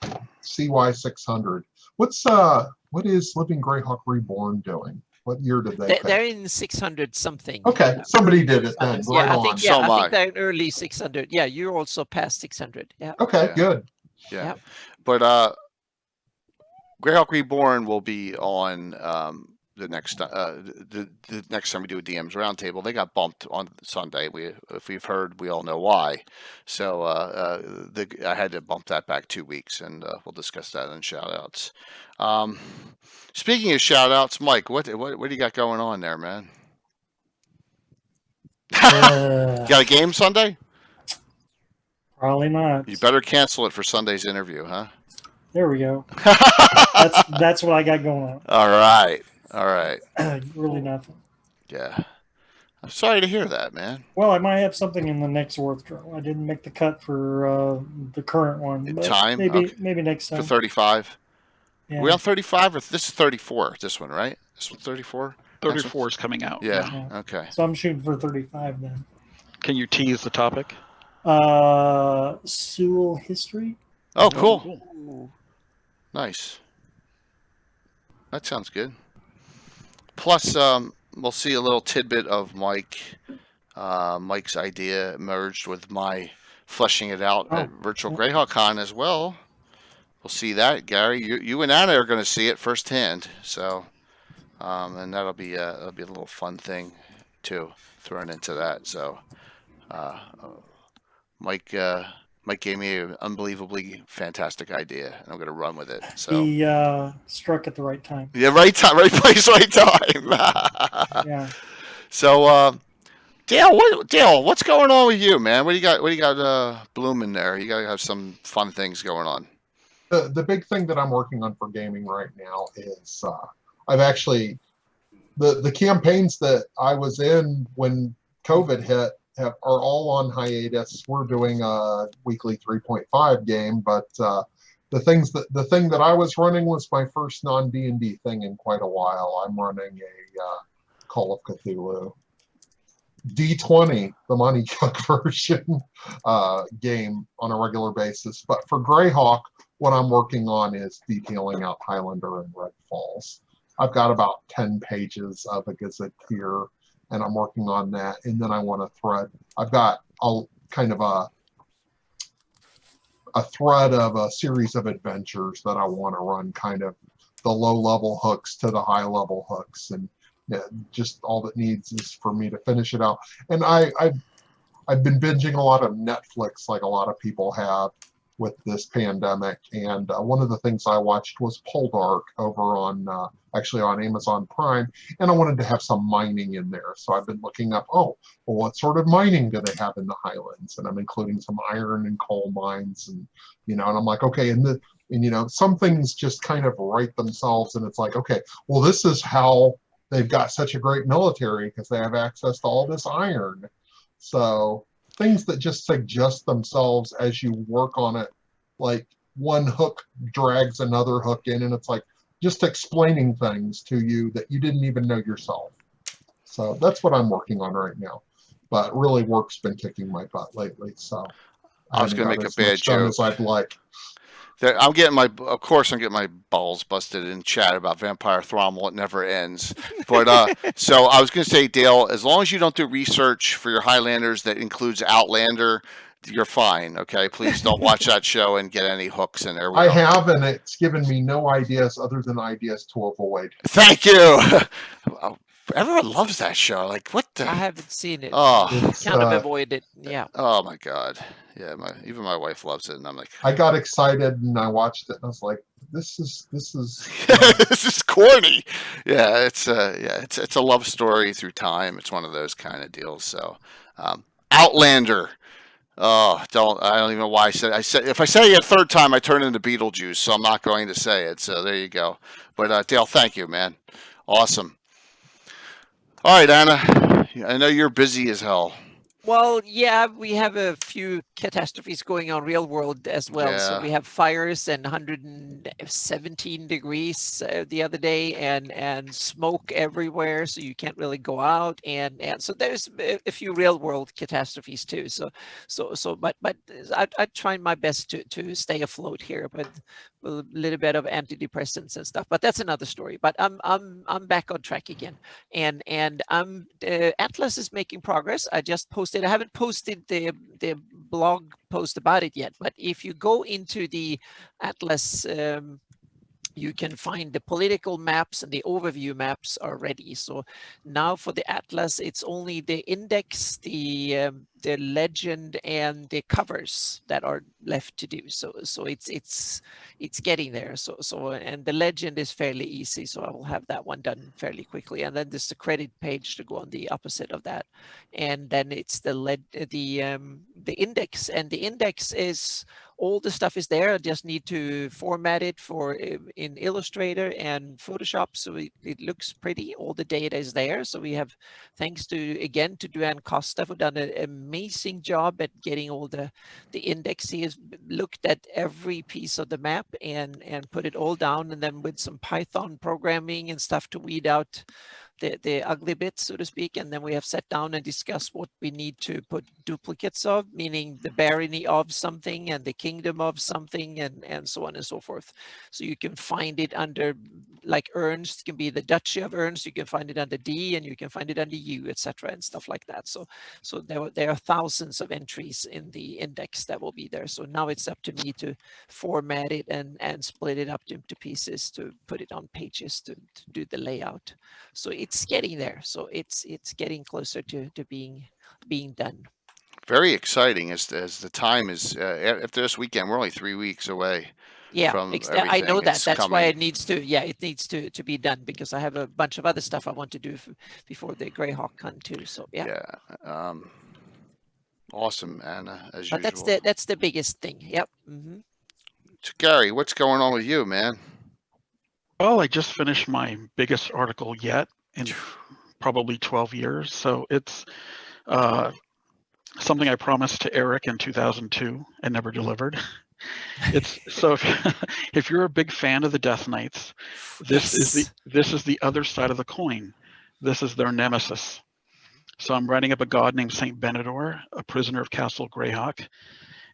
CY 600. What is Living Greyhawk Reborn doing? What year did they? They're in 600 something. Okay, somebody did it then. Yeah, Right I on. think So am I. they're in early 600. Yeah, you're also past 600. Yeah. Okay, Yeah. good. Yeah. Yep. But Greyhawk Reborn will be on the next time we do a DM's roundtable. They got bumped on Sunday. If we've heard, we all know why. So I had to bump that back 2 weeks, and we'll discuss that in shout-outs. Speaking of shout-outs, Mike, what do you got going on there, man? You got a game Sunday? Probably not. You better cancel it for Sunday's interview, huh? There we go. That's what I got going All right. on. Really nothing. Yeah. I'm sorry to hear that, man. Well, I might have something in the next Worth Draw. I didn't make the cut for the current one. In But time? Maybe Okay. maybe next time. For 35? Yeah. We on 35 or this is 34? This one, right? This one's 34? 34 is coming out. Yeah. Okay. So I'm shooting for 35 then. Can you tease the topic? Sewell history. Oh, cool. Ooh. Nice. That sounds good. Plus, we'll see a little tidbit of Mike's idea merged with my fleshing it out at Virtual Greyhawk Con as well. We'll see that, Gary. You and Anna are going to see it firsthand. So, and that'll be a little fun thing too, thrown into that. So, Mike gave me an unbelievably fantastic idea, and I'm going to run with it. So He struck at the right time. yeah, right time, right place, right time. Yeah. So, Dale, what's going on with you, man? What do you got blooming there? You got to have some fun things going on. The big thing that I'm working on for gaming right now is I've actually the campaigns that I was in when COVID hit are all on hiatus. We're doing a weekly 3.5 game, but the thing that I was running was my first non-D&D thing in quite a while. I'm running a Call of Cthulhu D20, the Monty Cook version game on a regular basis. But for Greyhawk, what I'm working on is detailing out Highlander and Red Falls. I've got about 10 pages of a gazetteer, and I'm working on that. And then I want to thread. I've got a kind of a thread of a series of adventures that I want to run, kind of the low-level hooks to the high-level hooks, and just all that needs is for me to finish it out. And I've been binging a lot of Netflix, like a lot of people have with this pandemic. And one of the things I watched was Poldark over on actually on Amazon Prime, and I wanted to have some mining in there. So I've been looking up, what sort of mining do they have in the Highlands? And I'm including some iron and coal mines, and and I'm like, okay, and some things just kind of write themselves, and it's like, okay, well, this is how they've got such a great military, because they have access to all this iron. So things that just suggest themselves as you work on it, like one hook drags another hook in, and it's like just explaining things to you that you didn't even know yourself. So that's what I'm working on right now. But really, work's been kicking my butt lately. So I was going to make a bad joke. As I'd like. I'm getting my balls busted in chat about Vampire Thrommel. It never ends. But so I was going to say, Dale, as long as you don't do research for your Highlanders that includes Outlander, you're fine. Okay, please don't watch that show and get any hooks in there. I have, and it's given me no ideas other than ideas to avoid. Thank you. Everyone loves that show. Like, what the? I haven't seen it. Oh, kind of avoid it. Yeah. Oh my God. Yeah, even my wife loves it, and I'm like, I got excited and I watched it, and I was like, this is this is corny. Yeah, it's a love story through time. It's one of those kind of deals. So, Outlander. Oh, I don't even know why I said if I say it a third time, I turn into Beetlejuice. So I'm not going to say it. So there you go. But Dale, thank you, man. Awesome. All right, Anna. I know you're busy as hell. Well, yeah, we have a few catastrophes going on real world as well. So Yeah. we have fires and 117 degrees the other day, and smoke everywhere, so you can't really go out. And so there's a few real world catastrophes too. But I try my best to stay afloat here, but with a little bit of antidepressants and stuff. But that's another story. But I'm back on track again, and Atlas is making progress. I just posted. I haven't posted the blog post about it yet, but if you go into the Atlas, you can find the political maps and the overview maps are ready. So now for the Atlas, it's only the index, the legend, and the covers that are left to do. So it's getting there. So and the legend is fairly easy. So I will have that one done fairly quickly. And then there's the credit page to go on the opposite of that. And then it's the index, and the index is all the stuff is there. I just need to format it for in Illustrator and Photoshop, so it looks pretty. All the data is there. So we have, thanks to again to Duane Costa, who done an amazing job at getting all the index. He has looked at every piece of the map and put it all down, and then with some Python programming and stuff to weed out the ugly bits, so to speak. And then we have sat down and discussed what we need to put duplicates of, meaning the barony of something and the kingdom of something, and so on and so forth. So you can find it under, like Ernst can be the Duchy of Ernst, you can find it under D, and you can find it under U, etc., and stuff like that. So there are thousands of entries in the index that will be there. So now it's up to me to format it and split it up into pieces to put it on pages to do the layout. So it's getting there. So it's getting closer to being done. Very exciting as the time is after this weekend. We're only 3 weeks away. Yeah, from I know that. It's That's coming. why it needs to. Yeah, it needs to be done, because I have a bunch of other stuff I want to do before the Greyhawk Hunt too. So yeah. Yeah. Awesome, Anna, as But usual. that's the biggest thing. Yep. Mm-hmm. So Gary, what's going on with you, man? Well, I just finished my biggest article yet in probably 12 years. So it's something I promised to Eric in 2002 and never delivered. It's so if you're a big fan of the Death Knights, this is the other side of the coin. This is their nemesis. So I'm writing up a god named Saint Benedor, a prisoner of Castle Greyhawk,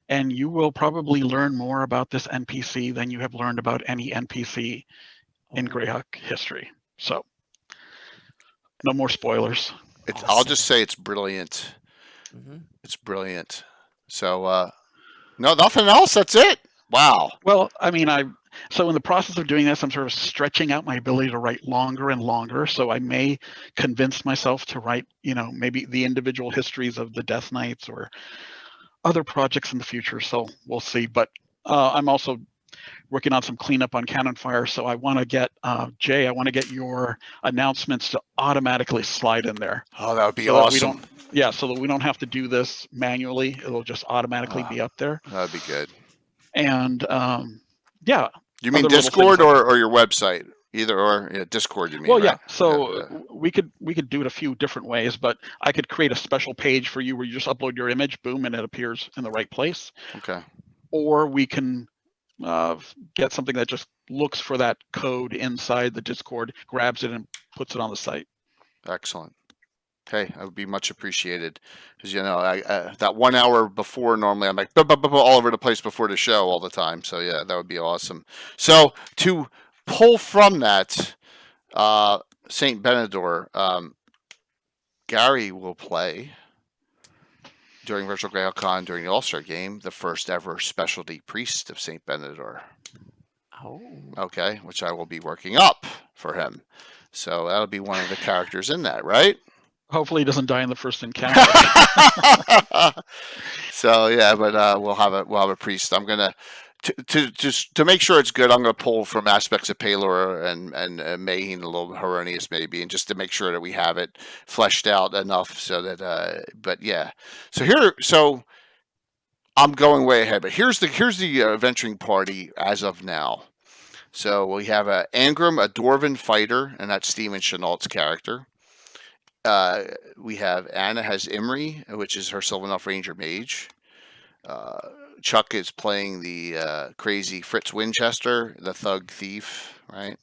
and you will probably learn more about this NPC than you have learned about any NPC in Greyhawk history. So no more spoilers. Awesome. I'll just say it's brilliant. Mm-hmm. It's brilliant. So no, nothing else. That's it. Wow. Well, I mean, so in the process of doing this, I'm sort of stretching out my ability to write longer and longer. So I may convince myself to write, maybe the individual histories of the Death Knights or other projects in the future. So we'll see. But I'm also working on some cleanup on Cannon Fire. So I want to get, Jay, I want to get your announcements to automatically slide in there. Oh, that would be awesome. So that we don't have to do this manually. It'll just automatically be up there. That'd be good. And yeah. You mean Discord or your website? Either or. Yeah, Discord, you mean? Well, right? yeah. So we could do it a few different ways, but I could create a special page for you where you just upload your image, boom, and it appears in the right place. Okay. Or we can get something that just looks for that code inside the Discord, grabs it, and puts it on the site. Excellent. Hey, that would be much appreciated, because that 1 hour before, normally I'm like all over the place before the show all the time. So yeah, that would be awesome. So to pull from that, Saint Benedor, Gary will play during Virtual Greyhawk Con during the All-Star Game the first ever specialty priest of Saint Benedor. Oh. Okay, which I will be working up for him. So that'll be one of the characters in that, right? Hopefully he doesn't die in the first encounter. So yeah, but we'll have a priest. I'm gonna to make sure it's good. I'm gonna pull from aspects of Pelor and Mayheen, a little Heronius maybe, and just to make sure that we have it fleshed out enough so that. But yeah, so I'm going way ahead. But here's the adventuring party as of now. So we have Angram, a Dwarven fighter, and that's Stephen Chenault's character. we have Anna has Imri, which is her Sylvanelf Ranger mage. Chuck is playing the crazy Fritz Winchester, the thug thief, right?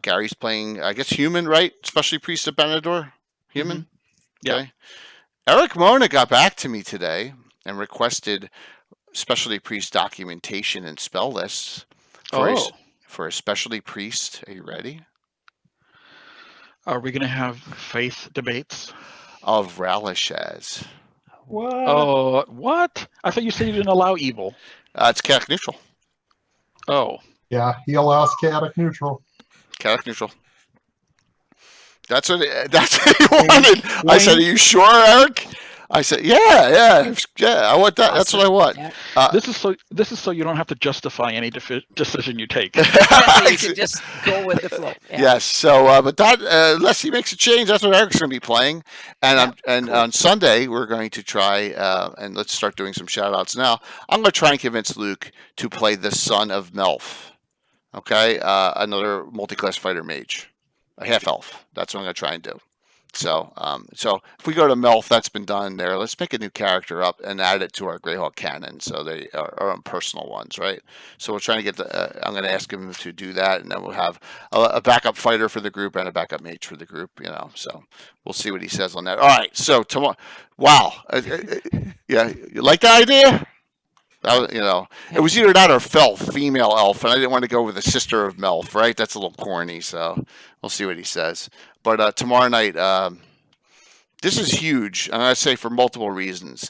Gary's playing, I guess, human, right? Specialty priest of Benador, human. Yep. Okay. Eric Mona got back to me today and requested specialty priest documentation and spell lists for a specialty priest. Are you ready? Are we going to have faith debates? Of Ralishaz. What? Oh, what? I thought you said you didn't allow evil. It's chaotic neutral. Oh. Yeah, he allows chaotic neutral. Chaotic neutral. That's what he wanted. I said, "Are you sure, Eric?" I said, "Yeah. I want that. That's what I want." This is so you don't have to justify any decision you take. You can just go with the flow. Yeah. Yes. So, but that unless he makes a change, that's what Eric's going to be playing. And cool. On Sunday we're going to try and let's start doing some shout outs now. I'm going to try and convince Luke to play the Son of Melf. Okay, another multi-class fighter mage, a half elf. That's what I'm going to try and do. So, so if we go to Melf, that's been done there. Let's make a new character up and add it to our Greyhawk canon, so they are our own personal ones, right? So we're trying to get I'm going to ask him to do that, and then we'll have a backup fighter for the group and a backup mage for the group. So we'll see what he says on that. All right. So tomorrow, wow, yeah, you like that idea? It was either that or Felf, female elf, and I didn't want to go with the sister of Melf, right? That's a little corny, so we'll see what he says. But tomorrow night, this is huge, and I say for multiple reasons.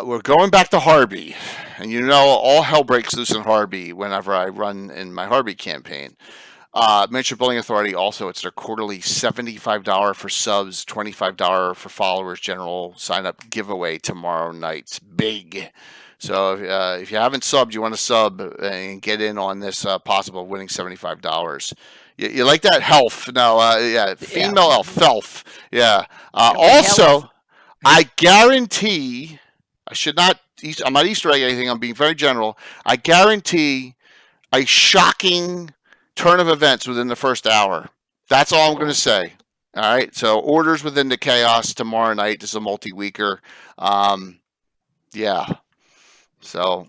We're going back to Harby, and all hell breaks loose in Harby whenever I run in my Harby campaign. Miniature Building Authority also, it's their quarterly $75 for subs, $25 for followers general sign up giveaway tomorrow night. It's big. So if you haven't subbed, you want to sub and get in on this possible winning $75. You like that? Health? No, female elf, Felf. Yeah. Also, I guarantee, I'm not Easter egg anything, I'm being very general. I guarantee a shocking turn of events within the first hour. That's all I'm going to say. All right. So orders within the chaos tomorrow night. This is a multi-weeker. Yeah. So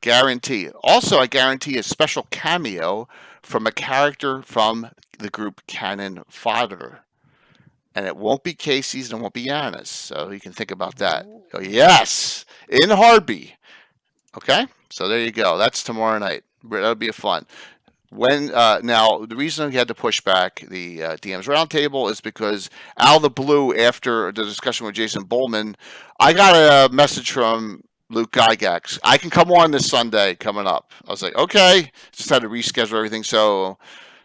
guarantee. Also, I guarantee a special cameo from a character from the group Cannon Fodder. And it won't be Casey's and it won't be Anna's. So you can think about that. Oh, yes. In Harby. Okay. So there you go. That's tomorrow night. That'll be fun. Now the reason we had to push back the DM's roundtable is because out of the blue, after the discussion with Jason Bowman, I got a message from Luke Gygax. I can come on this Sunday coming up. I was like, okay, just had to reschedule everything. So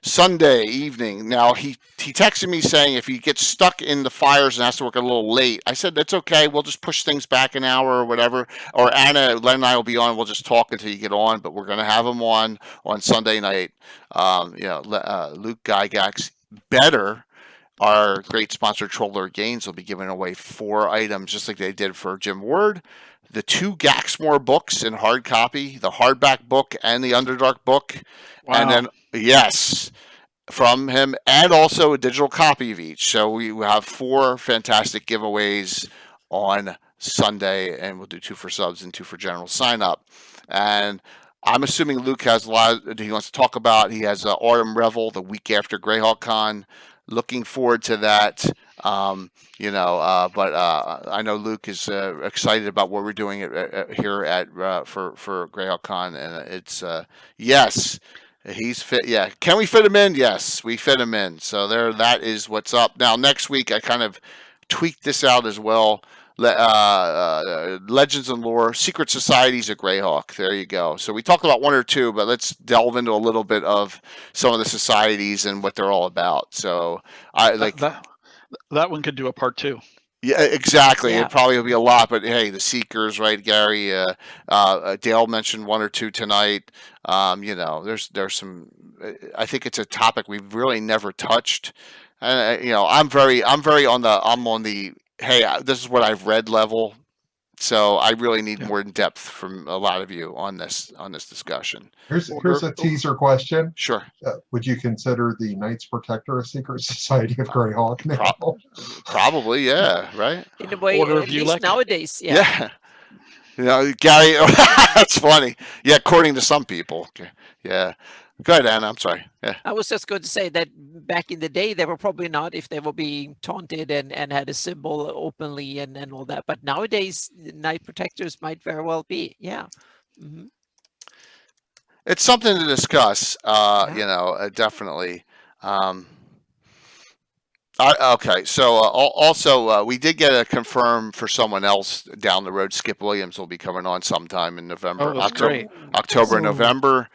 Sunday evening. Now he texted me saying if he gets stuck in the fires and has to work a little late, I said that's okay. We'll just push things back an hour or whatever. Or Anna, Len and I will be on. We'll just talk until you get on. But we're going to have him on Sunday night. Luke Gygax, better. Our great sponsor Troller Gaines will be giving away 4 items just like they did for Jim Ward. The 2 Gaxmore books in hard copy, the hardback book and the Underdark book. Wow. And then, yes, from him, and also a digital copy of each. So we have 4 fantastic giveaways on Sunday, and we'll do 2 for subs and 2 for general sign up. And I'm assuming Luke has a lot that he wants to talk about. He has Autumn Revel the week after Greyhawk Con. Looking forward to that. But I know Luke is excited about what we're doing here at for Greyhawk Con, and it's yes, he's fit. Yeah, can we fit him in? Yes, we fit him in. So that is what's up. Now next week, I kind of tweaked this out as well. Legends and Lore, Secret Societies of Greyhawk. There you go. So we talked about 1 or 2, but let's delve into a little bit of some of the societies and what they're all about. So I like that one could do a part 2. Yeah, exactly. Yeah. It probably will be a lot, but hey, the Seekers, right, Gary? Dale mentioned 1 or 2 tonight. There's some. I think it's a topic we've really never touched. I'm on the. Hey, this is what I've read level. So I really need more in depth from a lot of you on this discussion. Here's a teaser question. Sure. Would you consider the Knights Protector a secret society of Greyhawk now? Probably, yeah, right? In a way, Order of at least Ulek. nowadays, yeah. Yeah. You know, Gary, that's funny. Yeah, according to some people. Yeah. Go ahead, Anna. I'm sorry. Yeah. I was just going to say that back in the day, they were probably not if they were being taunted and had a symbol openly and all that. But nowadays, Knight Protectors might very well be. Yeah. Mm-hmm. It's something to discuss, you know, definitely. Okay, so also we did get a confirm for someone else down the road. Skip Williams will be coming on sometime in November, Oh, that's great. October, So- November.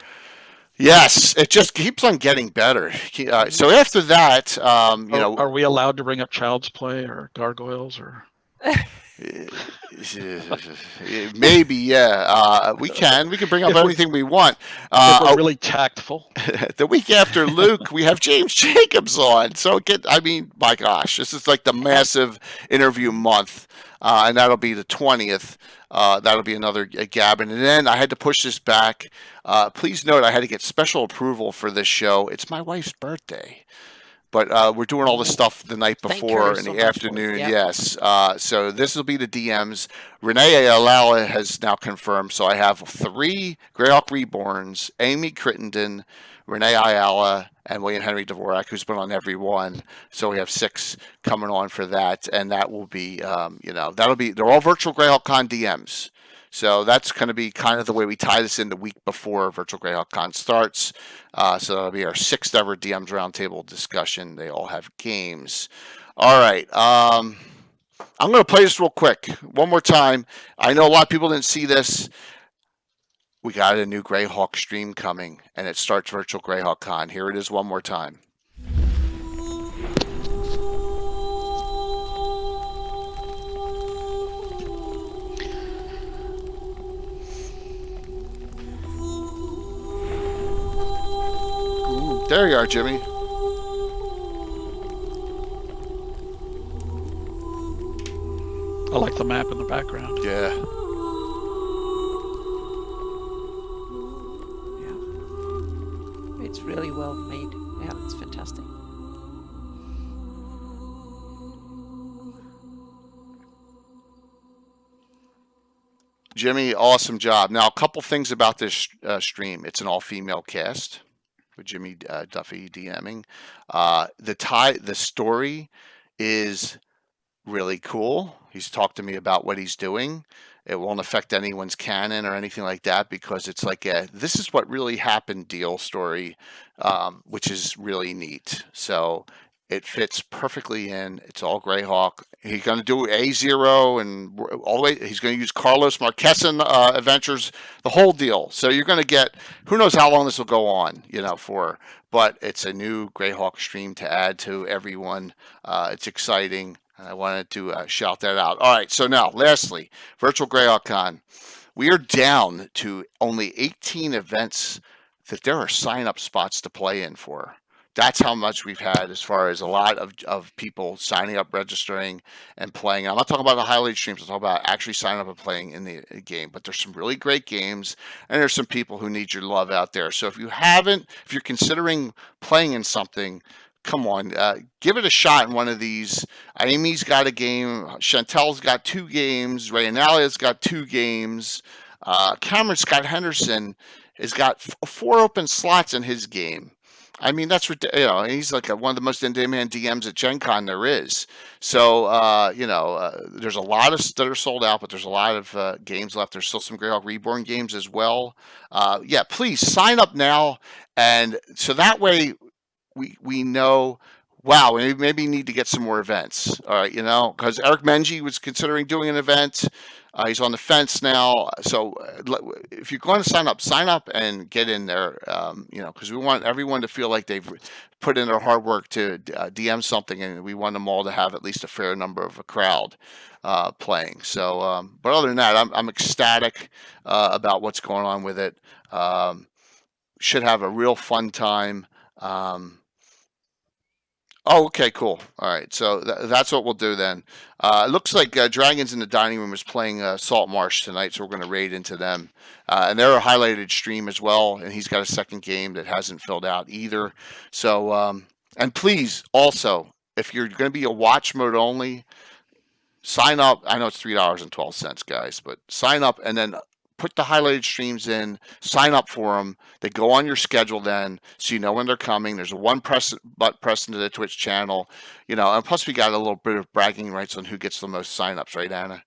Yes, it just keeps on getting better. So after that, you know, Are we allowed to bring up Child's Play or Gargoyles or? maybe, yeah. We can bring up If we're- anything we want. If we're really tactful. The week after Luke, we have James Jacobs on. So I mean, my gosh, this is like the massive interview month, and that'll be the 20th. That'll be another Gavin. And then I had to push this back. Please note, I had to get special approval for this show. It's my wife's birthday. But we're doing all this stuff the night Thank before her in so the much for it, afternoon. yeah. Yes. So this will be the DMs. Renee Ayala has now confirmed. So I have 3 Greyhawk Reborns, Amy Crittenden, Renee Ayala, and William Henry Dvorak, who's been on every one. So we have 6 coming on for that. And that will be, you know, they're all virtual Greyhawk Con DMs. So that's going to be kind of the way we tie this in the week before Virtual Greyhawk Con starts. So that'll be our 6th ever DMs Roundtable discussion. They all have games. All right. I'm going to play this real quick one more time. I know a lot of people didn't see this. We got a new Greyhawk stream coming, and it starts Virtual Greyhawk Con. Here it is one more time. There you are, Jimmy. I like the map in the background. Yeah. It's really well made. Yeah, it's fantastic. Jimmy, awesome job. Now, a couple things about this stream. It's an all-female cast with Jimmy Duffy DMing. The story is really cool. He's talked to me about what he's doing. It won't affect anyone's canon or anything like that because it's like this is what really happened deal story, which is really neat. So it fits perfectly in. It's all Greyhawk. He's going to do A0 and all the way. He's going to use Carlos Marquesan adventures, the whole deal. So you're going to get, who knows how long this will go on, you know, for, but it's a new Greyhawk stream to add to everyone. It's exciting. And I wanted to shout that out. All right. So now, lastly, Virtual Greyhawk Con. We are down to only 18 events that there are sign-up spots to play in for. That's how much we've had as far as a lot of people signing up, registering, and playing. I'm not talking about the highlight streams. I'm talking about actually signing up and playing in the game. But there's some really great games, and there's some people who need your love out there. So if you're considering playing in something, come on, give it a shot in one of these. Amy's got a game. Chantel's got 2 games. Ray Analia's got 2 games. Cameron Scott Henderson has got 4 open slots in his game. I mean, that's, you know, he's like one of the most in-demand DMs at Gen Con there is. So, you know, there's a lot of that are sold out, but there's a lot of games left. There's still some Greyhawk Reborn games as well. Yeah, please sign up now. And so that way we know, wow, we maybe need to get some more events. All right, you know, because Eric Menji was considering doing an event. He's on the fence now. So if you're going to sign up and get in there, you know, because we want everyone to feel like they've put in their hard work to DM something, and we want them all to have at least a fair number of a crowd playing. So, but other than that, I'm ecstatic about what's going on with it. Should have a real fun time. Oh, okay, cool. All right, so that's what we'll do then. It looks like Dragons in the Dining Room is playing Salt Marsh tonight, so we're going to raid into them. And they're a highlighted stream as well, and he's got a second game that hasn't filled out either. So, and please, also, if you're going to be a watch mode only, sign up. I know it's $3.12, guys, but sign up and then put the highlighted streams in, sign up for them. They go on your schedule then, so you know when they're coming. There's a one button press into the Twitch channel, you know, and plus we got a little bit of bragging rights on who gets the most signups, right, Anna?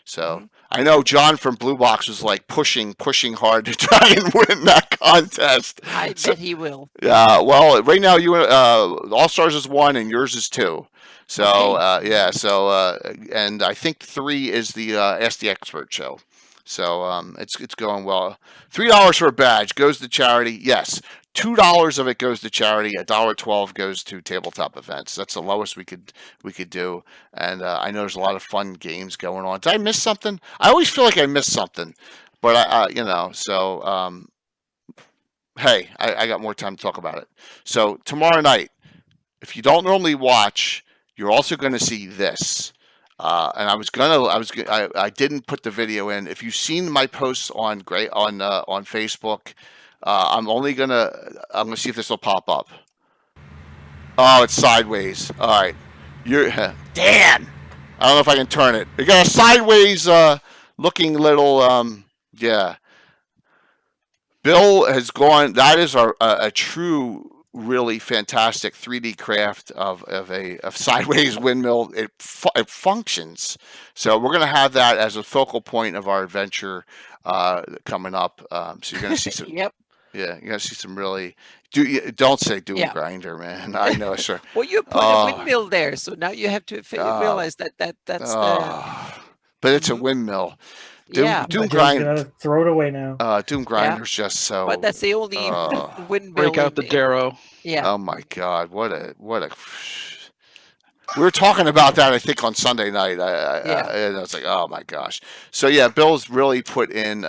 So I know John from Blue Box was like pushing hard to try and win that contest. I bet he will. Yeah, well, right now you All Stars is 1 and yours is 2. So yeah, so and I think 3 is the Ask the Expert show. So it's going well. $3 for a badge goes to charity. Yes, $2 of it goes to charity. $1.12 goes to tabletop events. That's the lowest we could do. And I know there's a lot of fun games going on. Did I miss something? I always feel like I missed something, but I you know. So hey, I got more time to talk about it. So tomorrow night, if you don't normally watch, you're also going to see this. And I didn't put the video in. If you've seen my posts on Facebook, I'm gonna see if this will pop up. Oh, it's sideways. All right, Dan. I don't know if I can turn it. You got a sideways looking little yeah. Bill has gone. That is a true, really fantastic 3D craft of a sideways windmill. It functions. So we're going to have that as a focal point of our adventure coming up. So you're going to see some. Yep. Yeah, you're going to see some really. Don't say Doom Grinder, man. I know, sure. Well, you put a windmill there, so now you have to realize that's But it's a windmill. Doom Grinder. Throw it away now. Doom Grinder's just so. But that's the only windmill. Break out the Darrow. Yeah. Oh my God! What a. We were talking about that, I think, on Sunday night. And I was like, oh my gosh. So yeah, Bill's really put in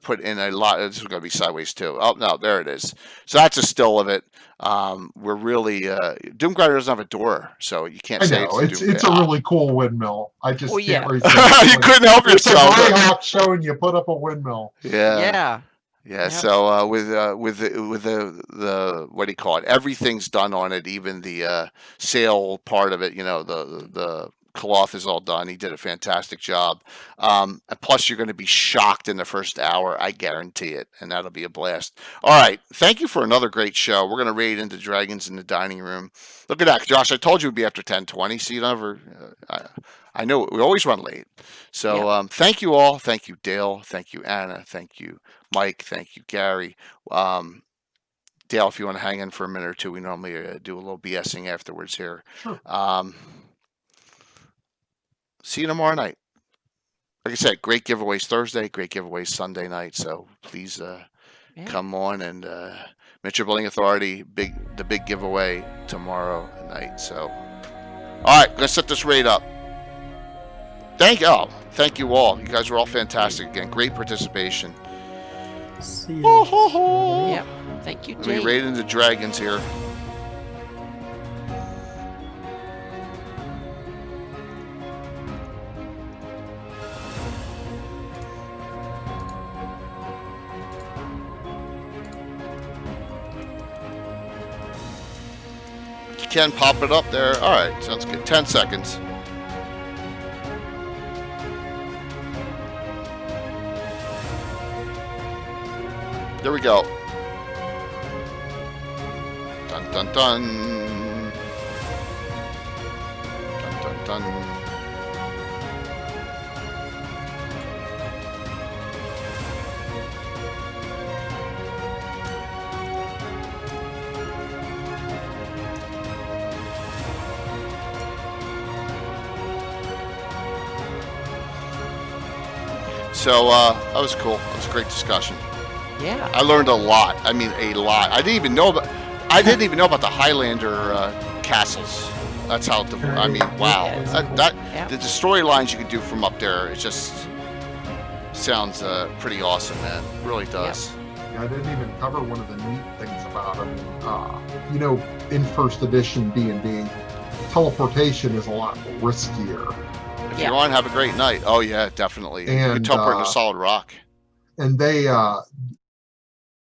put in a lot. This is going to be sideways too. Oh no, there it is. So that's a still of it. We're really Doom Grinder doesn't have a door, so you can't say it's a really cool windmill. I just can't resist. You couldn't help yourself. It's a Greyhawk show, and you put up a windmill. Yeah. So with the what do you call it? Everything's done on it, even the sail part of it. You know, the cloth is all done. He did a fantastic job. And plus, you're going to be shocked in the first hour. I guarantee it, and that'll be a blast. All right, thank you for another great show. We're going to raid into Dragons in the Dining Room. Look at that, Josh. I told you it'd be after 10:20. See, never. I know we always run late. So thank you all. Thank you, Dale. Thank you, Anna. Thank you, Mike. Thank you, Gary. Dale, if you want to hang in for a minute or two, we normally do a little BSing afterwards here. Sure. See you tomorrow night. Like I said, great giveaways Thursday, great giveaways Sunday night. So please come on and Metro Building Authority, the big giveaway tomorrow night. So, all right, let's set this raid up. Thank you all. You guys were all fantastic again. Great participation. See you. Yep. Thank you, Jay. We raid into Dragons here. You can pop it up there. All right, sounds good. 10 seconds. There we go. Dun dun dun. Dun dun dun. So that was cool. That was a great discussion. Yeah. I learned a lot. I mean, a lot. I didn't even know about the Highlander castles. That's how. I mean, wow. The storylines you can do from up there. It just sounds pretty awesome, man. It really does. Yeah, I didn't even cover one of the neat things about them. You know, in first edition D&D, teleportation is a lot riskier. If you're on, have a great night. Oh yeah, definitely. You can And, teleport into solid rock. And they